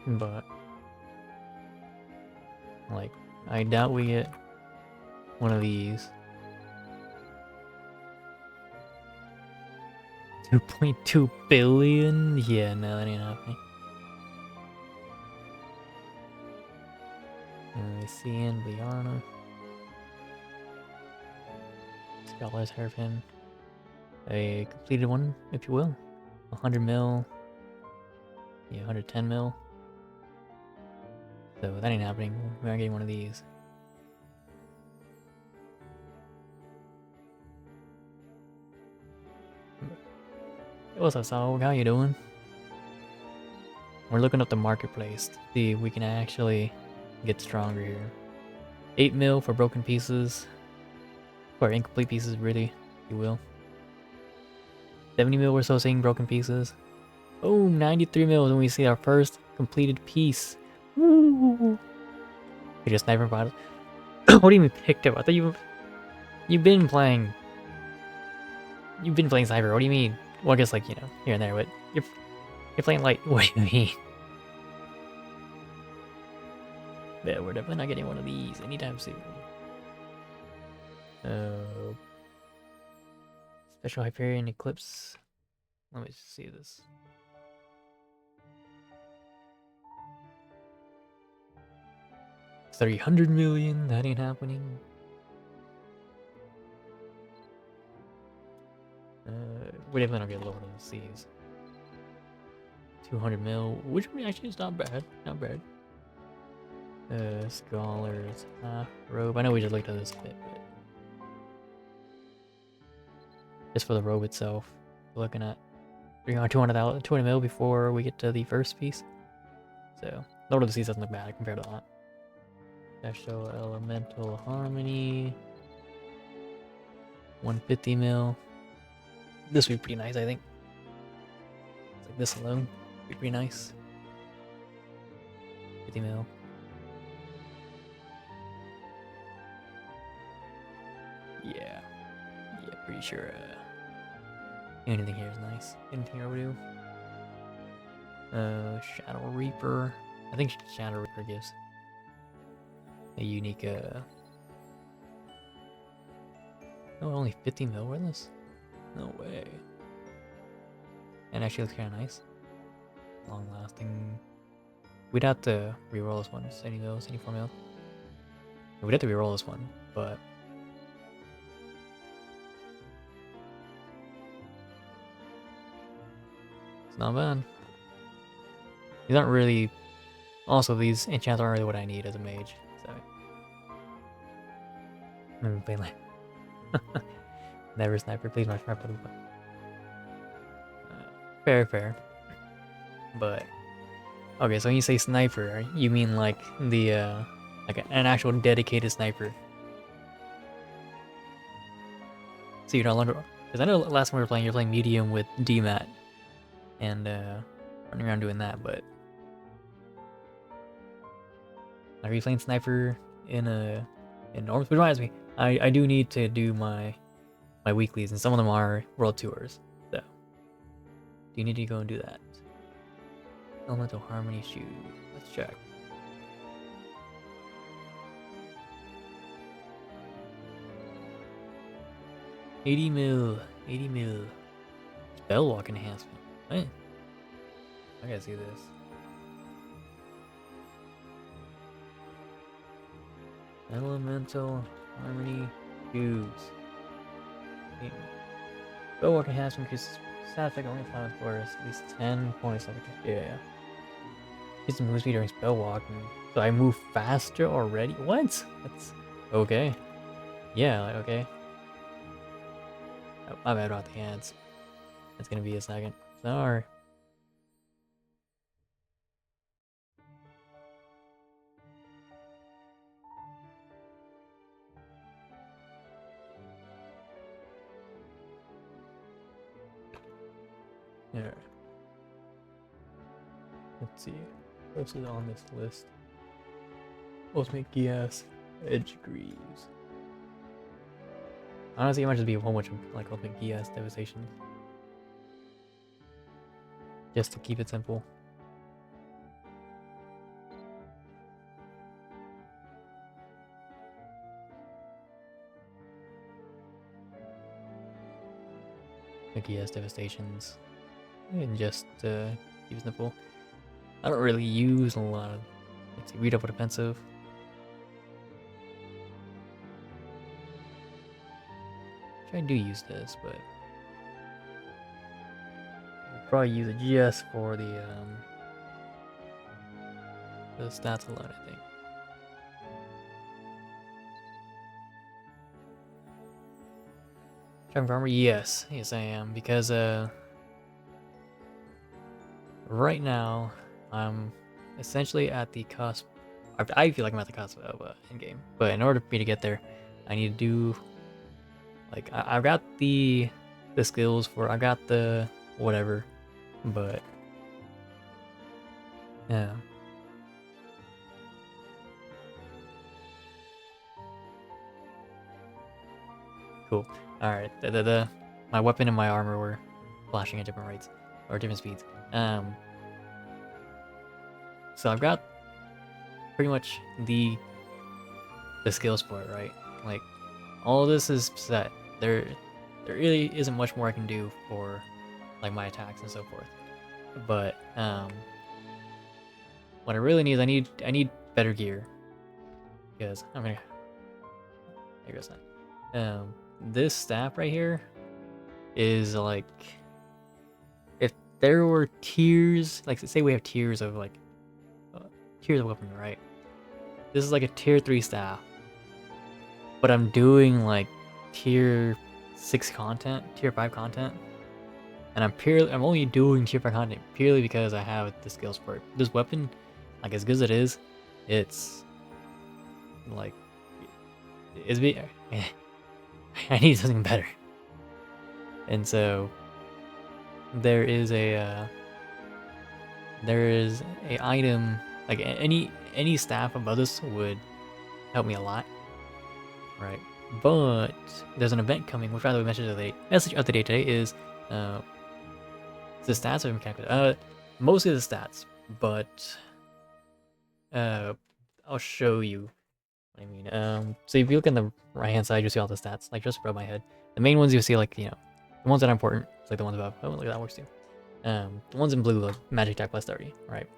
But like, I doubt we get one of these. 2.2 billion? Yeah, no, that ain't happening. CN Liana. $6 hairpin. A completed one, if you will. 100 mil. Yeah, 110 mil. So that ain't happening. We're not getting one of these. What's up, Saul? How you doing? We're looking up the marketplace to see if we can actually get stronger here. 8 mil for broken pieces. Or incomplete pieces, really, if you will. 70 mil we're still seeing broken pieces. Oh, 93 mil when we see our first completed piece. Woo! We just sniper bot. What do you mean picked up? I thought you've been playing. You've been playing sniper. What do you mean? Well, I guess like, you know, here and there, but you're playing light. What do you mean? Yeah, we're definitely not getting one of these anytime soon. Special Hyperion Eclipse. Let me see this. $300 million. That ain't happening. We definitely don't get lower than the seas. 200 mil, which actually is not bad. Not bad. Scholars, robe. I know we just looked at this a bit, but just for the robe itself, we're looking at 200 mil before we get to the first piece. So, Lord of the Seas doesn't look bad compared to that. Special Elemental Harmony, 150 mil. This would be pretty nice, I think. It's like this alone would be pretty nice. 50 mil. Yeah, pretty sure anything here is nice. Anything here will do. Shadow Reaper. I think Shadow Reaper gives a unique oh, only 50 mil worth this? No way. And actually looks kinda nice. Long lasting. We'd have to reroll this one. 70 mil, 74 mil. We'd have to reroll this one, but it's not bad. These aren't really. Also, these enchants aren't really what I need as a mage. So, I'm playing like never sniper. Please, my friend. Fair. But okay, so when you say sniper, you mean like the like an actual dedicated sniper. So you're no longer, because I know last time we were playing, you're playing medium with DMAT and running around doing that, but are you playing sniper in norms? Which reminds me, I do need to do my weeklies, and some of them are world tours. So do you need to go and do that? Elemental Harmony shoe. Let's check. $80 mil. Spellwalk enhancement. What? I gotta see this. Elemental Harmony shoes. Spellwalk enhancement increases stat effect only time for at least 10 points. Yeah. It's move speed during spellwalk. So I move faster already? What? That's okay. Yeah, like, okay. Oh, my bad about the hands. That's gonna be a second. Sorry. Yeah. Let's see. What's it on this list? Ultimate Gias, Edge Greaves. Honestly, it might just be a whole bunch of like Ultimate Gias Devastation. Just to keep it simple. Gias Devastations. And just keep it simple. I don't really use a lot of, let's see, redouble defensive. I do use this, but I'll probably use it just for the stats alone, I think. Driving armor, yes, I am, because right now I'm essentially at the cusp. I feel like I'm at the cusp of end game, but in order for me to get there, I need to do like I've got the skills for, I've got the whatever, but yeah. Cool. All right. My weapon and my armor were flashing at different rates or different speeds. So I've got pretty much the skills for it, right? Like all of this is set. There really isn't much more I can do for like my attacks and so forth. But what I really need is I need better gear, because I'm gonna. There goes that. This staff right here is like, if there were tiers, like say we have tiers of like tiers of weapon, right? This is like a tier 3 staff, but I'm doing like tier 6 content, tier 5 content, and I'm only doing tier 5 content purely because I have the skills for it. This weapon, like as good as it is, it's like I need something better. And so there is a item, like any staff above this would help me a lot, right? But there's an event coming, which rather we message of the day today is the stats are calculated. Mostly the stats, but I'll show you what I mean. So if you look on the right hand side, you'll see all the stats, like just above my head. The main ones you'll see, like, you know, the ones that are important, it's like the ones above. Oh, look, that works too. The ones in blue, like magic attack plus 30, right?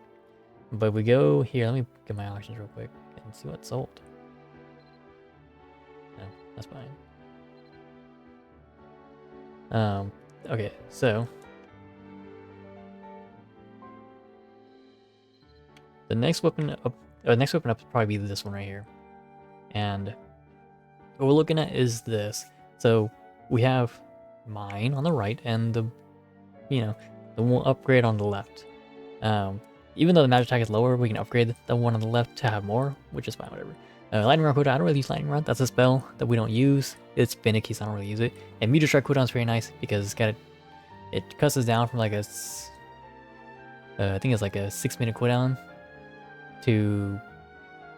But we go here, let me get my auctions real quick and see what's sold. No, that's fine. Okay, so the next weapon up will probably be this one right here. And what we're looking at is this. So we have mine on the right and the one upgrade on the left. Even though the magic attack is lower, we can upgrade the one on the left to have more, which is fine, whatever. Lightning Rod cooldown, I don't really use Lightning Rod. That's a spell that we don't use. It's finicky, so I don't really use it. And Meteor Strike cooldown is very nice because it cuts us down from like a I think it's like a 6-minute cooldown to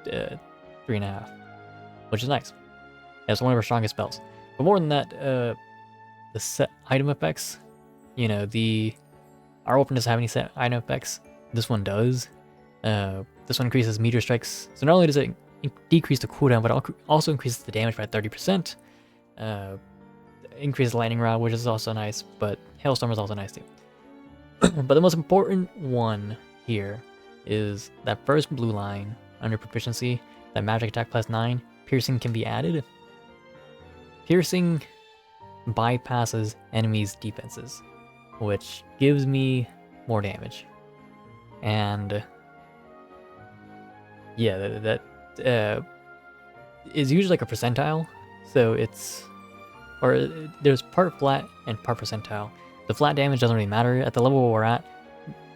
3.5, which is nice. It's one of our strongest spells. But more than that, the set item effects, you know, our weapon doesn't have any set item effects. This one does. This one increases meteor strikes. So not only does it decrease the cooldown, but also increases the damage by 30%. Increases lightning rod, which is also nice, but hailstorm is also nice too. But the most important one here is that first blue line under proficiency, that magic attack plus 9, piercing can be added. Piercing bypasses enemies' defenses, which gives me more damage. And yeah, that is usually like a percentile. So there's part flat and part percentile. The flat damage doesn't really matter at the level we're at.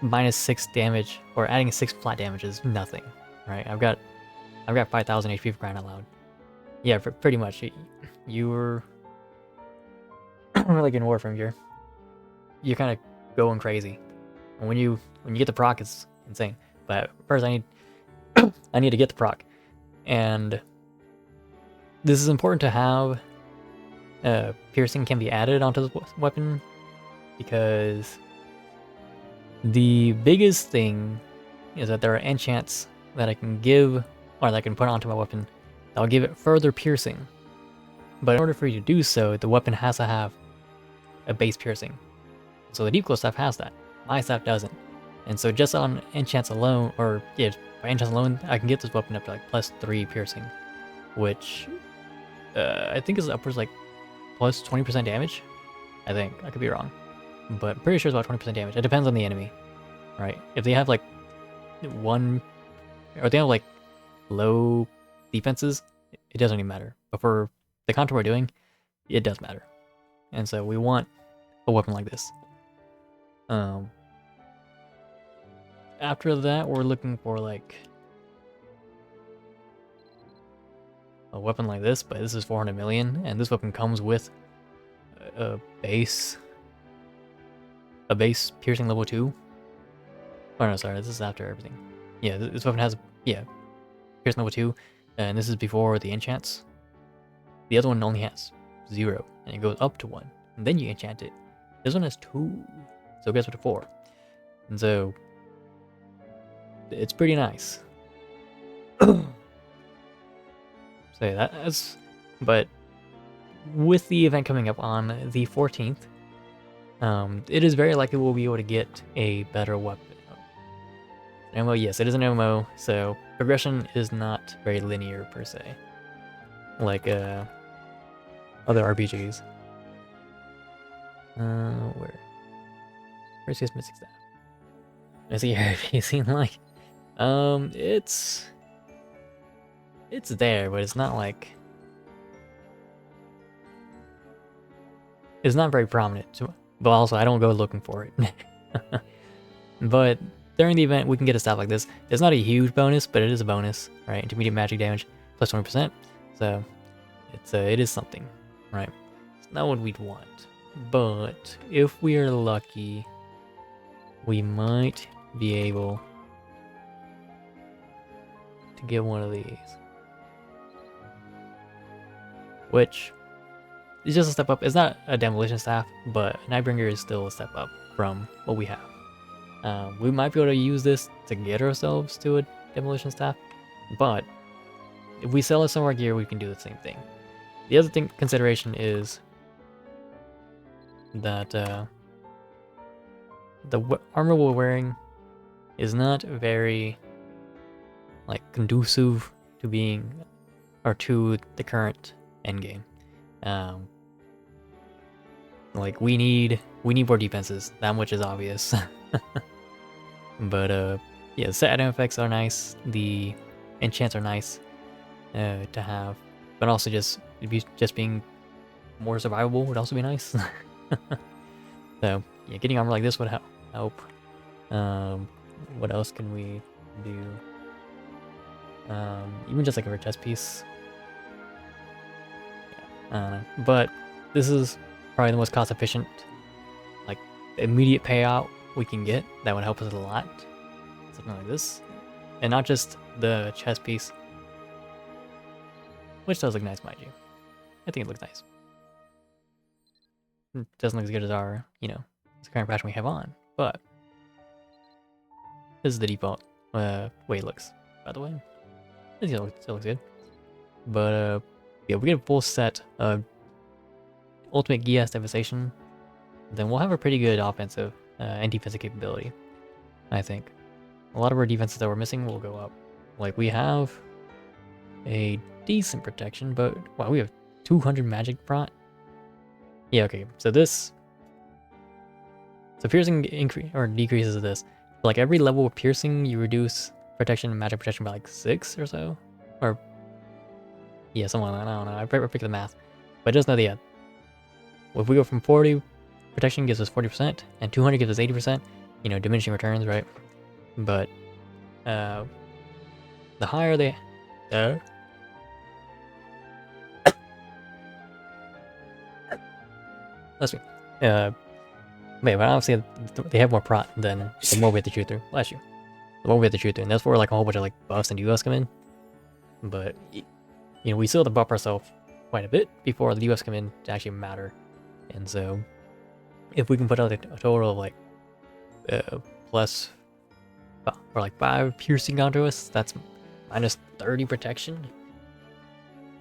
-6 damage or adding 6 flat damage is nothing, right? I've got 5,000 HP for crying out loud. Yeah, pretty much. You were like in Warframe, you're kind of going crazy. And when you get the proc, it's insane. But first, I need to get the proc, and this is important to have. Piercing can be added onto the weapon because the biggest thing is that there are enchants that I can give or that I can put onto my weapon that'll give it further piercing. But in order for you to do so, the weapon has to have a base piercing. So the deep glow staff has that. My staff doesn't. And so just on enchants alone, or yeah, by enchants alone, I can get this weapon up to like +3 piercing, which I think is upwards like plus 20% damage. I think. I could be wrong. But I'm pretty sure it's about 20% damage. It depends on the enemy, right? If they have like one, or they have like low defenses, it doesn't even matter. But for the content we're doing, it does matter. And so we want a weapon like this. After that, we're looking for like a weapon like this, but this is 400 million, and this weapon comes with a base piercing level 2. Oh no, sorry, this is after everything. Yeah, this weapon has, yeah, piercing level 2, and this is before the enchants. The other one only has 0, and it goes up to 1, and then you enchant it. This one has 2, so it gets up to 4. And so, it's pretty nice. So yeah, that's, but with the event coming up on the 14th, it is very likely we'll be able to get a better weapon. MMO, yes, it is an MMO, so progression is not very linear per se, like other RPGs. Where's his mystic staff? Is he RPGing like? It's there, but it's not like, it's not very prominent. But also, I don't go looking for it. But during the event, we can get a staff like this. It's not a huge bonus, but it is a bonus, right? Intermediate magic damage plus 20%. So it is something, right? It's not what we'd want, but if we are lucky, we might be able to get one of these, which is just a step up. It's not a demolition staff, but Nightbringer is still a step up from what we have. We might be able to use this to get ourselves to a demolition staff, but if we sell us some of our gear, we can do the same thing. The other consideration is that the armor we're wearing is not very like conducive to being, or to the current endgame. Like we need more defenses. That much is obvious. But yeah, the set item effects are nice. The enchants are nice to have, but also just being more survivable would also be nice. So yeah, getting armor like this would help. What else can we do? Even just like a chest piece. Yeah, I don't know. But this is probably the most cost efficient, like immediate payout we can get. That would help us a lot. Something like this, and not just the chest piece, which does look nice, mind you. I think it looks nice. It doesn't look as good as our, the current patch we have on, but this is the default way it looks, by the way. It still looks good. But yeah, we get a full set of ultimate Gias devastation, then we'll have a pretty good offensive and defensive capability, I think. A lot of our defenses that we're missing will go up. Like, we have a decent protection, but wow, we have 200 magic prot. Yeah, okay, so piercing increase or decreases this. Like every level of piercing, you reduce protection and magic protection by like 6 or so, or yeah, something like that. I don't know. I forget the math, but just know that if we go from 40, protection gives us 40%, and 200 gives us 80%. Diminishing returns, right? But the higher they let's see. But obviously they have more prot than the more we have to shoot through. Bless you. The more we have to shoot through, and that's where like a whole bunch of like buffs and debuffs come in. But we still have to buff ourselves quite a bit before the debuffs come in to actually matter. And so if we can put out a total of like plus or like 5 piercing onto us, that's minus 30 protection.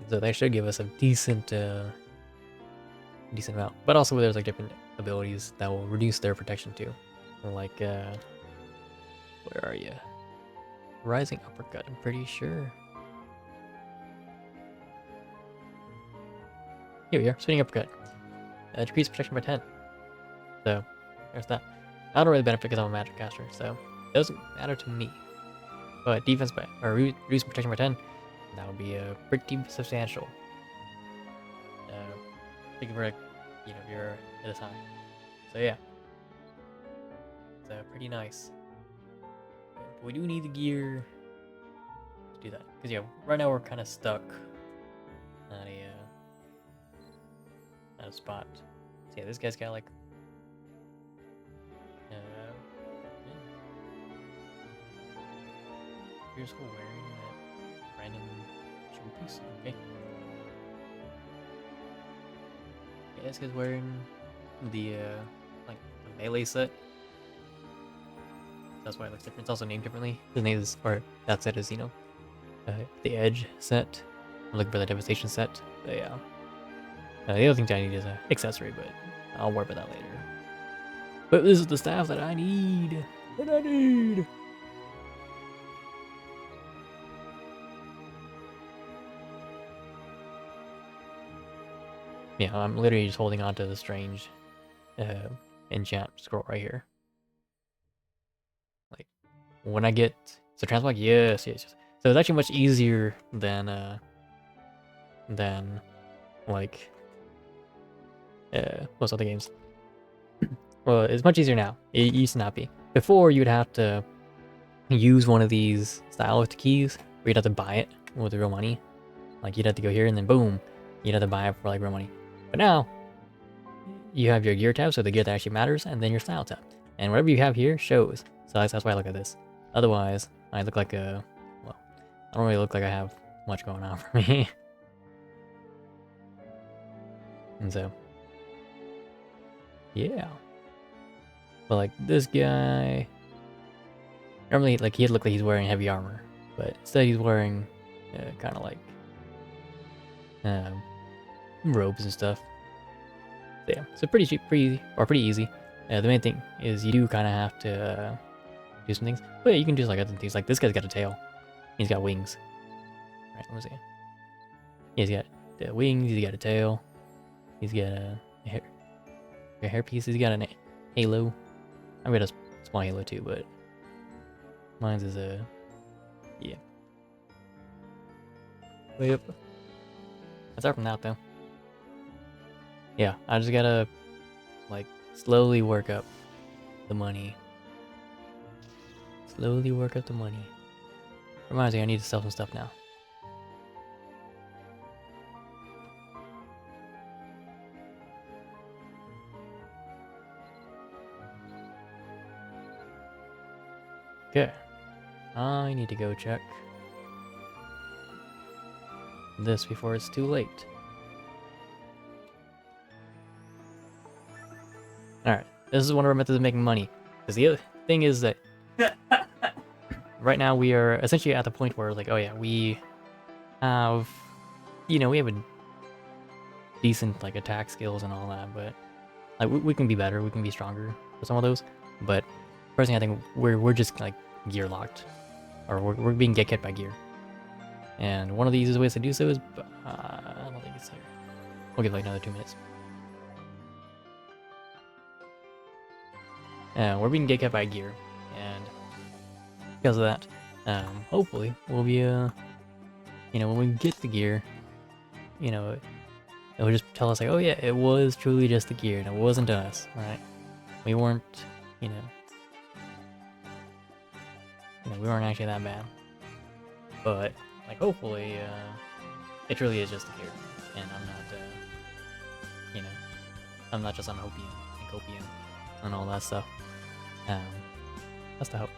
So they should give us a decent amount. But also there's like different abilities that will reduce their protection too. Like where are you? Rising uppercut, I'm pretty sure. here we are, spinning uppercut. Decrease protection by 10. So, there's that. I don't really benefit because I'm a magic caster, so it doesn't matter to me. But defense by, or reduce protection by 10, that would be pretty substantial. Thinking for like, you know, you're at a time. So yeah, it's pretty nice. But we do need the gear to do that, because yeah, right now we're kind of stuck at a spot. So yeah, this guy's got like yeah. Here's who wearing that random shoe piece. Okay. Yeah, this guy's wearing the like the melee set. That's why it looks different. It's also named differently. His name is, or that set is, you know, the Edge set. I'm looking for the Devastation set. But yeah. The other thing I need is an accessory, but I'll worry about that later. But this is the staff that I need. Yeah, I'm literally just holding on to the strange enchant scroll right here. Like, when I get... So transmog, yes. So it's actually much easier than like, most other games. Well, it's much easier now. It used to not be. Before, you'd have to use one of these stylist keys, where you'd have to buy it with real money. Like, you'd have to go here, and then boom, you'd have to buy it for, like, real money. But now, you have your gear tab, so the gear that actually matters, and then your style tab. And whatever you have here shows. So that's why I look at this. Otherwise, I look like a... Well, I don't really look like I have much going on for me. And so... Yeah. But like, this guy... Normally, like, he'd look like he's wearing heavy armor. But instead he's wearing kind of like... robes and stuff. So yeah, so pretty cheap, pretty easy. The main thing is you do kind of have to do some things. But yeah, you can do like other things. Like this guy's got a tail. He's got wings. Right, let me see. He's got wings. He's got a tail. He's got a hairpiece. He's got a halo. I've got a small halo too, but mine's is yeah. Way up. Aside from that though. Yeah, I just gotta, like, slowly work up the money. Slowly work up the money. Reminds me, I need to sell some stuff now. Okay. I need to go check this before it's too late. Alright, this is one of our methods of making money. Because the other thing is that right now we are essentially at the point where, like, oh yeah, we have, you know, we have a decent, like, attack skills and all that, but, like, we can be better, we can be stronger for some of those, but personally I think we're just, like, gear locked. Or we're being get kept by gear. And one of the easiest ways to do so is, I don't think it's here. We'll give, like, another 2 minutes. We're being get kept by gear, and because of that, hopefully we'll be, you know, when we get the gear, you know, it'll just tell us like, oh yeah, it was truly just the gear, and it wasn't us, right? We weren't, you know, we weren't actually that bad. But, like, hopefully, it truly is just the gear, and I'm not, you know, I'm not just on opium and copium and all that stuff. That's the hope.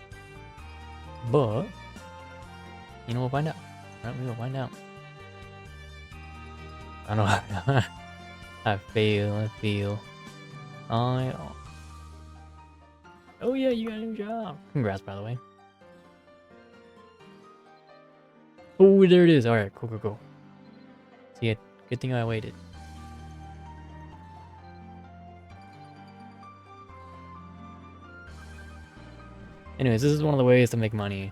But, you know, we'll find out. Right? We will find out. I know. I feel. Oh yeah, you got a new job. Congrats, by the way. Oh, there it is. Alright, cool. See it. Good thing I waited. Anyways, this is one of the ways to make money.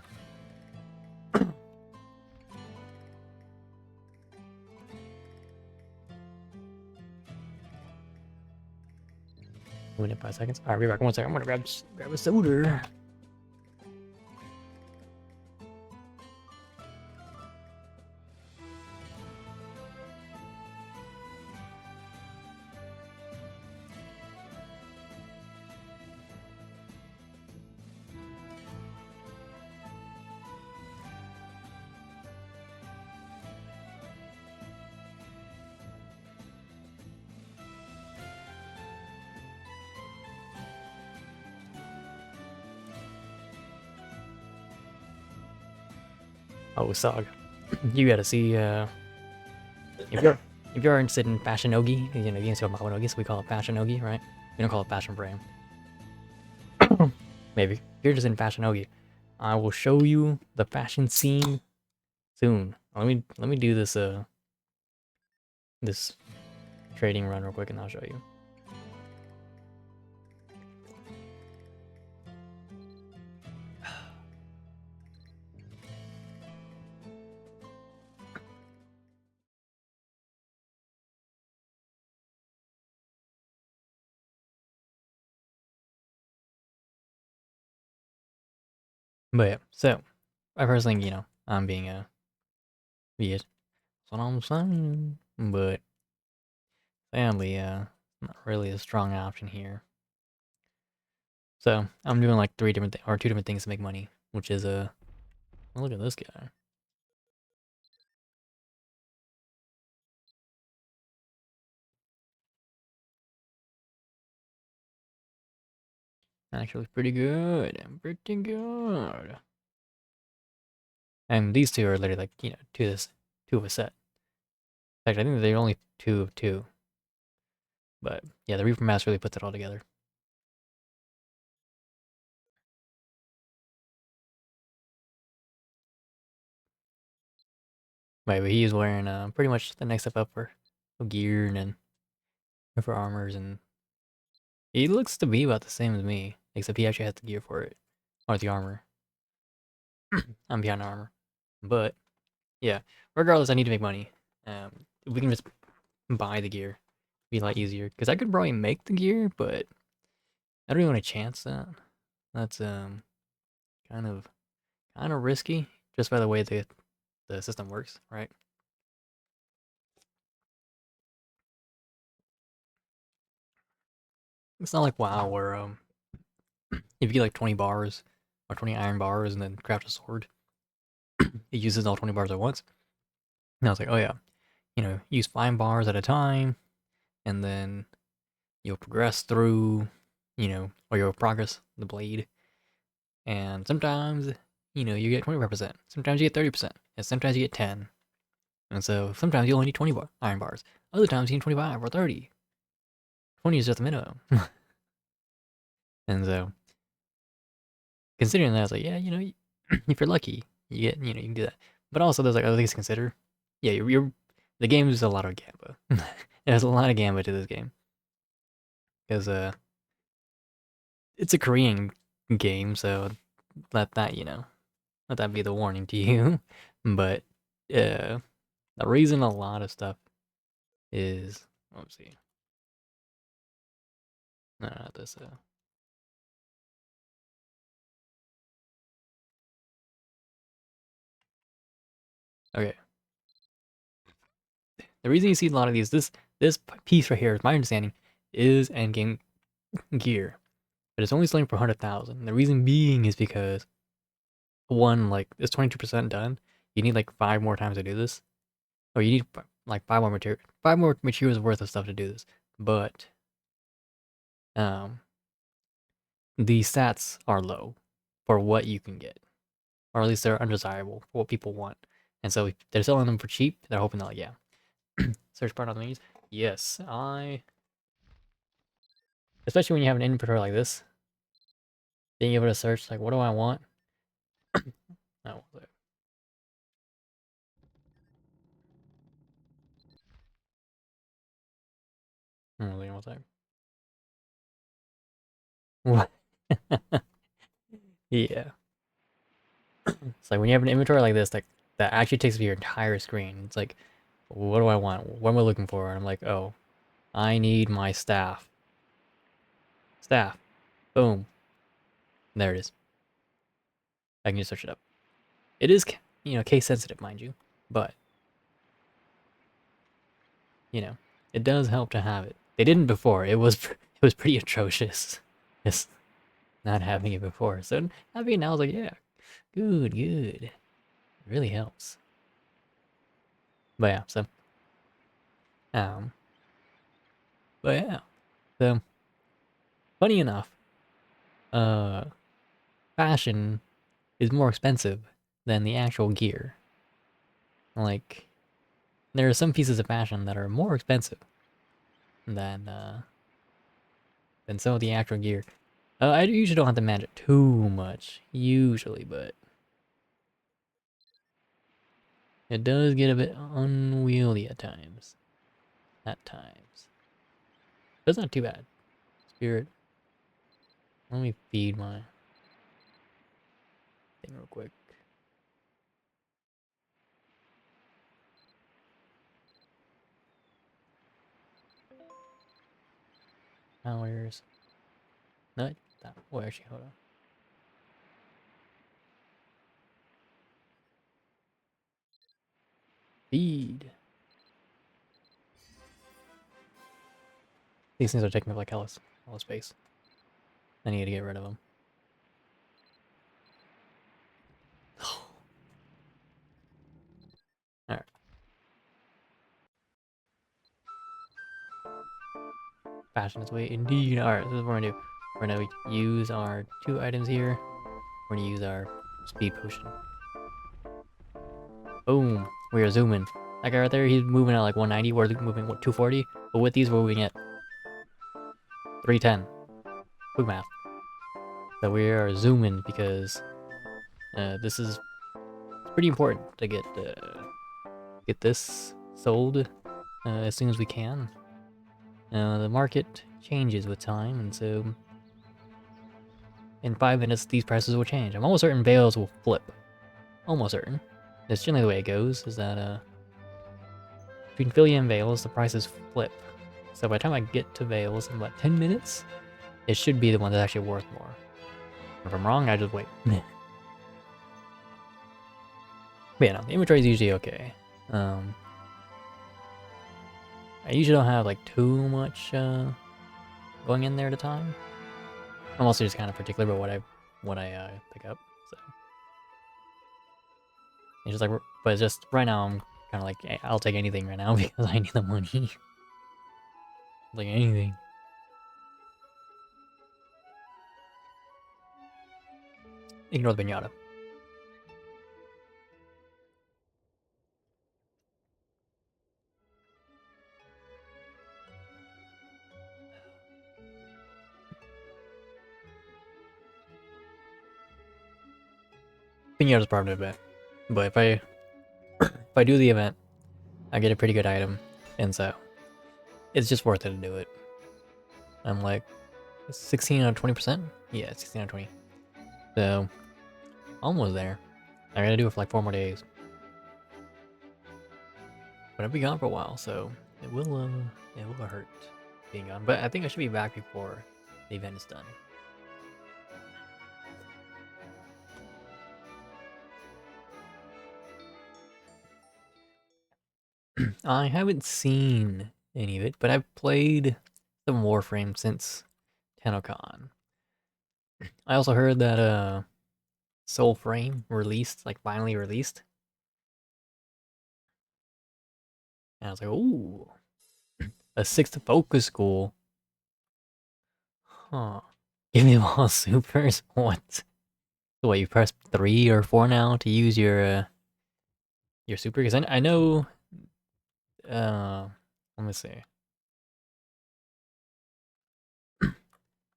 in 5 seconds. Alright, be back. 1 second. I'm gonna grab a soda. Oh, Sog. You gotta see, if you're interested in Fashionogi, you know, you can see what Mabinogi, so we call it Fashionogi, right? We don't call it Fashion Brand. Maybe. If you're just in Fashionogi, I will show you the fashion scene soon. Let me do this, this trading run real quick and I'll show you. But yeah, so I first think, you know, I'm being a Viet. That's what I'm saying. But sadly, not really a strong option here. So I'm doing like 2 different things to make money, which is oh, look at this guy. Actually, pretty good. Pretty good. And these two are literally like, you know, two of a set. In fact, I think they're only 2 of 2. But yeah, the Reaper Mask really puts it all together. Right, but he is wearing pretty much the next step up for gear and for armors, and he looks to be about the same as me, except he actually has the gear for it, or the armor. I'm behind armor, but yeah. Regardless, I need to make money. If we can just buy the gear, it'd be a lot easier. Because I could probably make the gear, but I don't even want to chance that. That's kind of risky, just by the way the system works, right? It's not like WoW where if you get like 20 bars or 20 iron bars and then craft a sword, it uses all 20 bars at once. And I was like, oh yeah, you know, use 5 bars at a time, and then you'll progress through, you know, or you'll progress the blade. And sometimes, you know, you get 25%. Sometimes you get 30%. And sometimes you get 10. And so sometimes you only need 20 iron bars. Other times you need 25 or 30. 20 is just the minimum. And so, considering that, I was like, yeah, you know, if you're lucky, you get, you know, you can do that. But also, there's like other things to consider. Yeah, the game is a lot of gamba. There's a lot of gamba to this game. Because, it's a Korean game, so let that, you know, let that be the warning to you. But, the reason a lot of stuff is, let's see. No, not this, okay. The reason you see a lot of these, this piece right here, is my understanding, is endgame gear. But it's only selling for 100,000. The reason being is because, one, like, it's 22% done. You need like 5 more times to do this. Or you need like 5 more materials worth of stuff to do this. But, the stats are low for what you can get. Or at least they're undesirable for what people want. And so if they're selling them for cheap, they're hoping that, like, yeah. Search part on the menus. Yes, especially when you have an inventory like this, being able to search, like, what do I want? Oh, really, what's that? What? Yeah. It's like when you have an inventory like this, like, that actually takes up your entire screen. It's like, what do I want? What am I looking for? And I'm like, oh, I need my staff. Staff. Boom. There it is. I can just search it up. It is, case sensitive, mind you, but it does help to have it. They didn't before. It was pretty atrocious. Just not having it before. So having it now, I was like, yeah, good. It really helps. But yeah, so um, but yeah, so funny enough, uh, fashion is more expensive than the actual gear. Like, there are some pieces of fashion that are more expensive than some of the actual gear. I usually don't have to manage it too much, usually, but it does get a bit unwieldy at times. But it's not too bad. Spirit. Let me feed my thing real quick. Hours. No, that. Well, actually, hold on. Feed. These things are taking up like hella space. I need to get rid of them. Alright. Fashion its way indeed. Alright, this is what we're gonna do. We're gonna use our 2 items here. We're gonna use our speed potion. Boom. We are zooming. That guy right there, he's moving at like 190. We're moving, what, 240? But with these, we're moving at 310. Quick math. So we are zooming because this is pretty important to get this sold as soon as we can. The market changes with time, and so in 5 minutes, these prices will change. I'm almost certain Veils will flip. Almost certain. That's generally the way it goes, is that between Philia and Veils, the prices flip. So by the time I get to Veils in, what, 10 minutes? It should be the one that's actually worth more. If I'm wrong, I just wait. But yeah, no, the inventory is usually okay. I usually don't have like too much going in there at a time. I'm also just kind of particular about what I pick up. So it's just like, but it's just right now I'm kind of like, hey, I'll take anything right now because I need the money. Like anything. Ignore the pinata. Pinata's probably a bit, but if I do the event, I get a pretty good item, and so it's just worth it to do it. I'm like 16 out of 20%. Yeah, 16 out of 20. So almost there. I gotta do it for like 4 more days. But I'll be gone for a while, so it will hurt being gone. But I think I should be back before the event is done. I haven't seen any of it, but I've played some Warframe since TennoCon. I also heard that Soulframe released, like finally released. And I was like, ooh, a 6th focus school. Huh. Give me all supers? What? So what, you press 3 or 4 now to use your super? Because I know, let me see.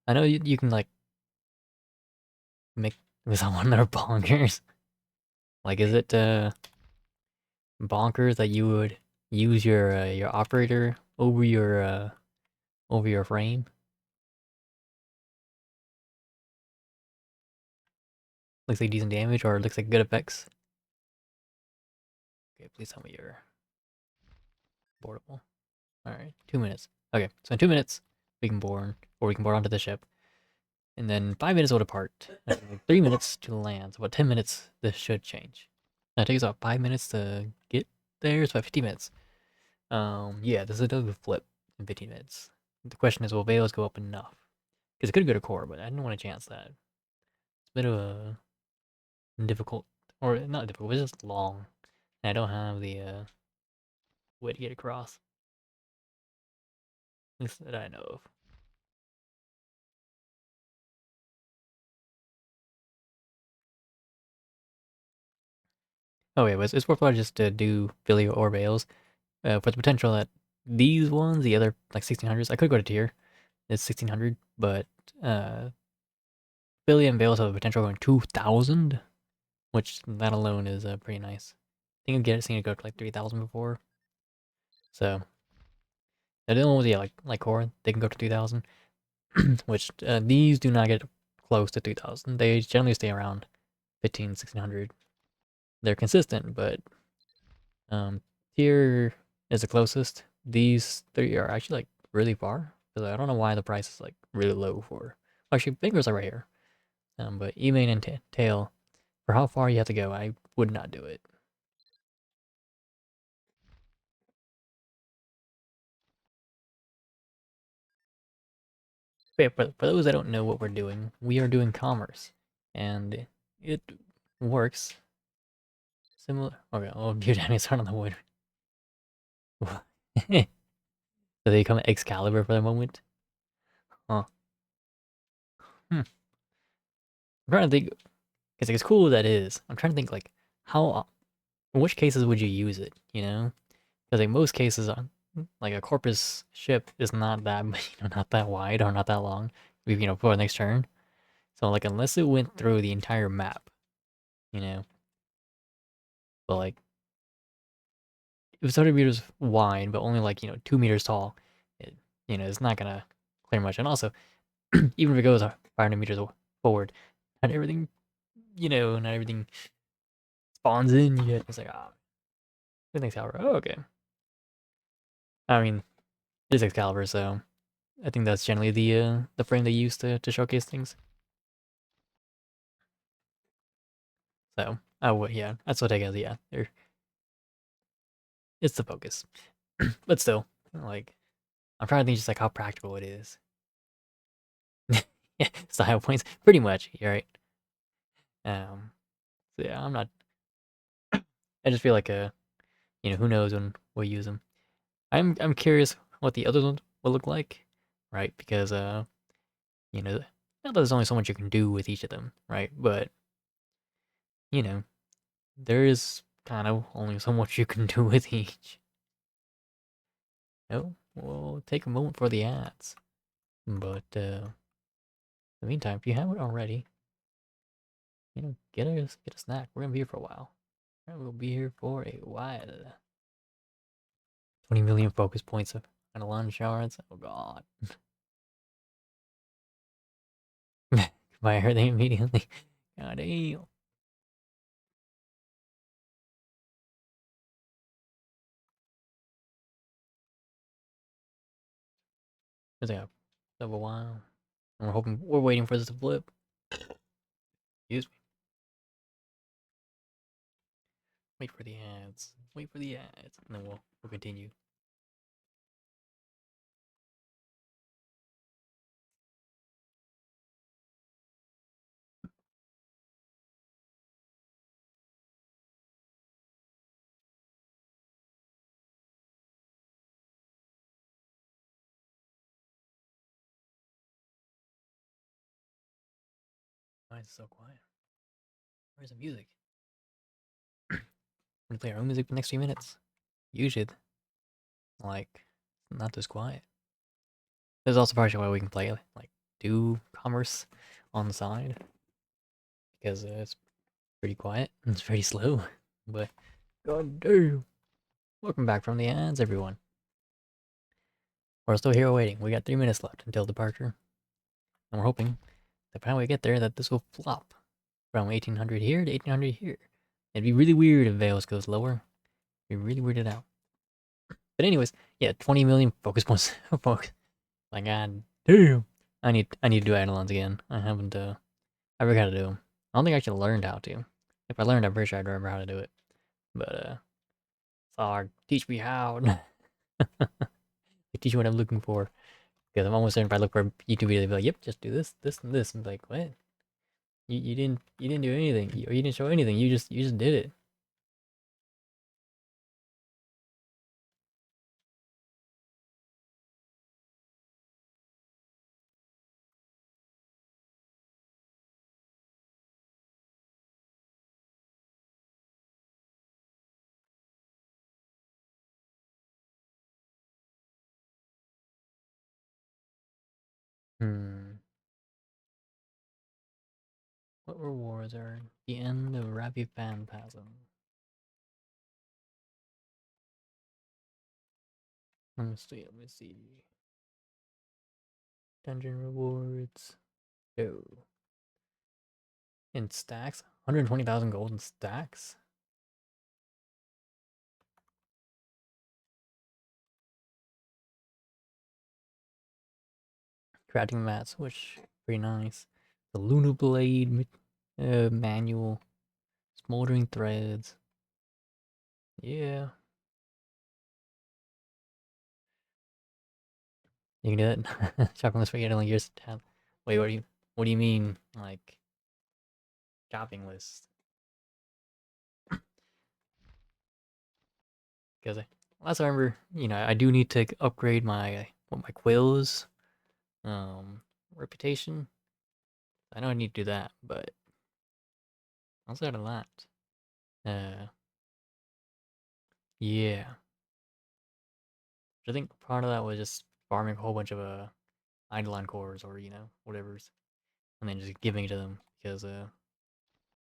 I know you can like make someone that are bonkers. Like, is it bonkers that you would use your operator over your frame? Looks like decent damage, or it looks like good effects. Okay, please tell me you're boardable. All right, 2 minutes. Okay, so in 2 minutes we can board onto the ship. and then 5 minutes will depart. And then 3 minutes to land. So about 10 minutes, this should change. Now it takes about 5 minutes to get there. It's about 15 minutes. Yeah, this is a flip in 15 minutes. The question is, will Veils go up enough? Because it could go to core, but I didn't want to chance that. It's a bit of a difficult, or not difficult, it's just long. And I don't have the way to get across. At least that I know of. Oh yeah, but it's worthwhile just to do Philly or Veils for the potential that these ones, the other like 1600s, I could go to tier. It's 1600, but Philly and Veils have the potential going 2000, which that alone is pretty nice. I think I've seen it go to like 3000 before. So the other ones, yeah, like core, they can go to 2000, which these do not get close to 2000. They generally stay around 15, 1600. They're consistent, but tier is the closest. These three are actually like really far. I don't know why the price is like really low for. Actually, fingers are right here. But E-main and tail, for how far you have to go, I would not do it. But yeah, for those that don't know what we're doing, we are doing commerce, and it works similar. Okay, oh, view damage on the wood. So they come Excalibur for the moment. Huh. I'm trying to think. It's like as cool as that is. I'm trying to think like how, in which cases would you use it? You know, because like most cases, like a corpus ship is not that not that wide or not that long. For the next turn. So like unless it went through the entire map, you know, but like if it's 100 meters wide but only like 2 meters tall, it it's not gonna clear much. And also, even if it goes 500 meters forward, not everything not everything spawns in yet. It's like everything's Excalibur. Oh, okay. I mean, it is Excalibur, so I think that's generally the frame they use to showcase things. So, yeah, that's what I guess. Yeah, it's the focus, but still, like, I'm trying to think just like how practical it is. Yeah, style points, pretty much. You're right. So yeah, I'm not. I just feel like who knows when we'll use them. I'm curious what the other ones will look like, right? Because you know, not that there's only so much you can do with each of them, right? But you know, there is kind of only so much you can do with each. No, we'll take a moment for the ads. But in the meantime, if you haven't already, get a snack. We're gonna be here for a while. We'll be here for a while. 20 million focus points of and a lunch shards. Oh god. Buy everything immediately. God damn. It's like a while. And we're waiting for this to flip. Excuse me. Wait for the ads. Wait for the ads. And then we'll continue. Why is it so quiet? Where's the music? We're gonna play our own music for the next few minutes. Usually, like, not this quiet. There's also partially why we can play, like, do commerce on the side. Because it's pretty quiet. It's pretty slow. But, god damn. Welcome back from the ads, everyone. We're still here waiting. We got 3 minutes left until departure. And we're hoping that by the time we get there that this will flop from 1800 here to 1800 here. It'd be really weird if Veils goes lower. It'd be really weirded out. But anyways, yeah, 20 million focus points. Focus. My god damn. I need to do Eidolons again. I haven't I forgot how to do them. I don't think I actually learned how to. If I learned, I'm pretty sure I'd remember how to do it. But Sarg, teach me how. Teach me what I'm looking for. Because I'm almost certain if I look for a YouTube video, they'll be like, "Yep, just do this, this, and this." I'm like, "What? You didn't do anything. You didn't show anything. You just did it." Hmm. What rewards are the end of Rappy Phantasm? Let me see. Let me see. Dungeon rewards. Oh. In stacks? 120,000 gold in stacks? Crafting mats, which pretty nice. The Luna Blade manual. Smoldering threads. Yeah. You can do it. Shopping list for only yours tab. Wait, what do you mean? Like shopping list? Because last I remember, I do need to upgrade my quills um reputation. I know I need to do that, but outside of that, uh yeah. I think part of that was just farming a whole bunch of Eidolon cores or whatever's, and then just giving it to them because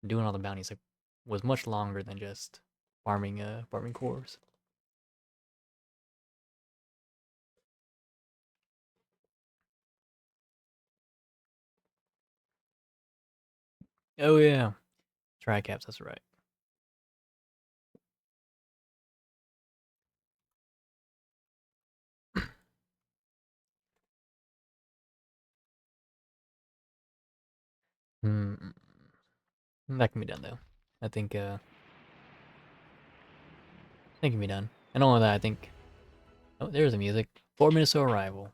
doing all the bounties was much longer than just farming cores. Oh yeah, tricaps. That's right. Hmm. That can be done though. I think that can be done. And all of that, I think. Oh, there's the music. 4 minutes to arrival.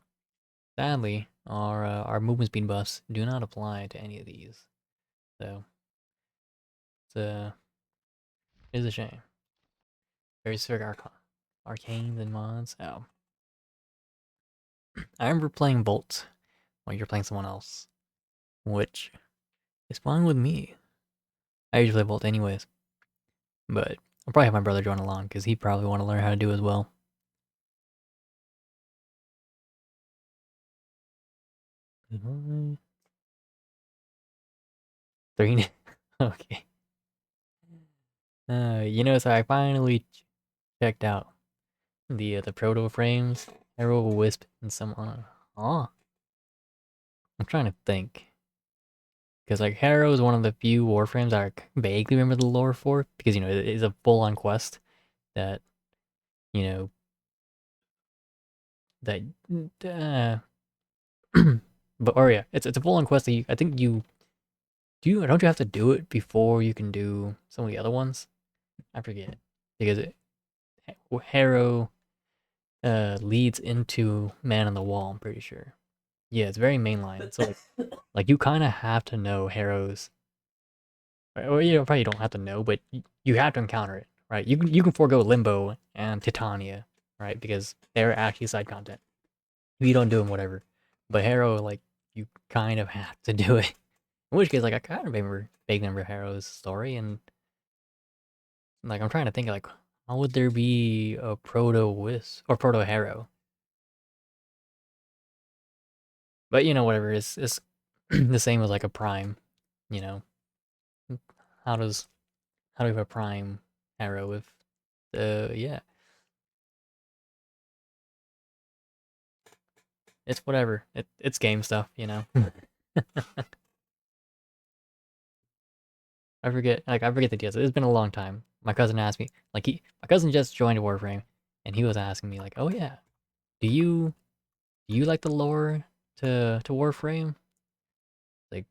Sadly, our movement speed buffs do not apply to any of these, so it's it is a shame. Very specific arcanes and mods. Oh, I remember playing Bolt while you're playing someone else, which is fine with me. I usually play Bolt anyways, but I'll probably have my brother join along because he probably want to learn how to do as well. Three. Okay. So I finally checked out the proto frames, Arrow, Wisp, and some. Oh, I'm trying to think. Because like Harrow is one of the few warframes I vaguely remember the lore for, because it is a full-on quest that you know that but or yeah, it's a full-on quest that I think don't you have to do it before you can do some of the other ones? I forget because Harrow leads into Man on the Wall. I'm pretty sure. Yeah, it's very mainline. So like you kind of have to know Harrow's. Or probably don't have to know, but you have to encounter it, right? You can forego Limbo and Titania, right? Because they're actually side content. If you don't do them, whatever. But Harrow, like, you kind of have to do it. In which case, like, I kind of remember Harrow's story, and like, I'm trying to think, like, how would there be a proto Whis or proto Harrow? But whatever. It's the same as like a Prime. You know, how does how do we have a Prime Harrow if yeah, it's whatever. It's game stuff. I forget the details. It's been a long time. My cousin asked me, like my cousin just joined Warframe, and he was asking me like, "Oh yeah, do you like the lore to Warframe? Like,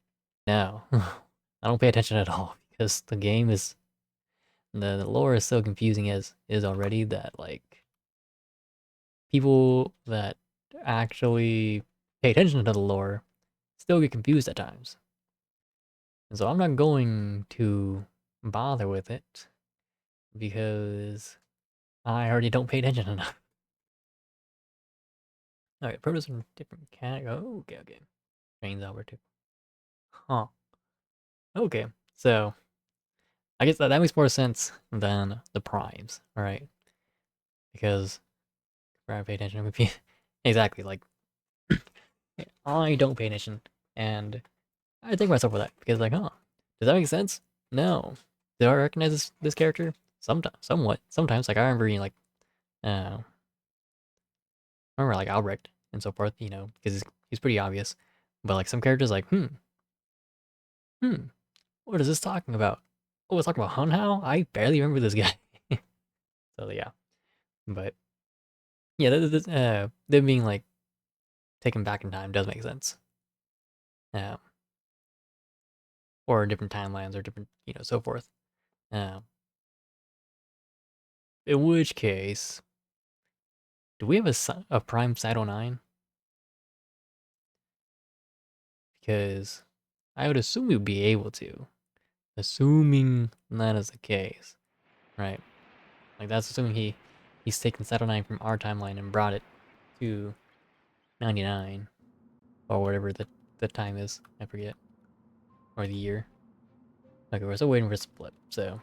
no. I don't pay attention at all because the game is the lore is so confusing as is already that like people that actually pay attention to the lore still get confused at times. And so I'm not going to bother with it because I already don't pay attention enough. Alright, produce in different cat. Oh, okay. Trains over too. Huh. Okay, so I guess that makes more sense than the primes, alright? Because I pay attention to exactly, like, I don't pay attention, and I think myself with that, because like, huh, does that make sense? No. Do I recognize this character? Sometimes, somewhat. Sometimes, like, I remember, like, I remember, like, Albrecht and so forth, because he's pretty obvious. But, like, some characters, like, what is this talking about? Oh, it's talking about Hunhow? I barely remember this guy. So, yeah. But, yeah, them being, like, taken back in time does make sense. Or different timelines or different, so forth. In which case, do we have a Prime Cyto 9? Because I would assume we'd be able to. Assuming that is the case, right? Like that's assuming he's taken Cyto 9 from our timeline and brought it to 99 or whatever the time is. I forget, or the year. Okay, we're still waiting for a split, so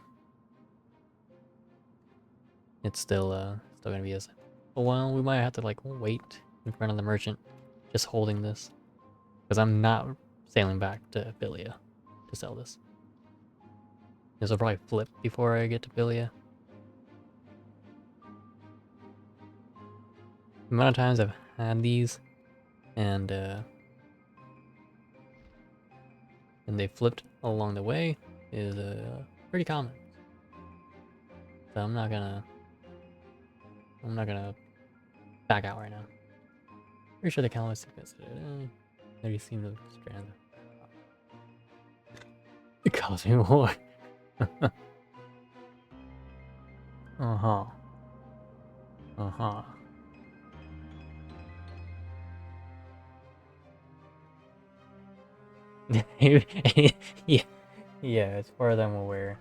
it's still gonna be a while. We might have to like wait in front of the merchant, just holding this. Because I'm not sailing back to Philia to sell this. This will probably flip before I get to Philia. The amount of times I've had these and they flipped along the way is pretty common. So I'm not gonna back out right now. Pretty sure the calendar is considered. They seem to strand. It costs me more. Uh-huh. Uh-huh. Yeah. Yeah, as far as I'm aware.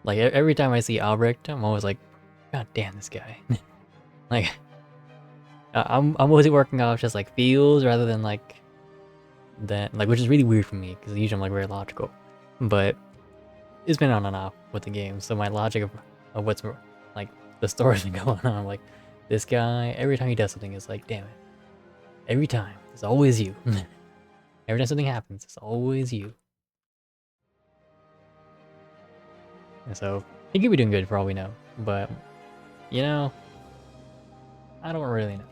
Like every time I see Albrecht, I'm always like, God damn this guy. Like I'm always working off just like feels rather than like that, like, which is really weird for me because usually I'm like very logical, but it's been on and off with the game, so my logic of what's like the story's been going on. I'm like, this guy every time he does something is like, damn it, every time it's always you. Every time something happens, it's always you. And so he could be doing good for all we know, but I don't really know.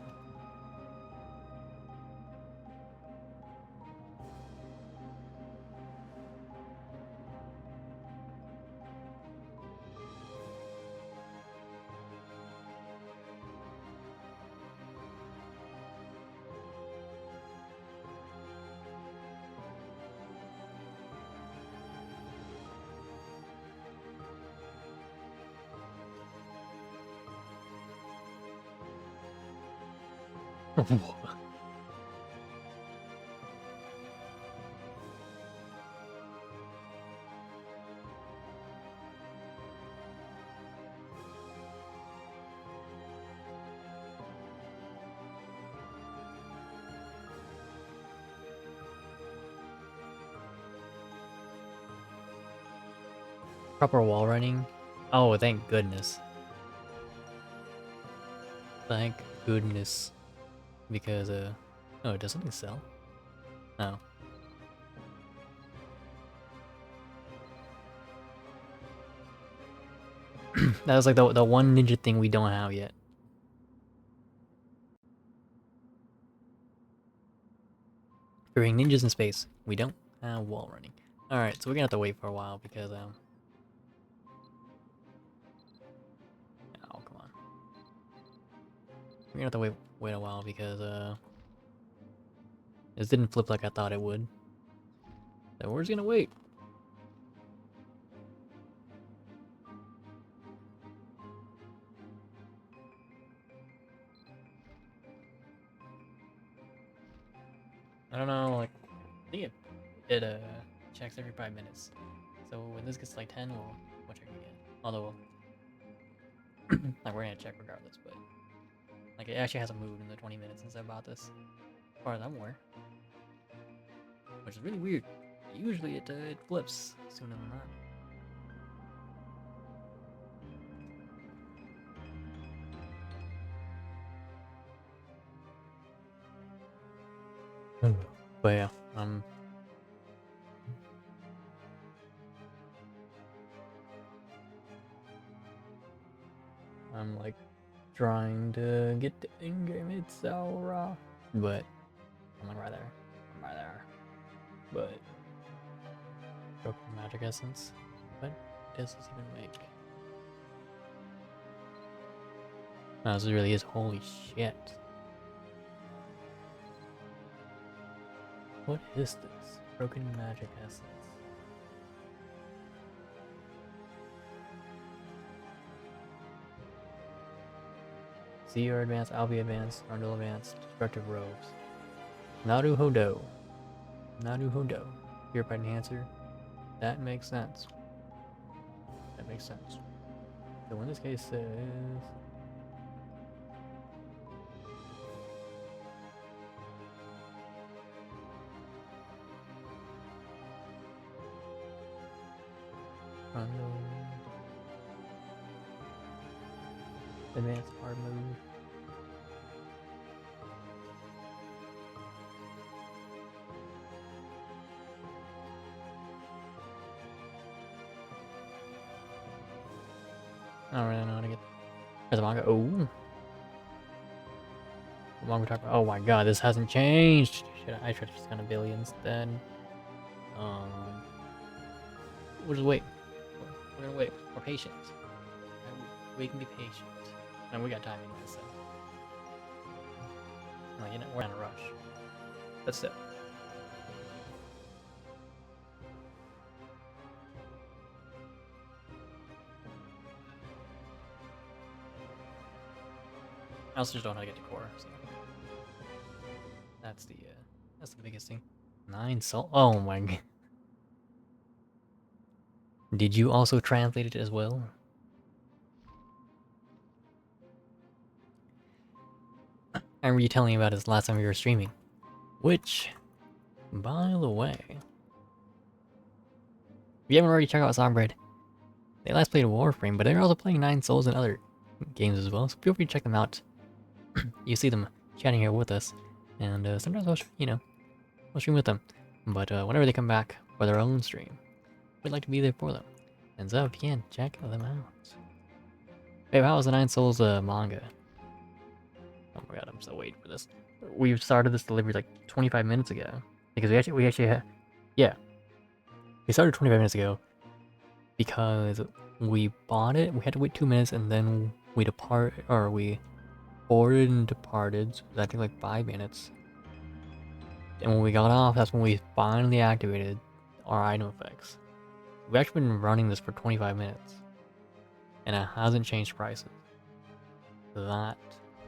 Proper wall running. Oh, thank goodness. Thank goodness. Because, oh, does something sell? No. That was like the one ninja thing we don't have yet. Creating ninjas in space. We don't have wall running. Alright, so we're gonna have to wait for a while because, gonna have to wait a while because this didn't flip like I thought it would. So we're just gonna wait. I don't know, like I think it checks every 5 minutes. So when this gets to like 10, we'll check again. Although like we're gonna check regardless, but like it actually hasn't moved in the 20 minutes since I bought this, as far as I'm aware. Which is really weird. Usually it flips sooner than that. But yeah, I'm like trying to get the in-game. It's so raw, but I'm like right there. I'm right there. But broken magic essence. What does this even make? No, this really is holy shit. What is this? Broken magic essence. Seer advanced, Albi advanced, Arndil advanced, destructive robes. Naruhodo. Naruhodo. Purified enhancer. That makes sense. That makes sense. So in this case says advanced hard move. I don't really know how to get there's a manga. Oh, the manga talk about. Oh my god, this hasn't changed. Shit, I should have just gone to billions then. We'll just wait. We're gonna wait. We're patient. We can be patient. And we got time anyway, so. No, you know, we're in a rush. But still. I also just don't know how to get to core, so. That's the biggest thing. 9 soul. Oh my god. Did you also translate it as well? I remember you telling me about this last time we were streaming. Which, by the way, if you haven't already checked out Songbread, they last played Warframe, but they're also playing 9 Souls and other games as well, so feel free to check them out. You see them chatting here with us, and sometimes I'll, we'll stream with them. But whenever they come back for their own stream, we'd like to be there for them. And so if you can, check them out. Hey, how was the 9 Souls manga? Oh my god, I'm so waiting for this. We started this delivery like 25 minutes ago. Because we actually had... Yeah. We started 25 minutes ago. Because we bought it, we had to wait 2 minutes, and then we boarded and departed, so that took like 5 minutes. And when we got off, that's when we finally activated our item effects. We've actually been running this for 25 minutes. And it hasn't changed prices. That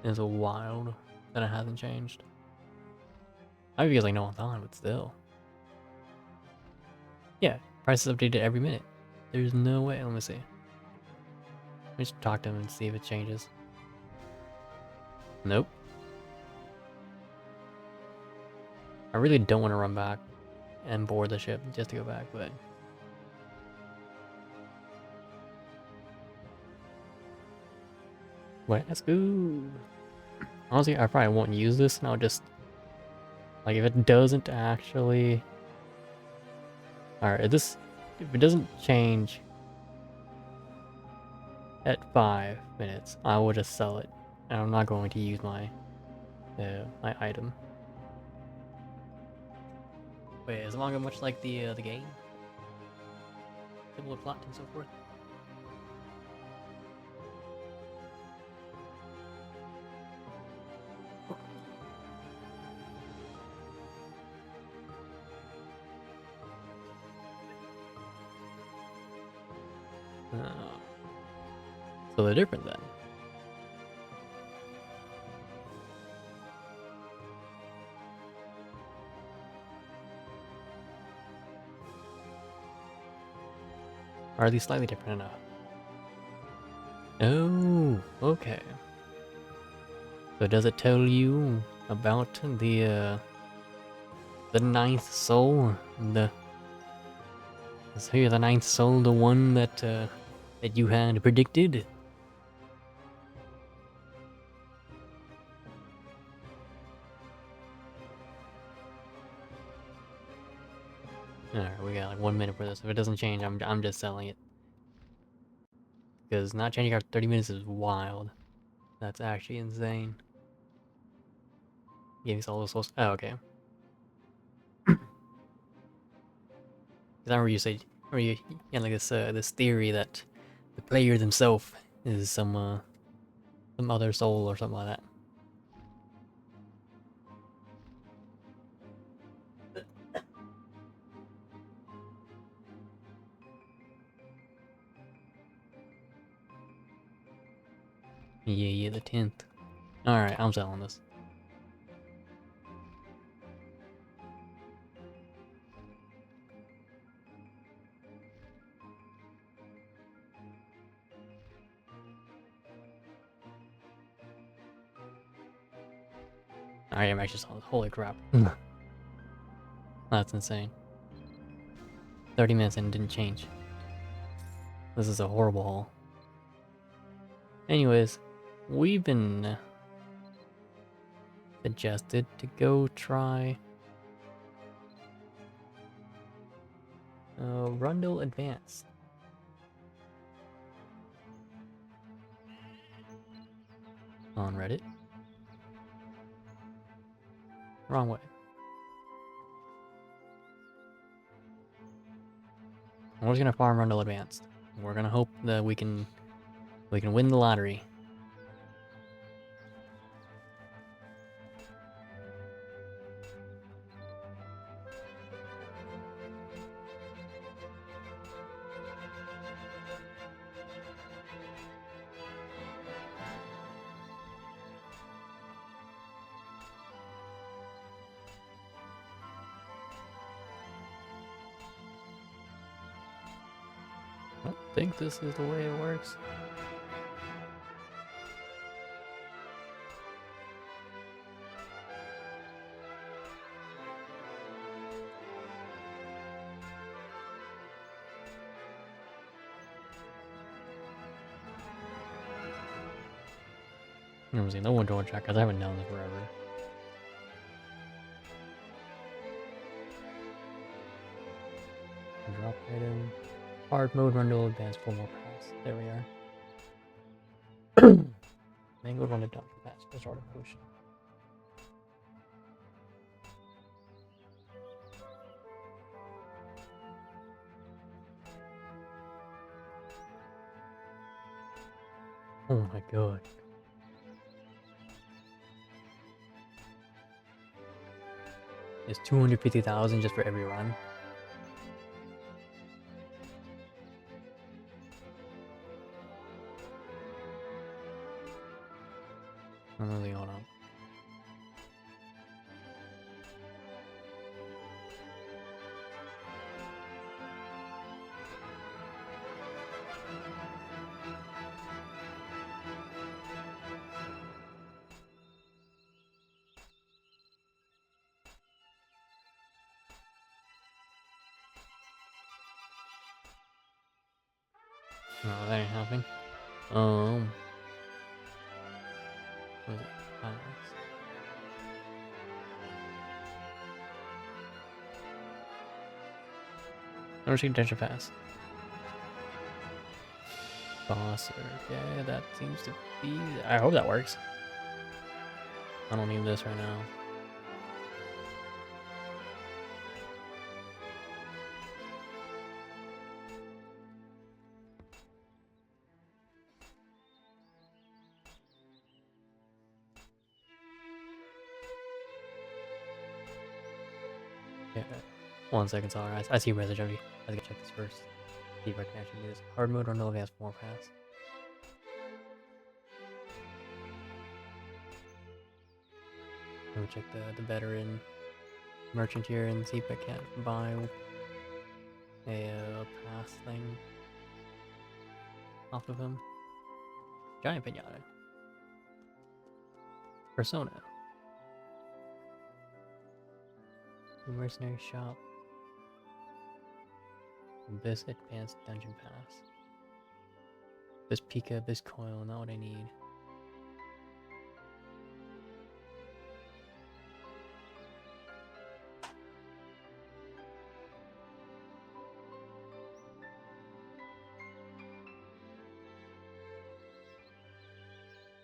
is wild that it hasn't changed. Maybe because I know it's on, but still. Yeah, prices updated every minute. There's no way. Let me see. Let me just talk to him and see if it changes. Nope. I really don't want to run back and board the ship just to go back, but... Let's go. Honestly, I probably won't use this, and I'll just... Like, if it doesn't actually... Alright, if it doesn't change at 5 minutes, I will just sell it. And I'm not going to use my item. Wait, is the manga much like the game? Similar plot and so forth? So they're different then. Or at least slightly different enough. Oh, okay. So does it tell you about the ninth soul? Is here the ninth soul the one that you had predicted? Alright, we got like 1 minute for this. If it doesn't change, I'm just selling it. Because not changing after 30 minutes is wild. That's actually insane. Gave us all those souls. Oh, okay. Because I remember you said, or you had like this theory that the player themselves is some other soul or something like that. Yeah, the 10th. Alright, I'm selling this. Alright, I'm actually selling this. Holy crap. That's insane. 30 minutes and it didn't change. This is a horrible haul. Anyways, we've been suggested to go try Rundle Advanced. On Reddit. Wrong way. We're just gonna farm Rundle Advanced. We're gonna hope that we can win the lottery. I don't think this is the way it works. I'm saying no one door track because I haven't known this forever. Drop item. Hard mode Rundle Advanced for more pass. There we are. Mango Run it down for pass. Just order potion. Oh my god. It's 250,000 just for every run. I'm really on up. No, that ain't happening. What is it? Balance. No restricted attention pass. Boss, okay, that seems to be. I hope that works. I don't need this right now. Yeah. 1 second, sorry. I see message already. I gotta check this first. See if I can actually do this. Hard mode or no advanced more pass. Let me check the veteran merchant here and see if I can't buy a pass thing off of him. Giant pinata. Persona. Mercenary shop. This advanced dungeon pass. This Pika, this coil, not what I need.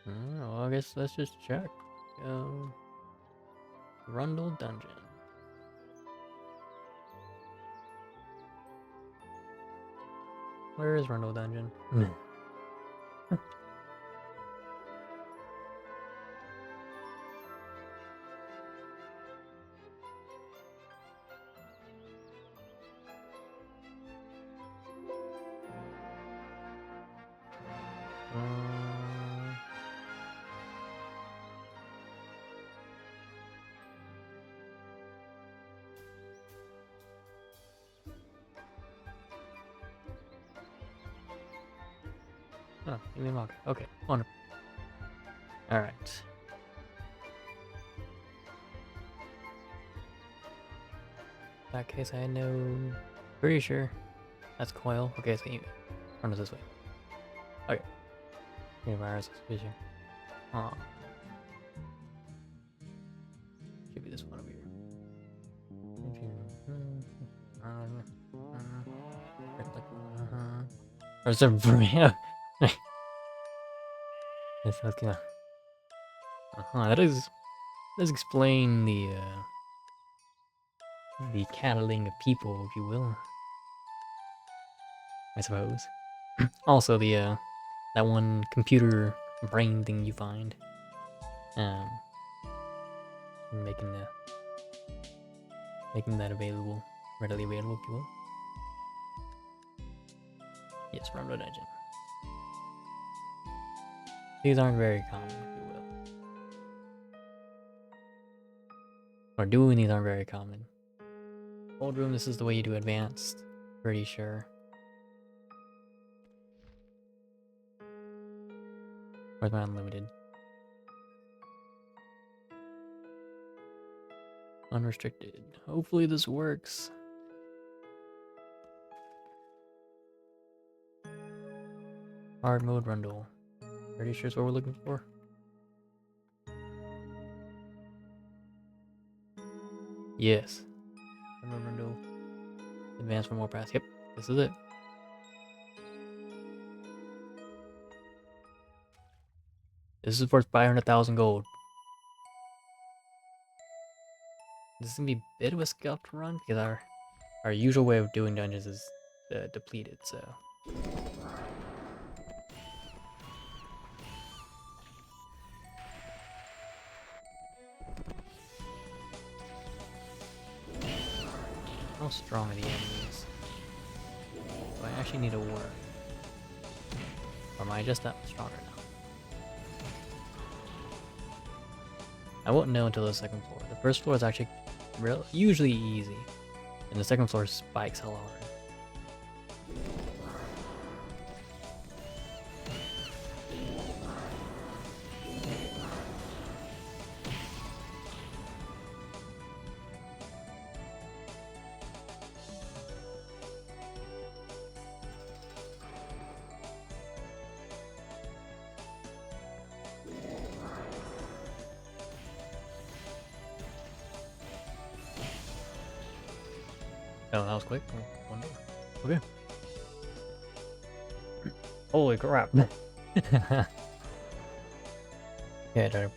Well, I guess let's just check. Rundle Dungeon. Where is Rundle Dungeon? Oh, ImAraLUwUzer. Okay, wonderful. Alright. In that case, I know. Pretty sure that's coil. Okay, so you run it this way. Okay. ImAraLUwUzer. Huh. Should be this one over here. Or is there Yes, okay. That does explain the cattling of people, if you will. I suppose. Also, the that one computer brain thing you find, making that available, readily available, if you will. Yes, from the dungeon. These aren't very common, if you will. Or doing these aren't very common. Old room, this is the way you do advanced. Pretty sure. Where's my unlimited? Unrestricted. Hopefully this works. Hard mode Rundle. Pretty sure it's what we're looking for. Yes. Hard mode Rundle. Advance for more pass. Yep, this is it. This is worth 500,000 gold. This is gonna be a bit of a scalp to run because our usual way of doing dungeons is depleted, so. How strong are the enemies? Do I actually need a war? Or am I just that stronger now? I won't know until the second floor. The first floor is actually usually easy, and the second floor spikes hella hard. Oh, that was quick. Oh, one door. Okay. Holy crap. Yeah, alright.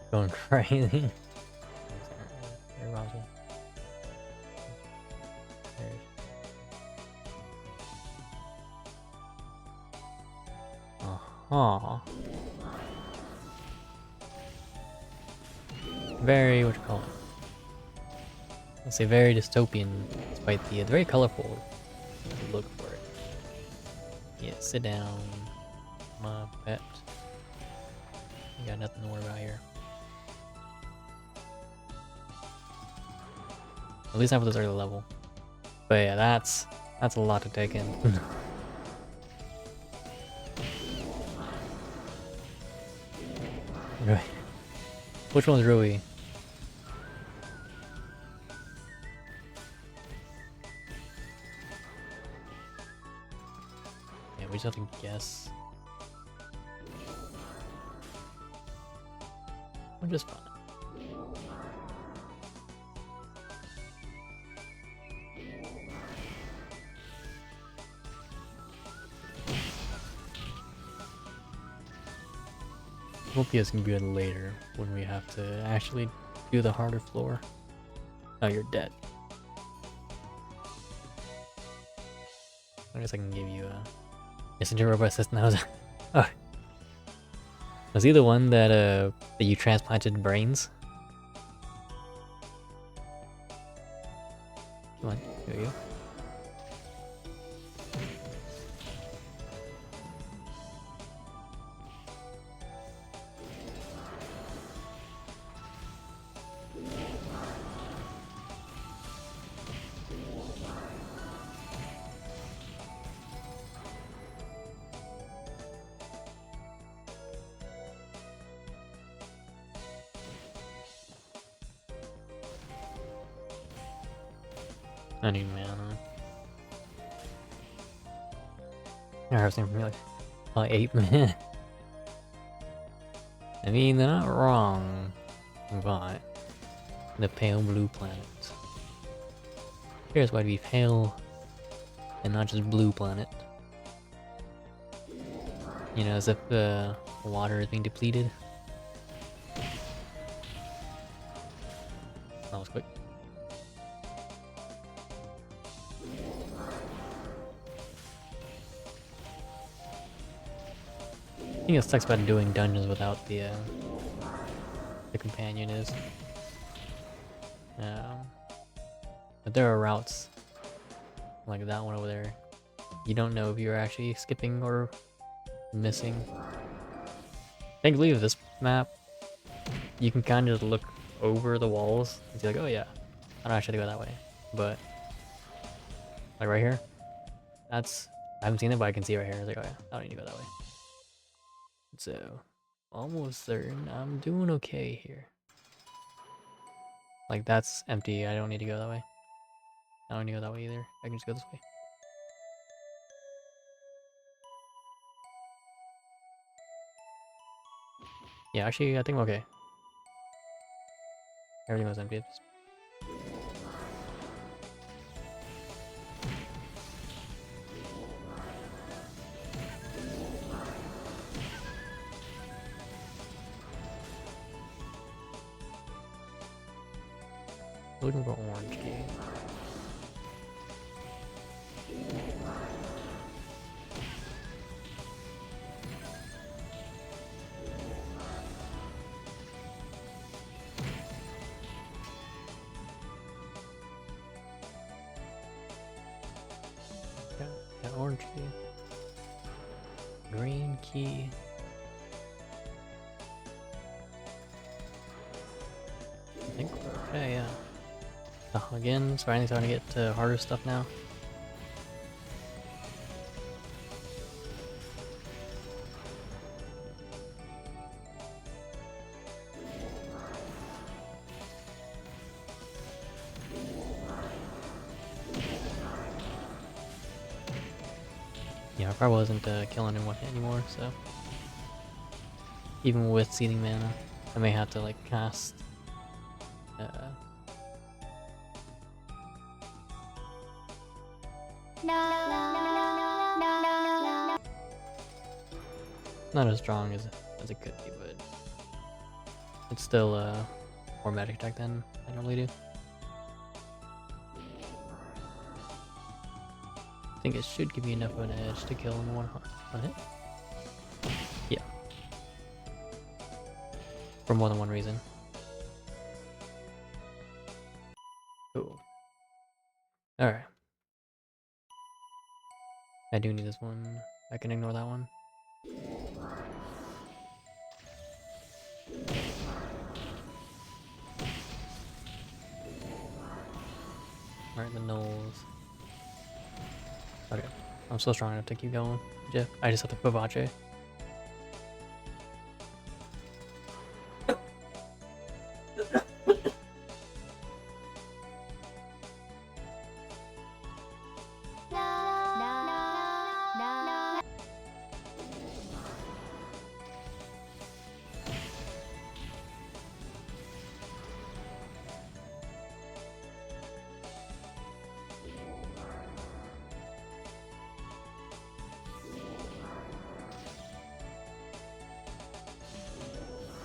Going crazy. Uh-huh. Very, what you call it? It's a very dystopian, despite the very colorful look for it. Yeah, sit down, my pet. You got nothing to worry about here. At least not for this early level. But yeah, that's a lot to take in. Right. Which one's Rui? Yeah, we just have to guess. We're just fine. Won't be as good later when we have to actually do the harder floor. Oh, you're dead. I guess I can give you a messenger robot assistant. Oh, was he the one that that you transplanted brains? Come on, here we go. I need mana. I have something for me like 8 minutes. I mean, they're not wrong, but the pale blue planet. Here's why to be pale and not just blue planet. You know, as if water is being depleted. That was quick. I think it sucks about doing dungeons without the companion is. But there are routes like that one over there. You don't know if you're actually skipping or missing. Thankfully with this map, you can kind of look over the walls and see like, oh yeah, I don't actually have to go that way. But like right here, I haven't seen it, but I can see it right here. It's like, oh yeah, I don't need to go that way. So, almost certain I'm doing okay here. Like that's empty, I don't need to go that way. I don't need to go that way either. I can just go this way. Yeah, actually, I think I'm okay. Everything was empty. Looking for orange key. Got orange key. Green key. I think we're okay, yeah. Oh, again, it's finally starting to get to harder stuff now. Yeah, I probably wasn't killing anyone anymore, so... Even with seething mana, I may have to like cast... Not as strong as it could be, but... It's still more magic attack than I normally do. I think it should give you enough of an edge to kill in one hit. Yeah. For more than one reason. Cool. I do need this one. I can ignore that one. Alright, the Knolls. Okay. I'm still strong enough to keep going. Jeff, I just have to Vivace.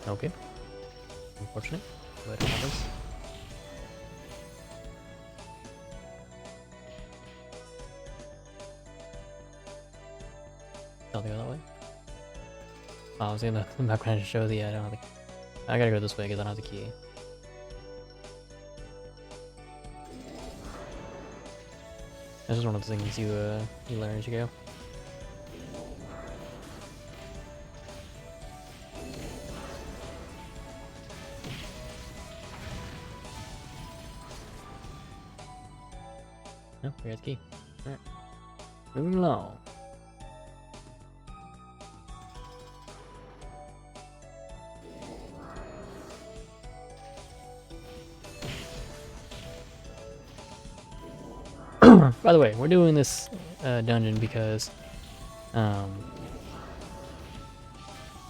Okay. Unfortunate, but it happens. I'll go that way. Oh, I was in the background to show the, I don't have the, I gotta go this way because I don't have the key. This is one of the things you learn as you go. No, we got the key. Alright. Moving along. By the way, we're doing this dungeon because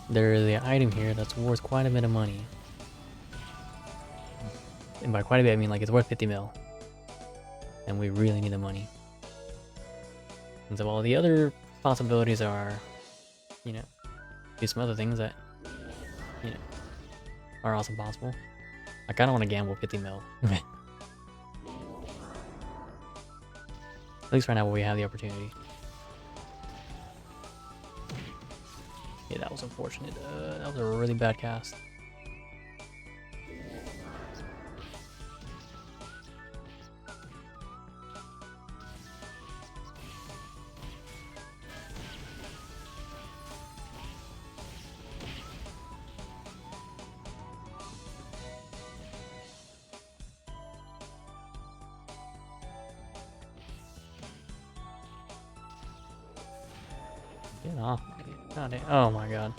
there is an item here that's worth quite a bit of money. And by quite a bit, I mean like it's worth 50 mil. And we really need the money. And so all the other possibilities are, you know, do some other things that, you know, are also possible. I kind of want to gamble 50 mil. At least right now we have the opportunity. Yeah, that was unfortunate. That was a really bad cast. Get off. God damn. Oh my god.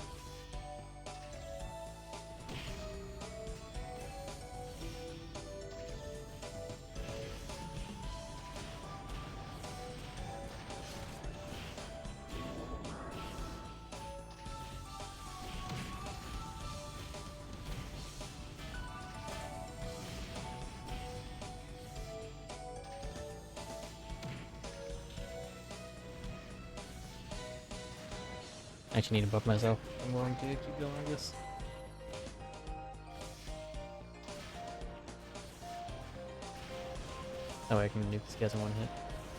I actually need to buff myself. I'm going to keep going like this. That way I can nuke these guys in one hit.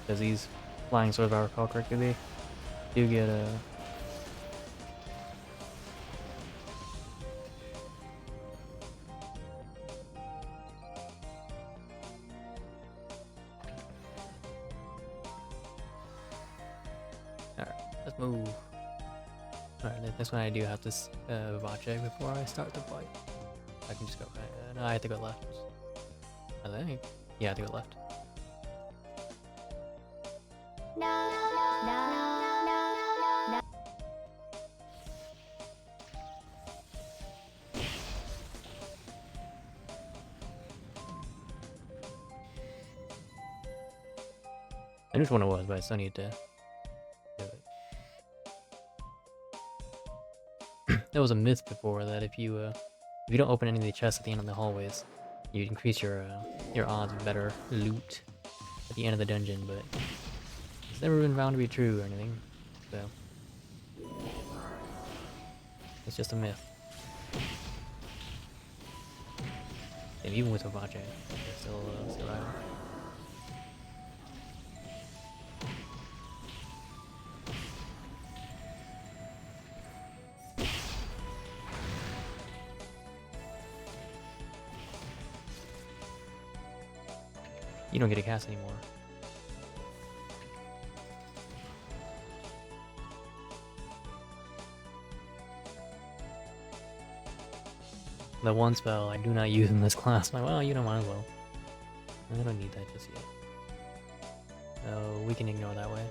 Because these flying swords, if I recall correctly, they do get a... Alright, let's move. Alright, the next one I do have to Vivace before I start the fight. I can just go right. No, I have to go left. I think. Yeah, I have to go left. I knew which one it was, but I still need to do it. There was a myth before that if you don't open any of the chests at the end of the hallways, you'd increase your odds of better loot at the end of the dungeon, but it's never been found to be true or anything, so it's just a myth. And even with Vivace, it's still right. You don't get a cast anymore. The one spell I do not use in this class. I'm like, well, you don't might as well. I don't need that just yet. So we can ignore that way.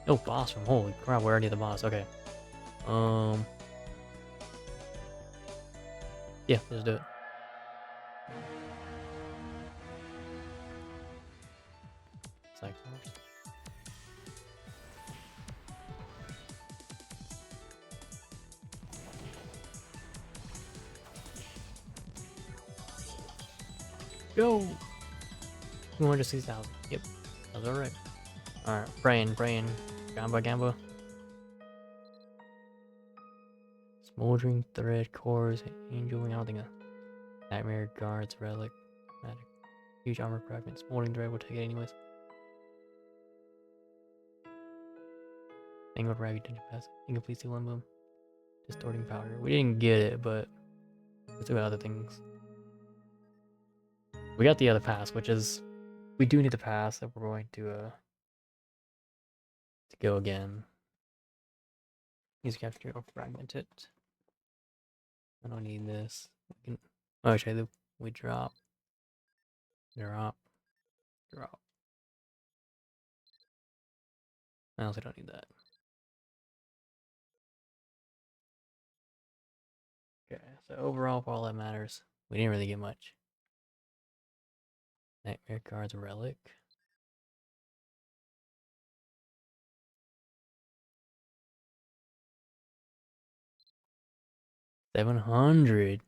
Oh, boss room. Holy crap, we're already the boss. Okay. Yeah, let's do it. Cyclops. Go! 260,000. Yep. That's alright. Alright, praying. Gamba. Smoldering thread cores, angel wing, I don't think a nightmare guards, relic, magic, huge armor fragment, smoldering thread, we'll take it anyways. Angled ragged dungeon pass, incomplete steel emblem, distorting powder. We didn't get it, but let's do other things. We got the other pass, which is we do need the pass that we're going to go again. Use capture or fragment it. I don't need this. We can, oh, actually, we drop. I also don't need that. Okay, so overall, for all that matters, we didn't really get much. Nightmare cards relic. $700.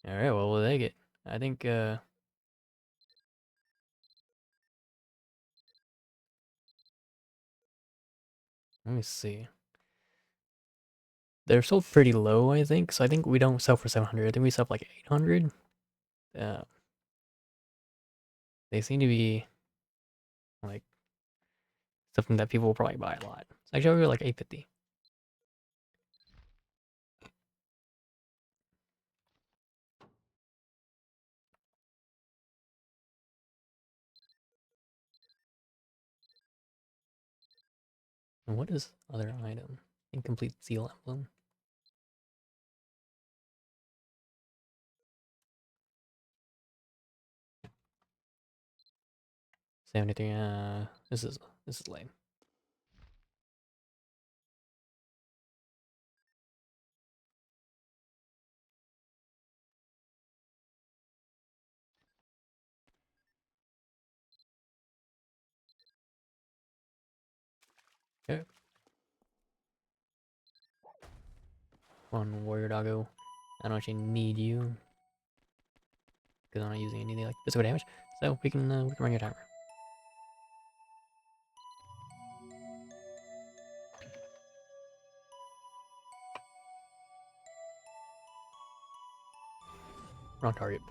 All right, well, we'll take it. I think. Let me see. They're sold pretty low, I think. So I think we don't sell for 700. I think we sell for like 800. They seem to be like something that people will probably buy a lot. So actually, I'll go like 850. And what is other item? Incomplete seal emblem. 73. This is lame. Okay. One warrior doggo. I don't actually need you because I'm not using anything like physical damage. So we can run your timer. Wrong target.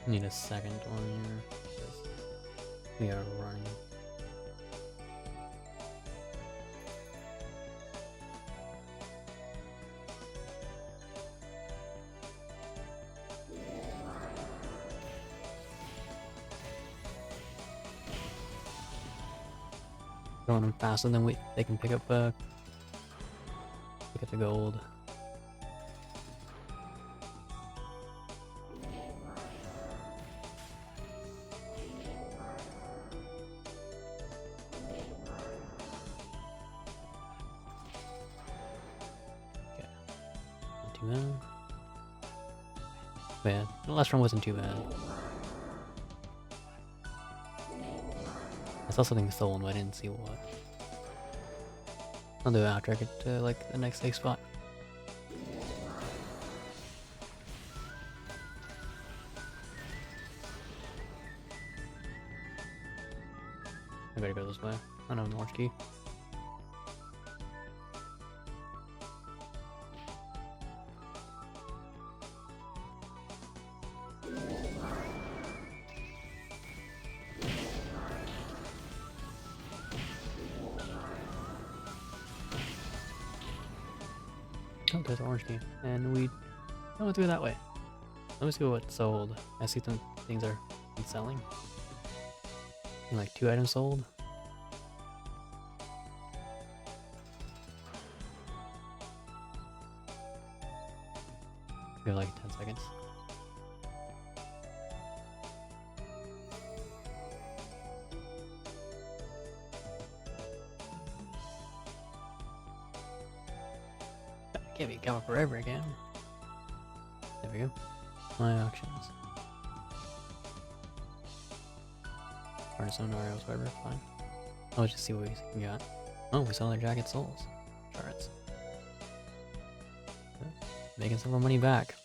Need a second one here. We are running. Throwing them faster than they can pick up the gold. Okay. Not too bad. Man, the last run wasn't too bad. I saw something stolen, but I didn't see what. I'll do it after I get to like the next safe spot. I better go this way. I know an orange key. Oh, there's an orange key. And we... Oh, let's go that way. Let me see what's sold. I see some things are selling. And like 2 items sold. We have like 10 seconds. Can't be covered forever again. There we go. My auctions. Or scenarios, whatever, fine. I'll just see what we got. Oh, we saw their jacket souls. Charts. Making some more money back.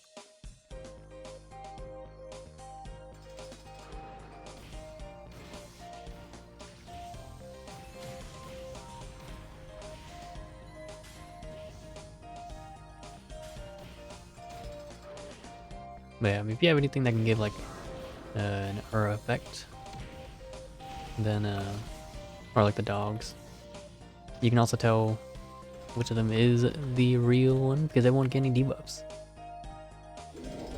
But yeah, I mean, if you have anything that can give like an aura effect, then or like the dogs, you can also tell which of them is the real one because they won't get any debuffs.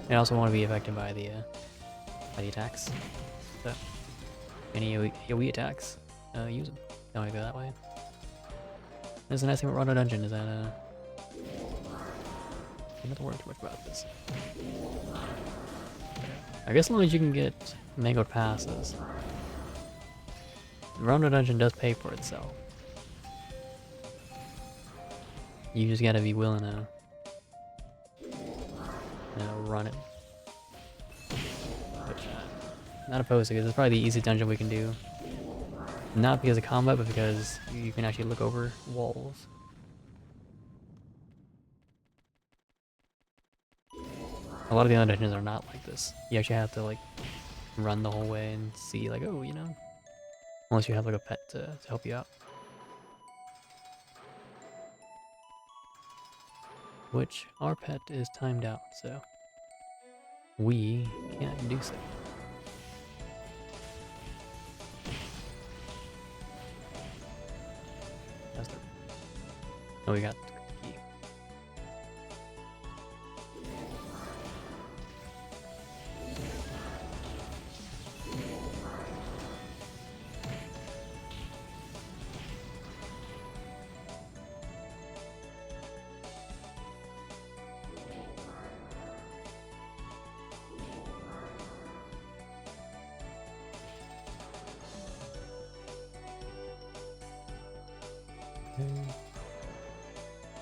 They also want to be affected by the attacks. So any AoE attacks, use them. Don't want to go that way. There's a nice thing about Rondo Dungeon is that you don't have to worry too much about this. I guess as long as you can get mangled passes. The Rondo Dungeon does pay for itself. You just gotta be willing to run it. Which, not opposed to, because it's probably the easiest dungeon we can do. Not because of combat, but because you can actually look over walls. A lot of the other dungeons are not like this. You actually have to like run the whole way and see like, oh, you know, unless you have like a pet to help you out. Which our pet is timed out, so we can't do so. That's the... Oh, we got the key.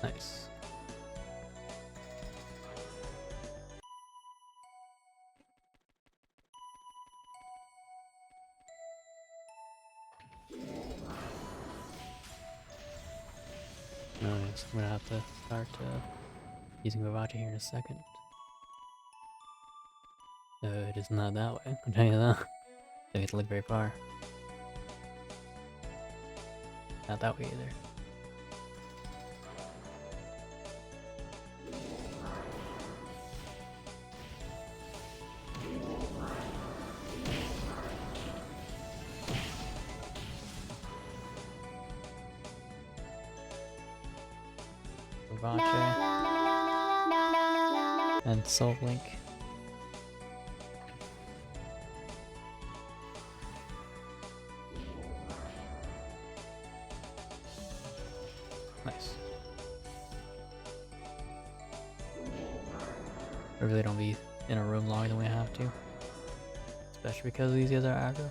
Nice. Nice. I'm gonna have to start using Vivace here in a second. It is not that way, I'll tell you that. Don't get to look very far. Not that way either. Vivace and Soul Link. Nice. I really don't be in a room longer than we have to. Especially because these guys are aggro.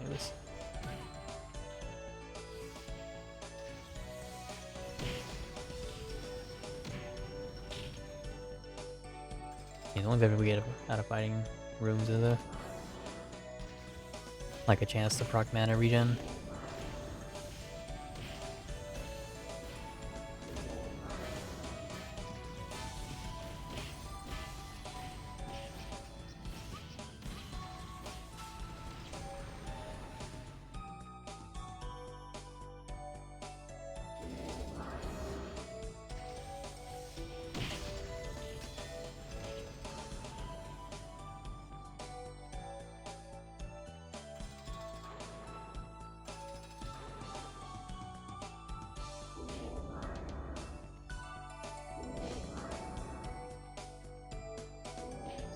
Anyways. Yeah, the only benefit we get out of fighting rooms is like a chance to proc mana regen.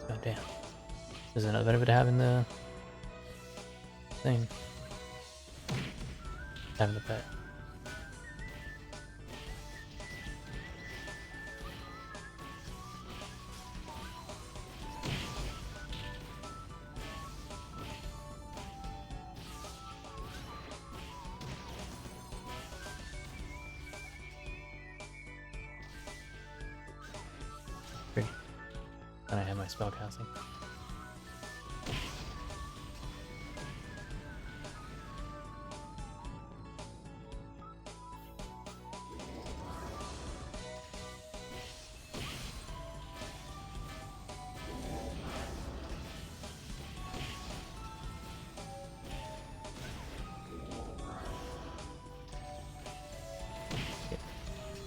Oh damn. There's another benefit to having the thing. Having the pet. Pretty. Then I have my spell casting.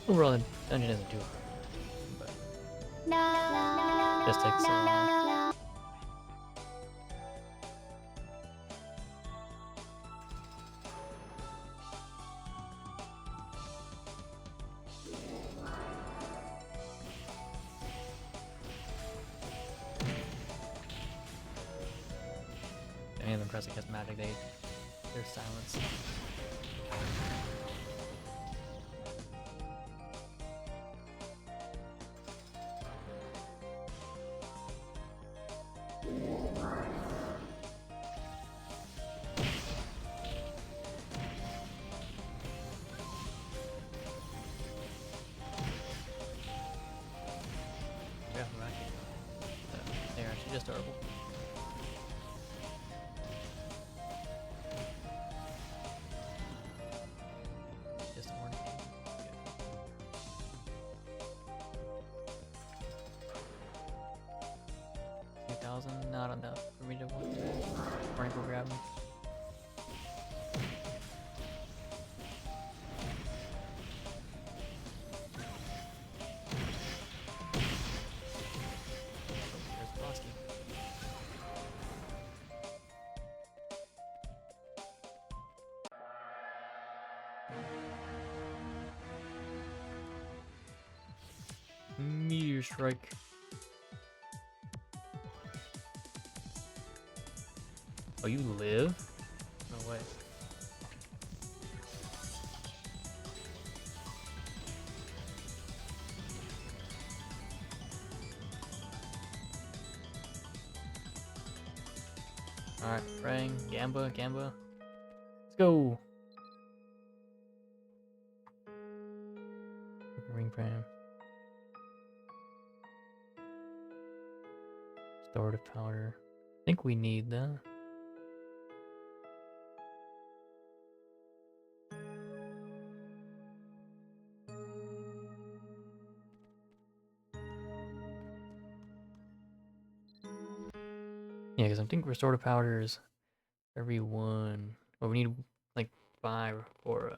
Overall, the dungeon isn't too hard, but just takes so long. Any of them pressing cast magic, they're silenced. Yeah, right. They're actually just horrible. Just a warning. 2,000, not enough for me to want to warning for grabbing. There's Bosky. Meteor strike. Oh, you live? No way. Alright, praying. Gamba. Let's go! Ring frame. Restorative powder. I think we need that. Yeah, because I think restorative powder is every one. Well, we need like 5 for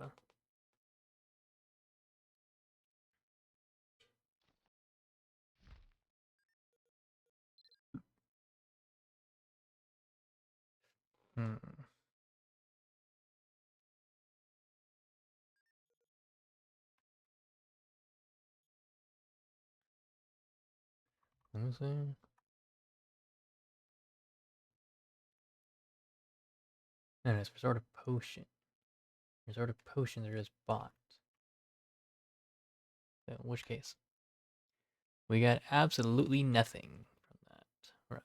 hmm. Let me see. And it's restorative potion. Restorative potions are just bought. In which case, we got absolutely nothing from that run.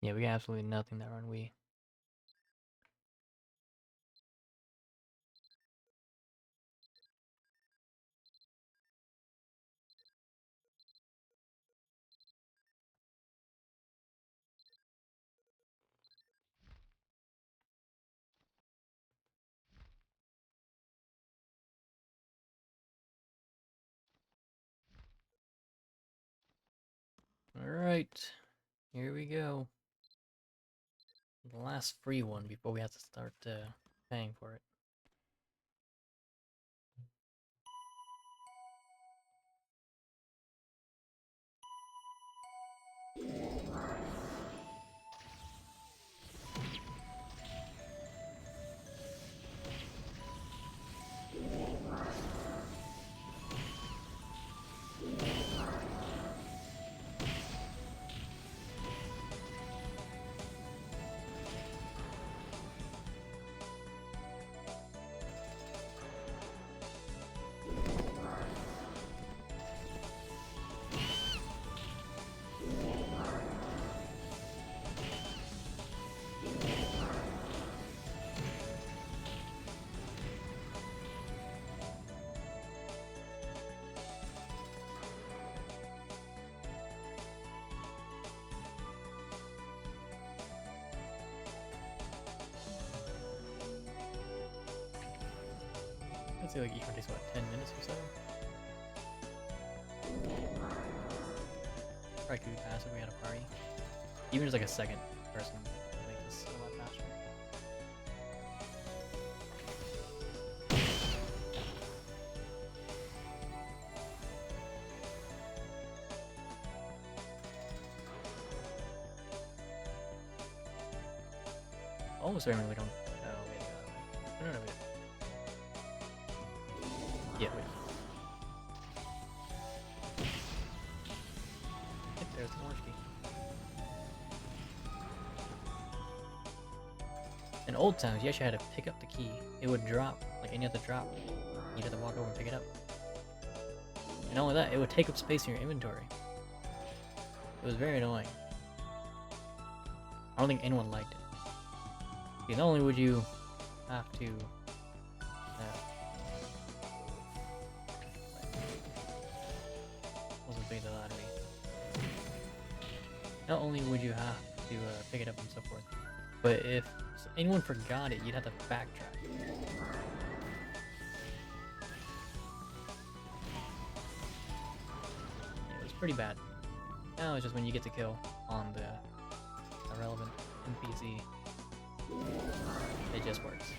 Yeah, we got absolutely nothing that run. Alright, here we go. The last free one before we have to start paying for it. I'd say like each one takes what, 10 minutes or so? Probably could be faster if we had a party. Even just like a second person would make this a lot faster. Almost certainly we don't. Oh, wait. No, wait. Yeah, wait. Yep, there's the orange key. In old times, you actually had to pick up the key. It would drop, like any other drop. You'd have to walk over and pick it up. And not only that, it would take up space in your inventory. It was very annoying. I don't think anyone liked it. Because not only would you have to wasn't big that loud to me. Not only would you have to pick it up and so forth, but if anyone forgot it, you'd have to backtrack. Yeah, it was pretty bad. Now it's just when you get to kill on the relevant NPC, it just works.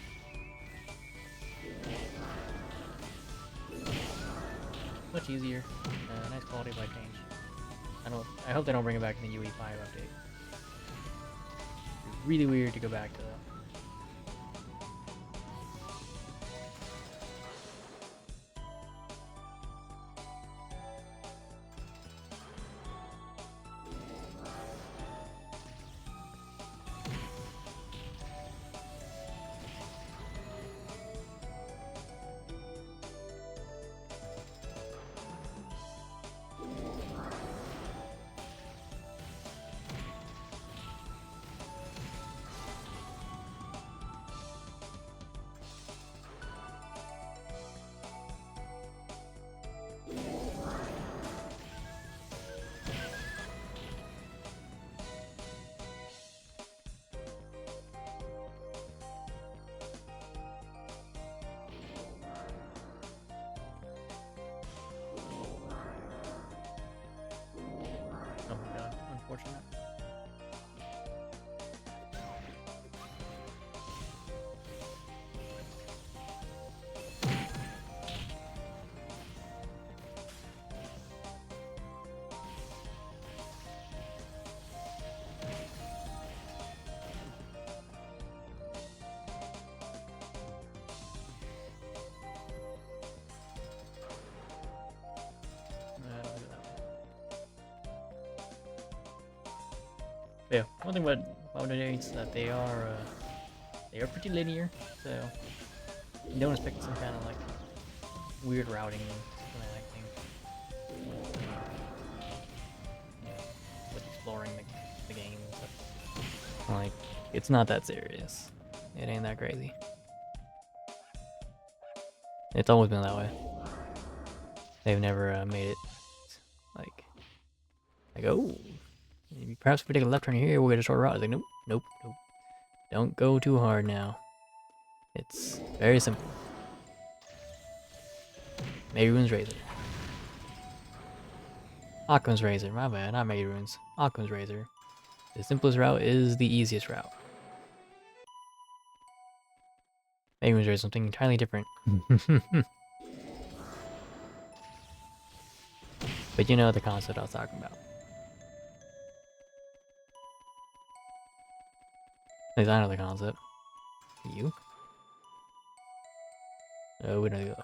Much easier. Nice quality of life change. I hope they don't bring it back in the UE5 update. It's really weird to go back to that. Oh my god, unfortunate. Don't do it that way. Yeah, one thing about VOD is that they are pretty linear, so you don't expect some kind of like weird routing schematic thing with exploring the game and stuff. Like, it's not that serious. It ain't that crazy. It's always been that way. They've never made it like, oh, perhaps if we take a left turn here, we'll get a short route. It's like, nope, nope, nope. Don't go too hard now. It's very simple. Mabinogi's Razor. Occam's Razor, my bad, not Mabinogi's. Occam's Razor. The simplest route is the easiest route. Mabinogi's Razor, something entirely different. But you know the concept I was talking about. At least I know the concept. You? Oh, we don't go that way.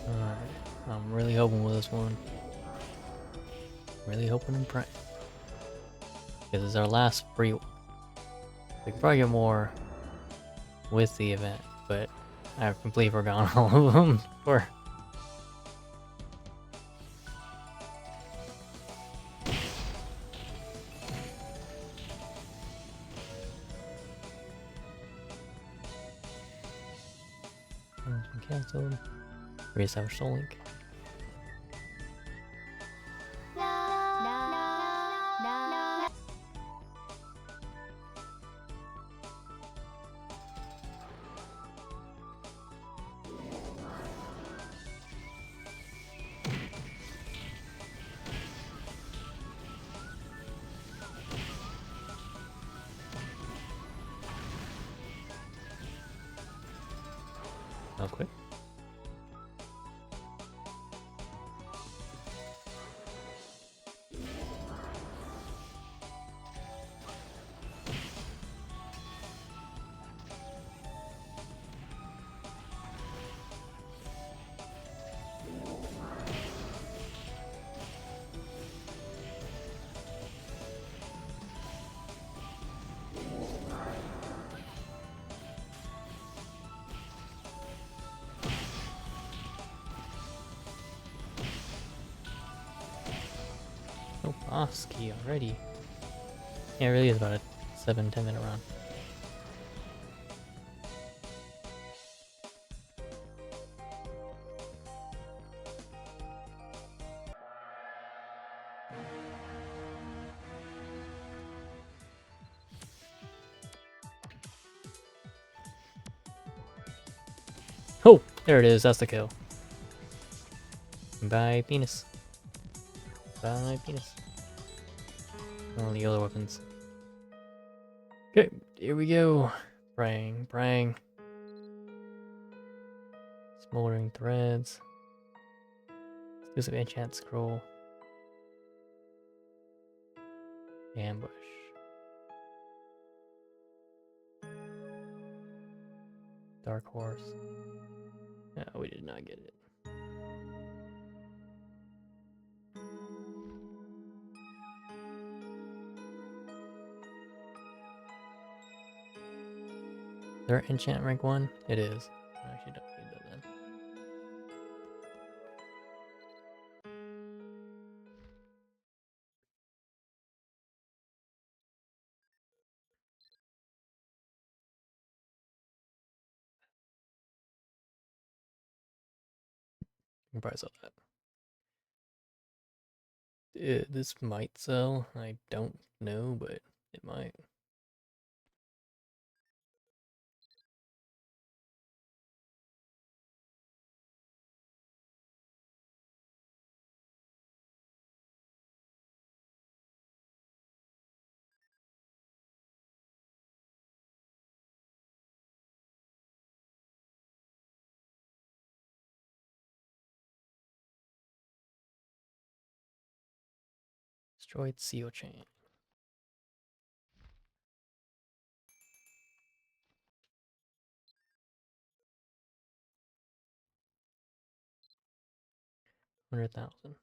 Alright, I'm really hoping with this one. Really hoping and praying. Because it's our last free one. We can probably get more with the event, but I've completely forgotten all of them for. Cancelled. Reestablish soul link. That was quick. Oh, boss key already. Yeah, it really is about a 7-10 minute run. Oh, there it is. That's the kill. Bye, penis. Bye, penis. All the other weapons. Okay, here we go. Praying, praying. Smoldering threads. Exclusive enchant scroll. Ambush. Dark horse. No, we did not get it. there enchant rank 1? It is. I actually don't need that then. You can probably sell that. This might sell. I don't know, but it might. Destroyed seal chain. $100,000.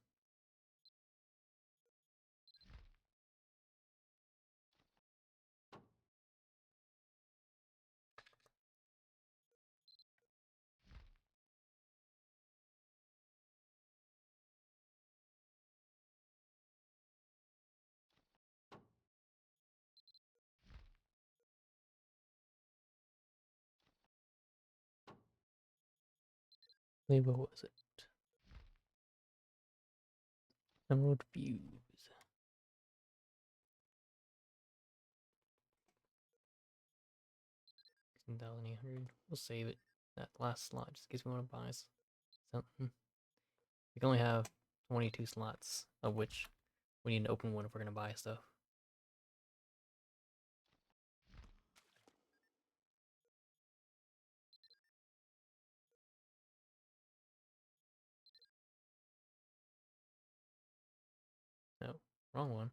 Wait, what was it? Emerald views. 16,800. We'll save it. That last slot just in case we want to buy something. We can only have 22 slots, of which we need to open one if we're gonna buy stuff. No, wrong one.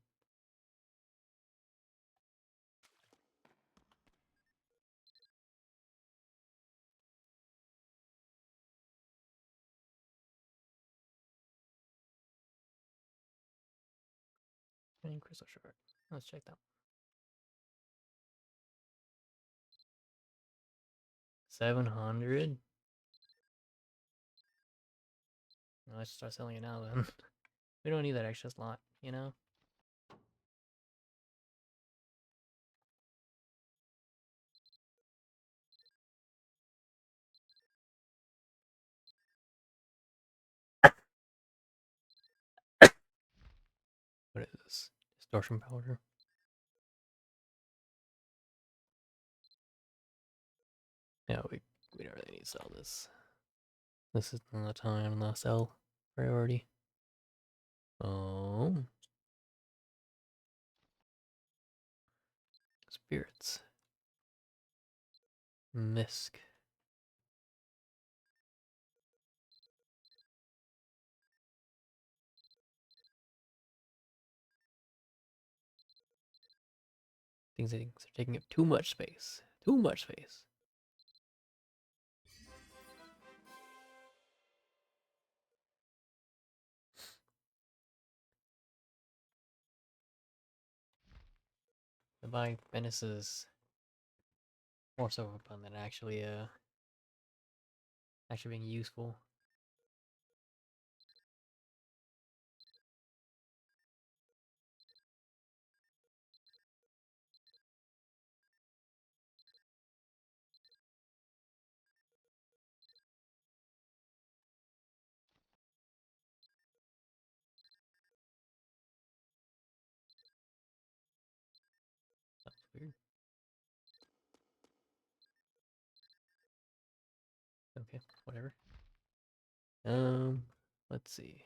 And crystal shard. Let's check that one. 700. Let's start selling it now then. We don't need that extra slot, you know? What is this? Distortion powder. Yeah, we don't really need to sell this. This is the time to sell priority. Oh. Spirits. Misk. Things are taking up too much space. Too much space. The buying Venice is more so fun than actually being useful. That's weird. Okay, whatever. Let's see.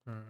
Hmm.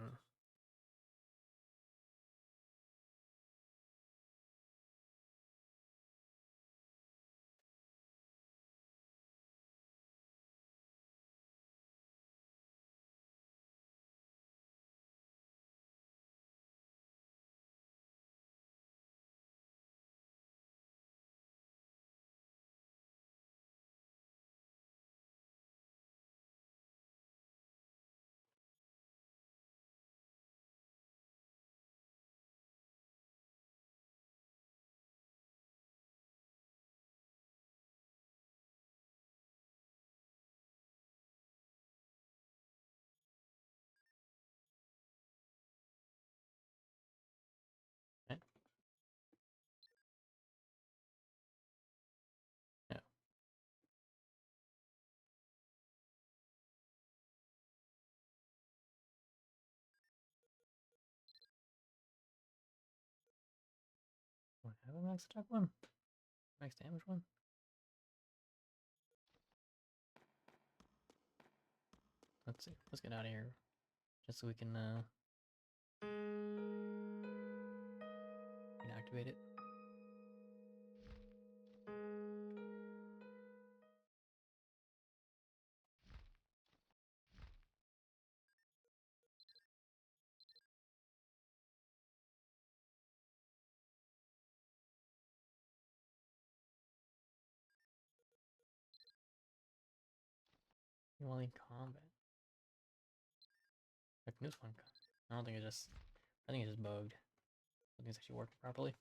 a max attack one? Max damage one? Let's see. Let's get out of here. Just so we can activate it. While in combat. Like this one. I don't think it just. I think it just bugged. I think it's actually working properly.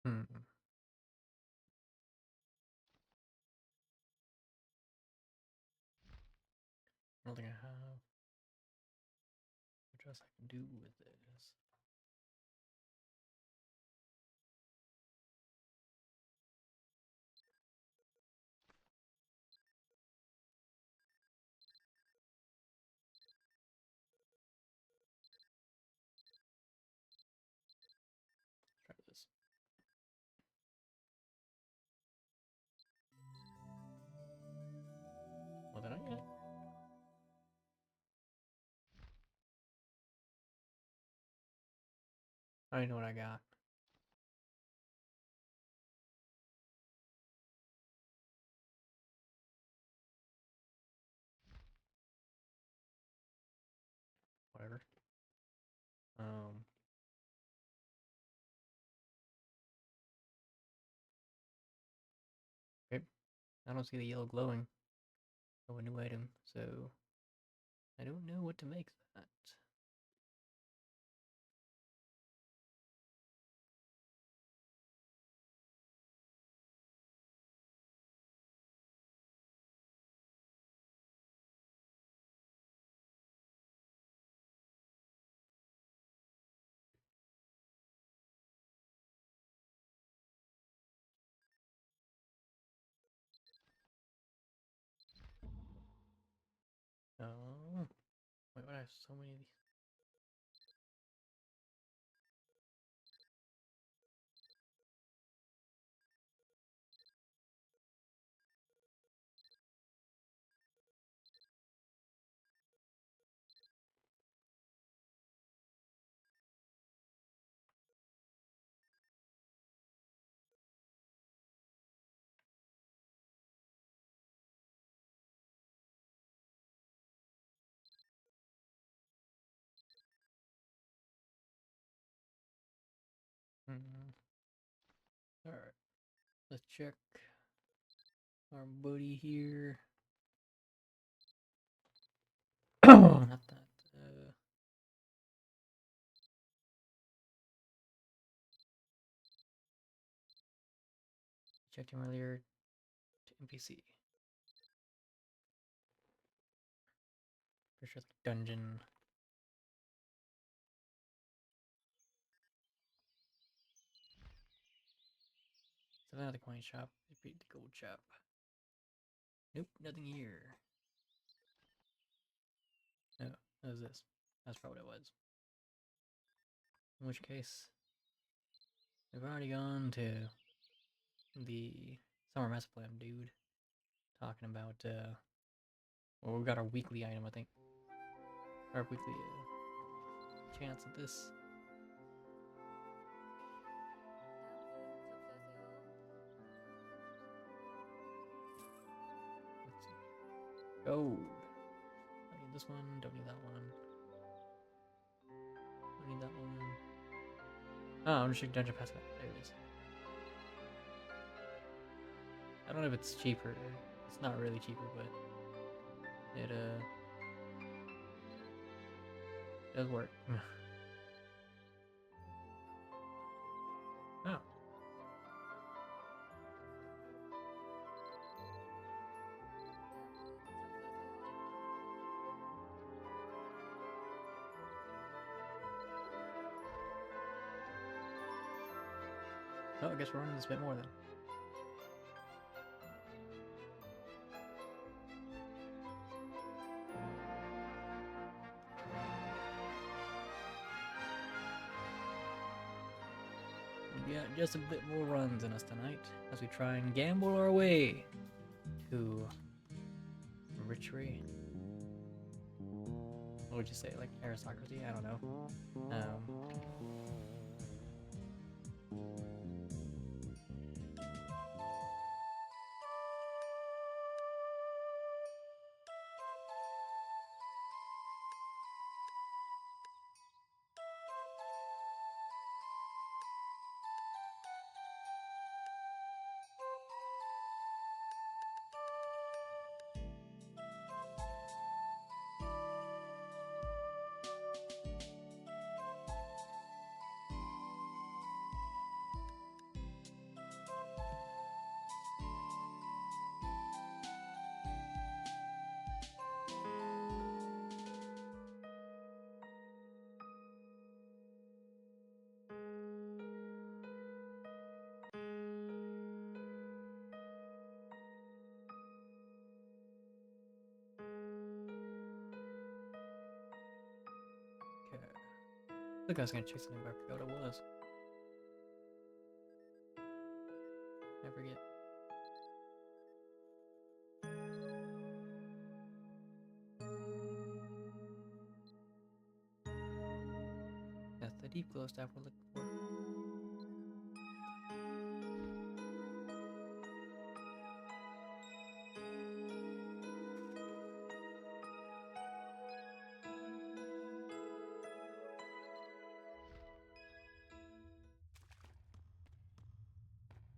Hmm. I don't think I have what else I can do with this. Try this. Well, did I get it? I don't know what I got. Whatever. Okay. I don't see the yellow glowing of a new item, so I don't know what to make of that. Oh, wait, what? I have so many of these. Alright, let's check our buddy here. Not that. Checked him earlier to NPC. Pretty sure it's like dungeon. So now the coin shop. They beat the gold shop. Nope, nothing here. No, what was this? That's probably what it was. In which case, we've already gone to the summer master plan, dude. Talking about, well, we've got our weekly item, I think. Our weekly chance at this. Let's see. Gold. I need this one, don't need that one. Don't need that one. Oh, I'm just checking dungeon pass back. There it is. I don't know if it's cheaper. It's not really cheaper, but it does work. Oh. Oh, I guess we're running this a bit more then. Yeah, just a bit more runs in us tonight as we try and gamble our way to richery. What would you say, like aristocracy? I don't know. Okay. I think I was gonna check something, but I forgot what it was. I forget. That's the deep glow stuff we're looking for.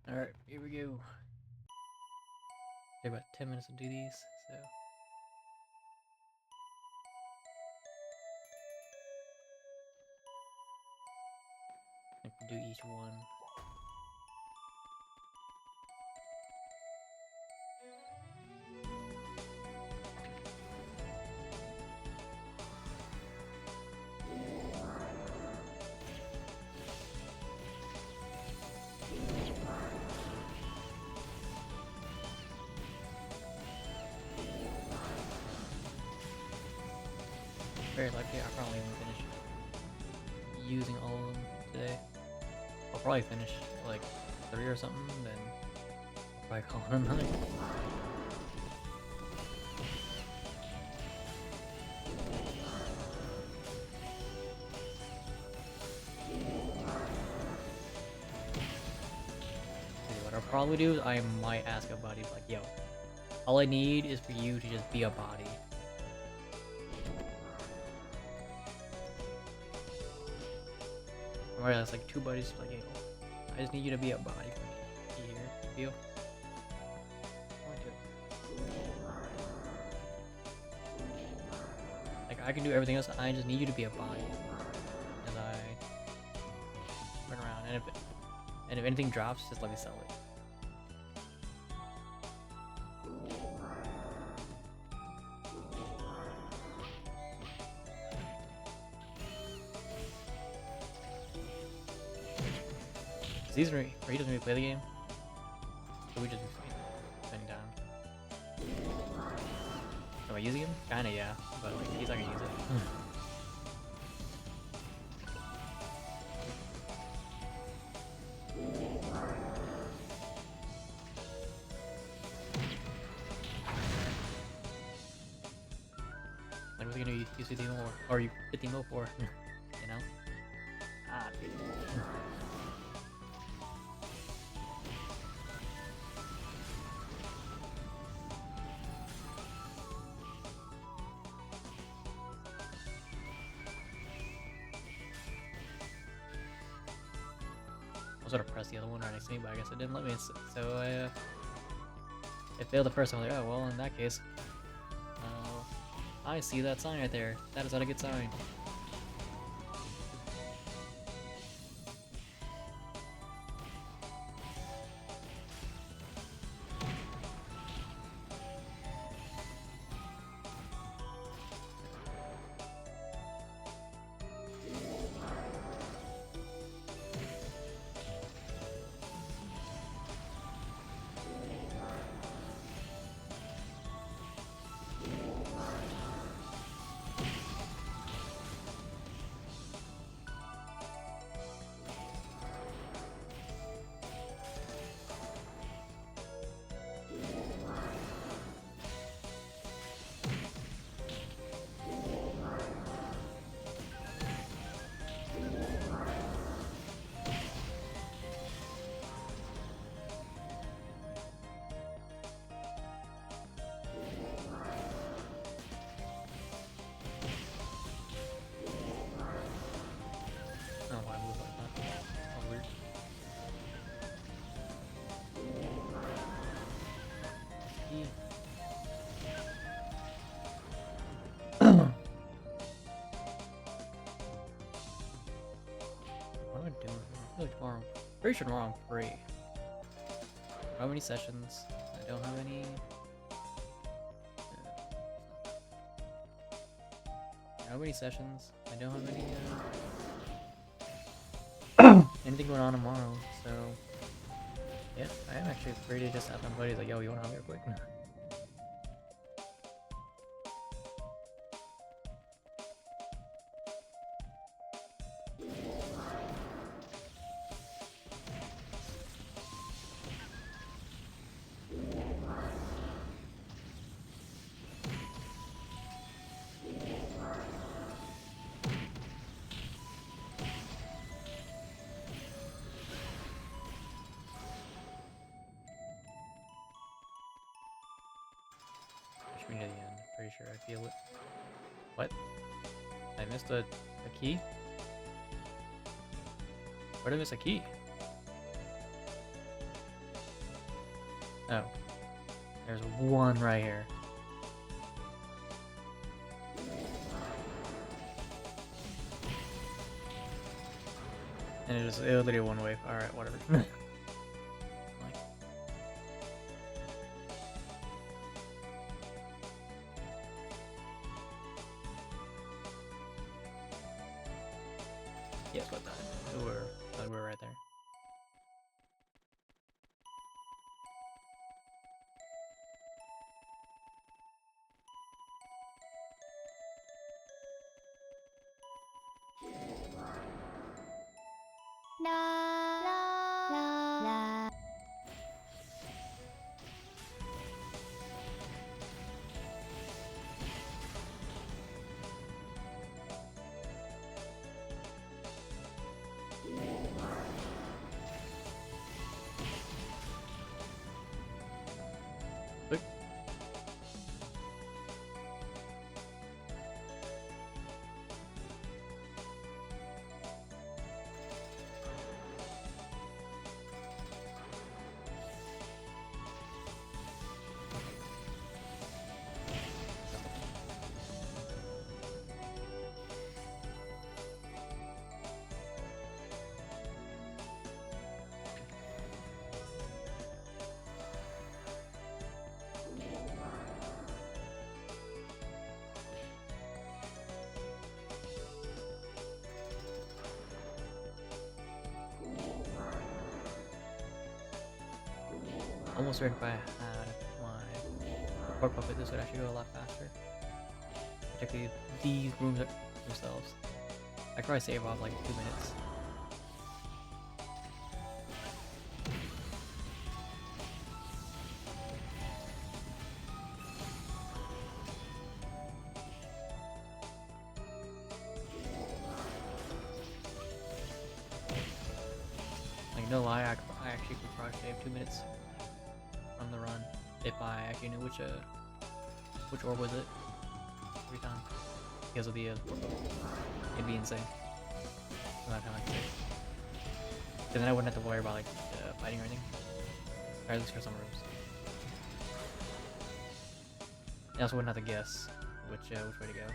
Alright, here we go. Take about 10 minutes to do these, so. I can do each one. Very likely I'll probably even finish using all of them today. I'll probably finish like 3 or something, then I'll probably call it a night. What I'll probably do is I might ask a buddy like, yo, all I need is for you to just be a body. Or that's like 2 buddies like, yo, I just need you to be a body for me. Here, feel? Like I can do everything else, I just need you to be a body. As I run around, and if anything drops, just let me sell it. These are, or he doesn't really play the game, so we just spending time. Am I using him? Kinda, yeah, but like he's not gonna use it. Like, what's he gonna use 50 more, or you 50 mil for? You know? Ah, dude. I was gonna press the other one right next to me, but I guess it didn't let me, so it failed the first one. I was like, oh, well, in that case, I see that sign right there. That is not a good sign. Pretty sure tomorrow I'm free. How many sessions? I don't have any. How many sessions? I don't have any. Anything going on tomorrow, so yeah, I am actually free to just have my buddies like, yo, you wanna hop here quick? Push me to the end. Pretty sure I feel it. What? I missed a key? Where did I miss a key? Oh. There's one right here. And it literally one way. Alright, whatever. Yes, what the? We're right there. Quick. Almost certain if I had my pork puppet, this would actually go a lot faster. Particularly these rooms themselves. I could probably save off like 2 minutes. Like no lie, I actually could probably save 2 minutes on the run if I actually knew which orb was it every time because of the it'd be insane. So that's how I can say. Because then I wouldn't have to worry about like fighting or anything, or at least for some rooms. I also wouldn't have to guess which way to go.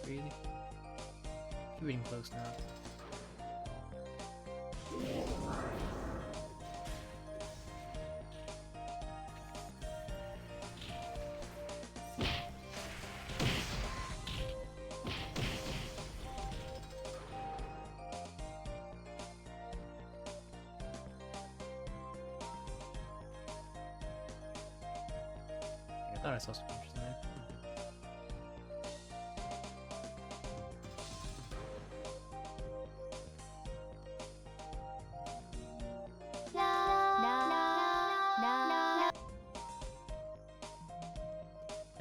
Really? You're getting close now. Thought I saw some interesting there.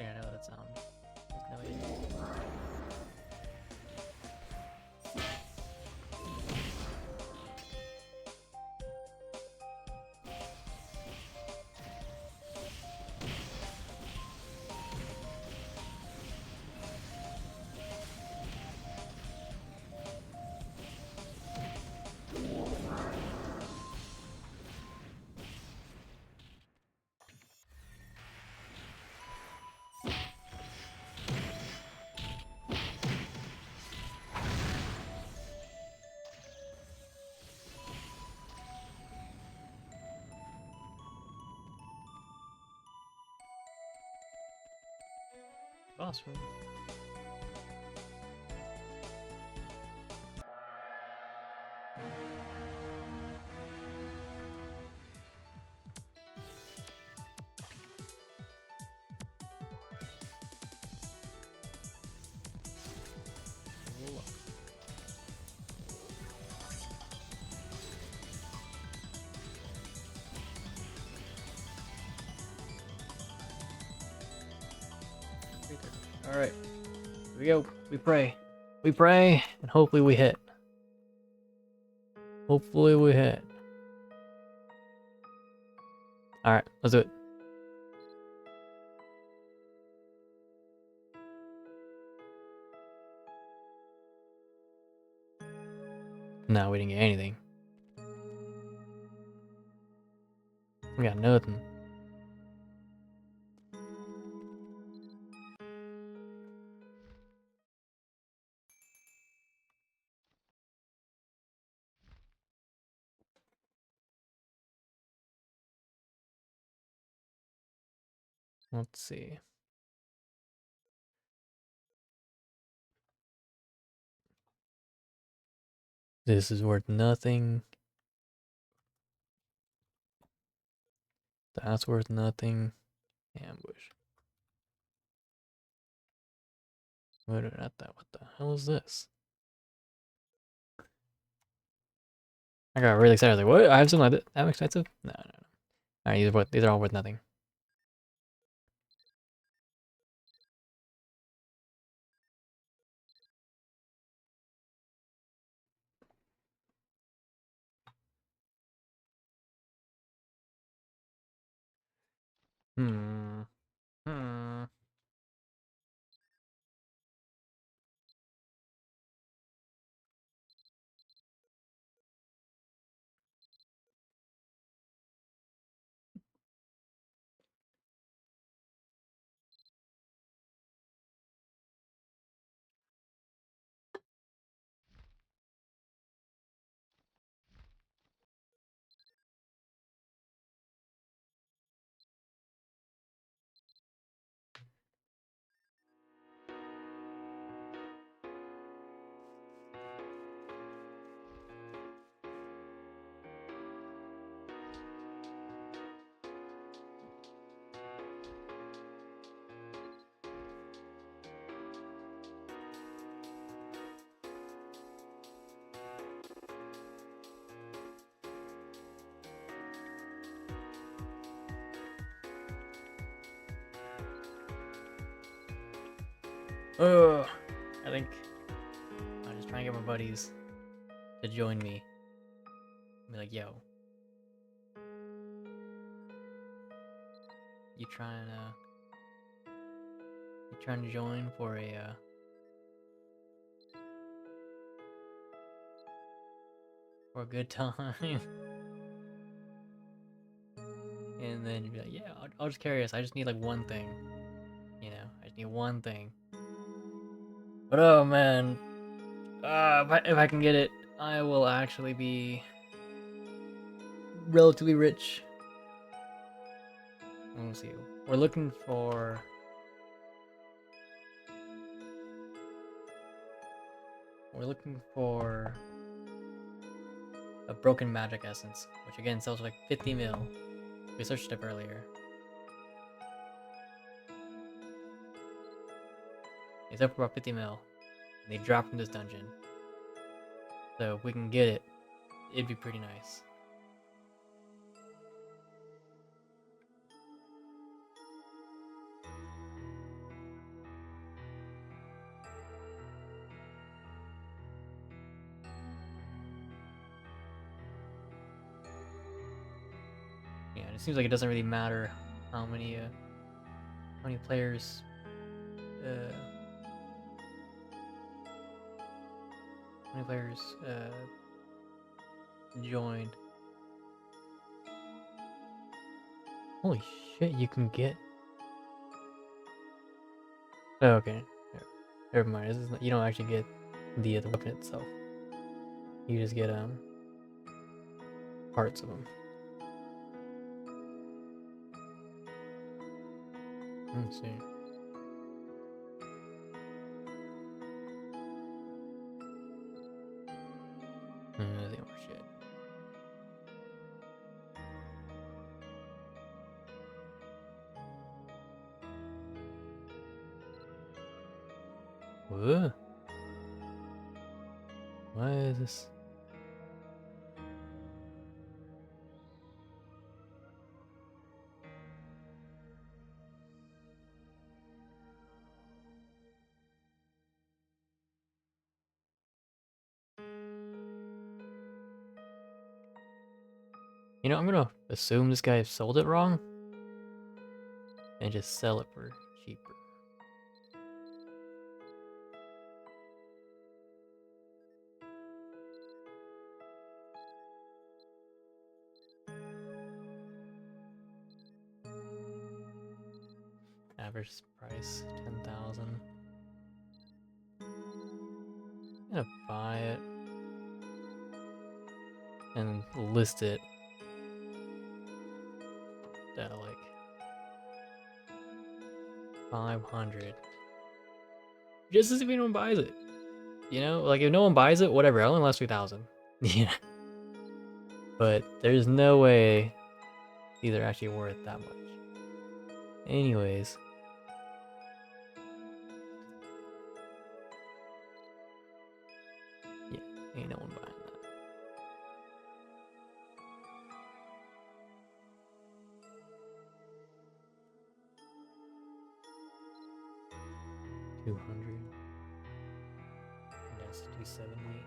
Yeah, I know that sound. There's no idea. Boss room. Look. All right, here we go. We pray. We pray, and hopefully we hit. Hopefully we hit. All right, let's do it. No, we didn't get anything. We got nothing. Let's see. This is worth nothing. That's worth nothing. Ambush. What, not that. What the hell is this? I got really excited. I was like, what? I have something like that expensive? No, no, no. Alright, these are all worth nothing. Hmm. Hmm. Ugh. I think I'll just try and get my buddies to join me. Be like, yo. You trying to join for a good time? And then you'd be like, yeah, I'll just carry us. I just need like one thing. You know, I just need one thing. But oh man, if I can get it, I will actually be relatively rich. Let me see. We're looking for a broken magic essence, which again sells for like 50 mil. We searched it up earlier. It's up for about 50 mil. And they drop from this dungeon. So if we can get it, it'd be pretty nice. Yeah, and it seems like it doesn't really matter how many players joined. Holy shit, you can get. Oh, okay. Never mind. This is not, you don't actually get the weapon itself. You just get parts of them. Let's see. They more shit. Whoa. Why is this? You know, I'm gonna assume this guy sold it wrong and just sell it for cheaper. Average price 10,000. I'm gonna buy it and list it at like 500. Just as if anyone buys it. You know, like if no one buys it, whatever. It only lasts 3,000. Yeah. But there's no way these are actually worth that much. Anyways. Yeah, ain't no one buying that. $200. That's 270.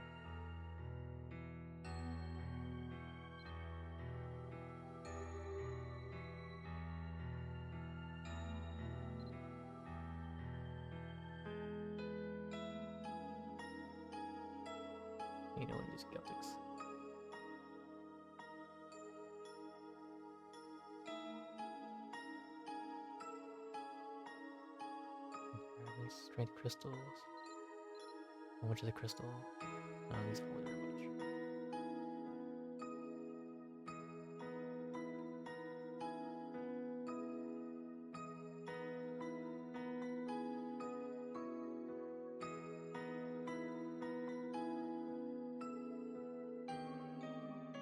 You know, use Celtics. Strength crystals. How much is a crystal? These four very much.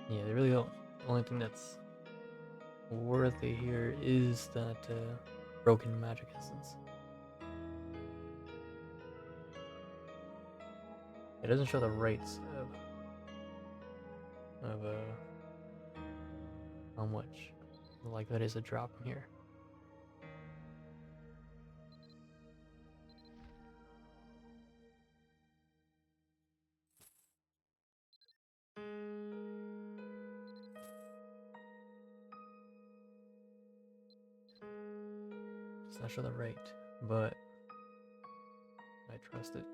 Yeah, they really don't. The only thing that's worth it here is that broken magic essence. It doesn't show the rates of how much like that is a drop in here. It's not show the rate, but I trust it.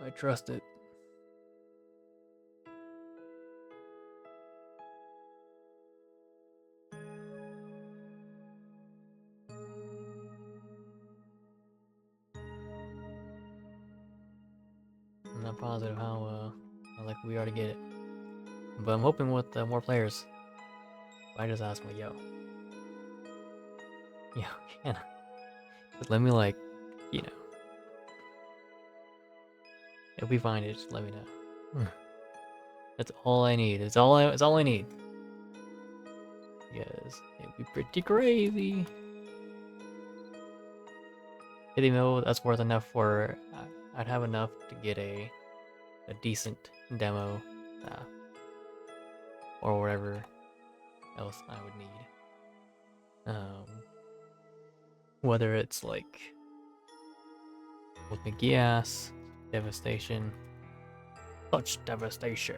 I trust it. I'm not positive how likely we are to get it, but I'm hoping with more players. I just asked my yo, can just let me like, you know, if we find it, just let me know. That's all I need. It's all I need. Yes, it'd be pretty crazy. 50 mil, that's worth enough for, I'd have enough to get a decent demo, or whatever else I would need. Whether it's like with McGeass, devastation. Such devastation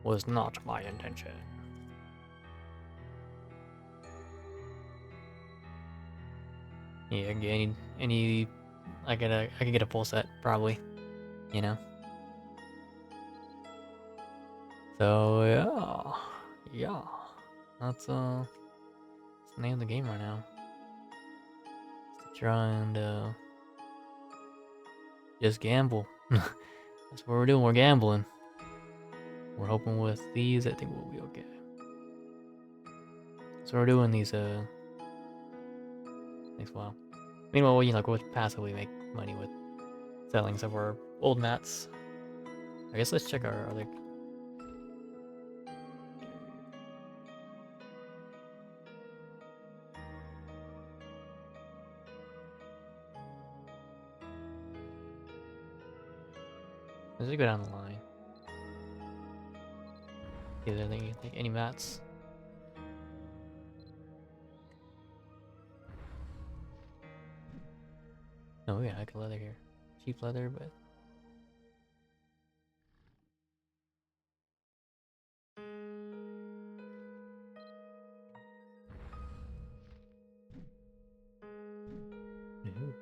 was not my intention. Yeah, any I can get a full set probably, you know. So yeah, that's the name of the game right now. Just to try and just gamble. That's what we're doing. We're gambling. We're hoping with these, I think we'll be okay. So we're doing these next while. Meanwhile, you know, like with passively make money with selling some of our old mats. I guess let's check our other. Let's just go down the line. See if there's any mats. Oh yeah, I got leather here. Cheap leather, but ooh.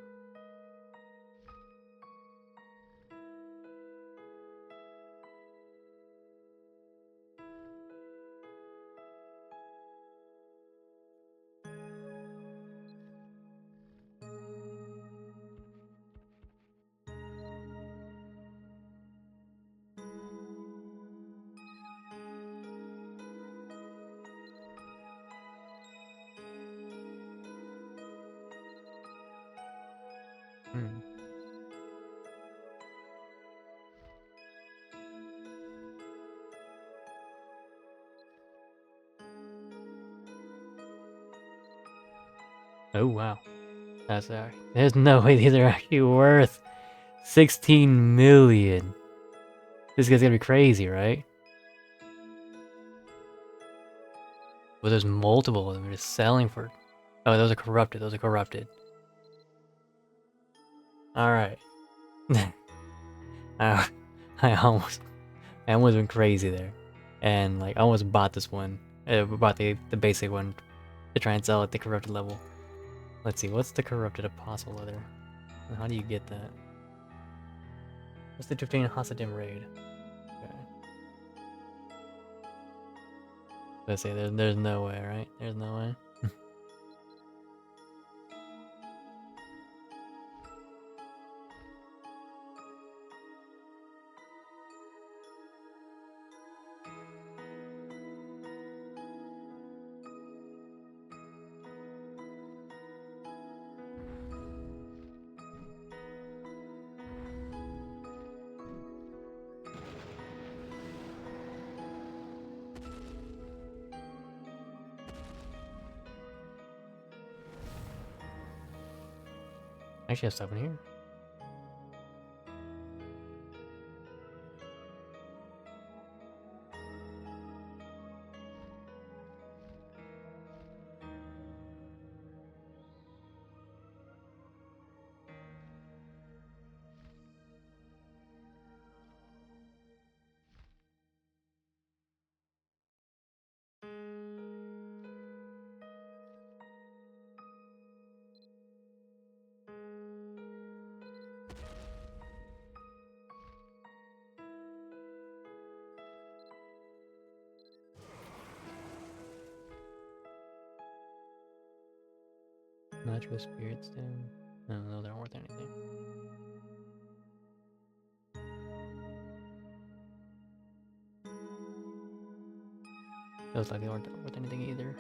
Hmm. Oh wow, that's there's no way these are actually worth 16 million. This guy's gonna be crazy, right? But there's multiple of them just selling for. Oh, those are corrupted. Those are corrupted. All right. I, I almost went crazy there, and like I almost bought this one. Bought the basic one to try and sell at the corrupted level. Let's see, what's the corrupted apostle leather? And how do you get that? What's the 15 Hasadim raid? Okay. Let's say there's no way, right? There's no way. I actually have stuff in here. Natural spirit stone. No, they aren't worth anything. Feels like they aren't worth anything either.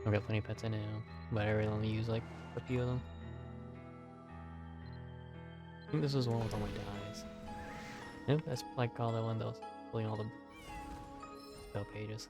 I've got plenty of pets I know, but I really only use like a few of them. I think this was one with all my dies. Nope, that's like all the one that was pulling all the spell pages.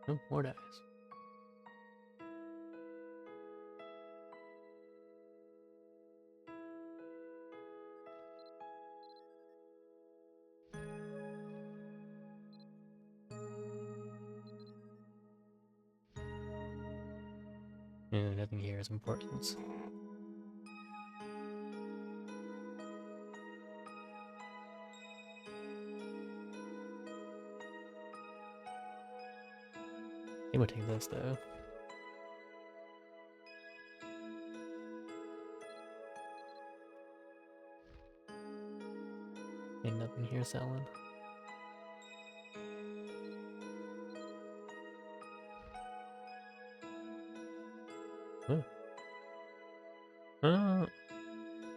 Oh, more dies. Yeah, nothing here is importance. I think we'll take this though. Ain't nothing here selling.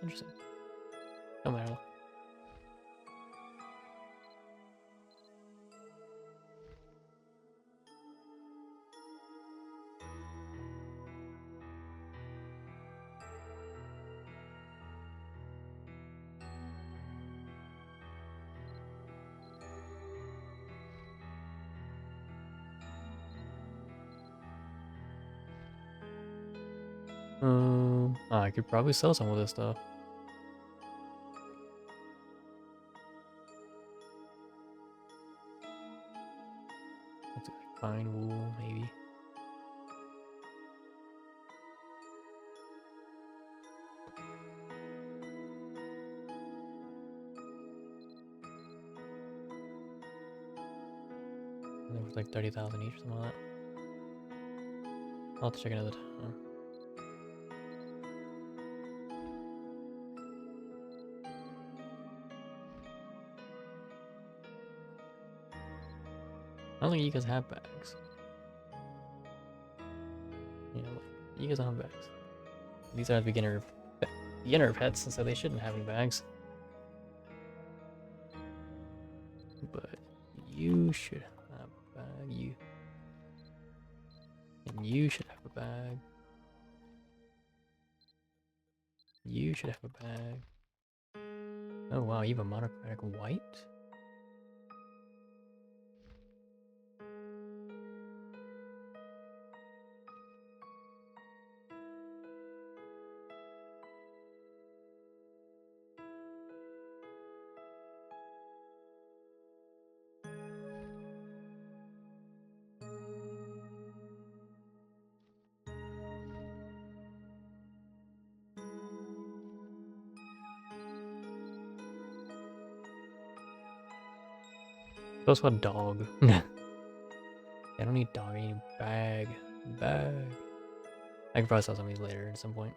Interesting. No matter. I could probably sell some of this stuff. Let's see, like fine wool, maybe. I think it was like 30,000 each, something like that. I'll have to check another time. I don't think you guys have bags. You know, you guys don't have bags. These are beginner pets, so they shouldn't have any bags. But you should have a bag. You should have a bag. You should have a bag. Oh wow, you have a monochromatic white? Also a dog. I don't need dog, I need bag. Bag. I can probably sell some of these later at some point.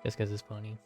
Just because it's funny.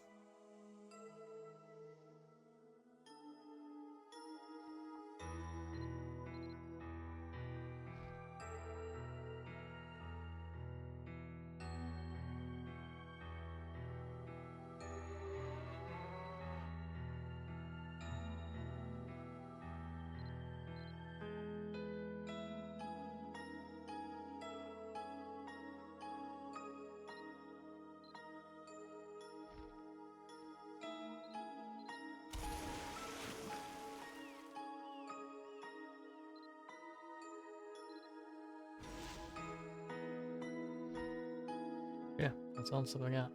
Yeah, that's all the stuff I got.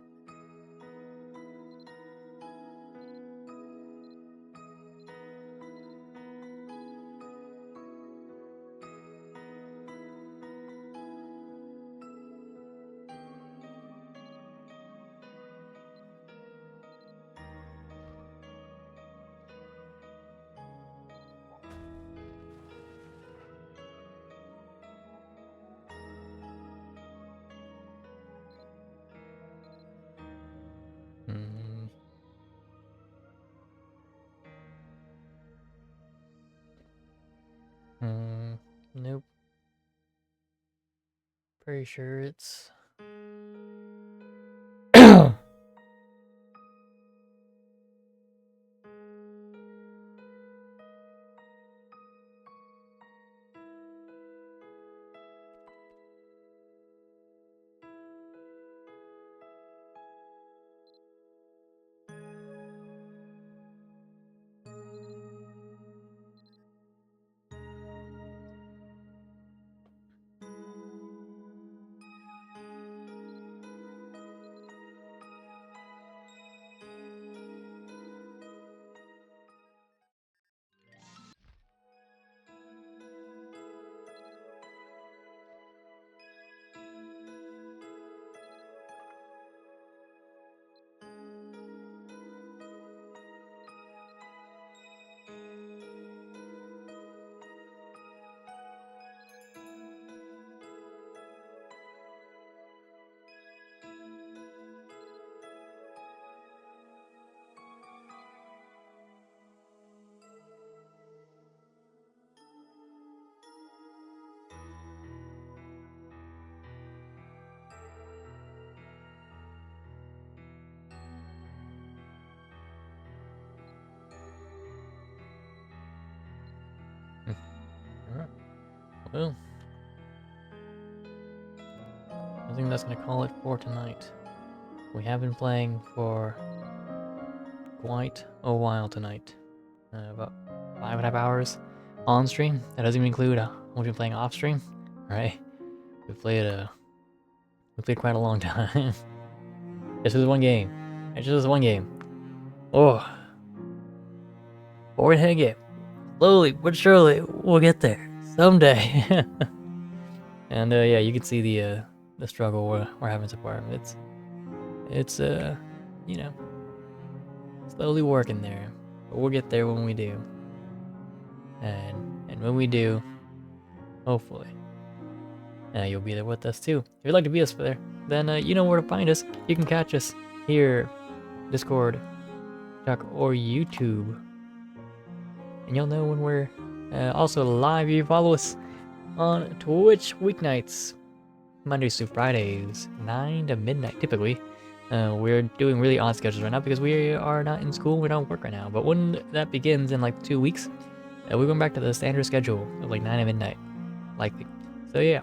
Nope. Pretty sure it's. Alright. Well, I think that's gonna call it for tonight. We have been playing for quite a while tonight. About 5.5 hours on stream. That doesn't even include what we've been playing off stream. Right? We played quite a long time. This was one game. It's just one game. Oh, forward head game. Slowly but surely, we'll get there someday. And yeah, you can see the struggle we're having so far. It's you know, slowly working there, but we'll get there when we do. And when we do, hopefully, you'll be there with us too. If you'd like to be us there, then you know where to find us. You can catch us here, Discord, TikTok, or YouTube, and you'll know when we're also live. You follow us on Twitch weeknights, Mondays through Fridays, 9 to midnight typically. We're doing really odd schedules right now because we are not in school, we don't work right now. But when that begins in like 2 weeks, we're going back to the standard schedule of like 9 to midnight, likely. So yeah.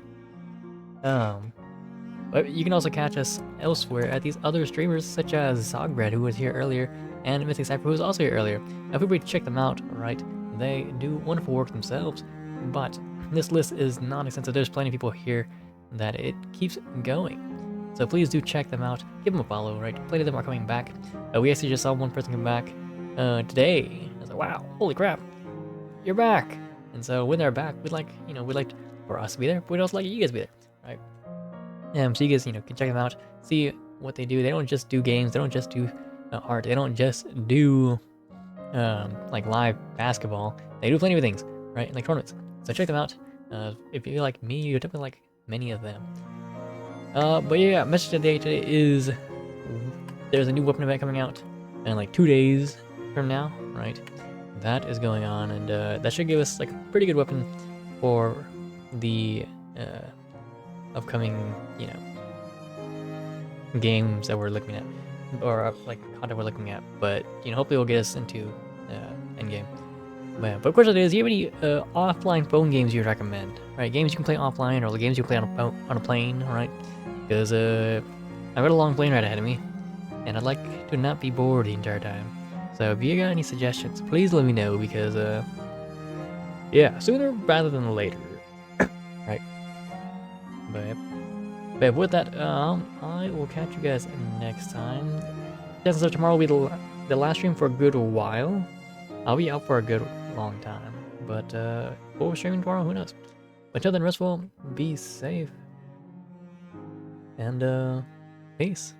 But you can also catch us elsewhere at these other streamers such as Zogbread, who was here earlier, and Mythic Cypher, who was also here earlier. Now, feel free to check them out, right? They do wonderful work themselves, but this list is not extensive. There's plenty of people here that it keeps going. So please do check them out. Give them a follow, right? Plenty of them are coming back. We actually just saw one person come back today. I was like, wow, holy crap, you're back. And so when they're back, we'd like for us to be there, but we'd also like you guys to be there, right? So you guys, can check them out, see what they do. They don't just do games. They don't just do art. They don't just do like live basketball. They do plenty of things, right? Like tournaments. So check them out. If you like me, you definitely like many of them. But yeah, message of the day today is there's a new weapon event coming out in like 2 days from now, right? That is going on, and that should give us like a pretty good weapon for the upcoming, games that we're looking at, or like content we're looking at. But hopefully it'll get us into endgame. But of course, it is. Do you have any offline phone games you'd recommend? Right, games you can play offline, or the games you can play on a plane, right? Because I've got a long plane ride ahead of me, and I'd like to not be bored the entire time. So if you got any suggestions, please let me know, because yeah, sooner rather than later. Right. But But with that, I will catch you guys next time. Chances are tomorrow will be the last stream for a good while. I'll be out for a good long time. But what we're streaming tomorrow, who knows? Until then, rest well, be safe, and peace.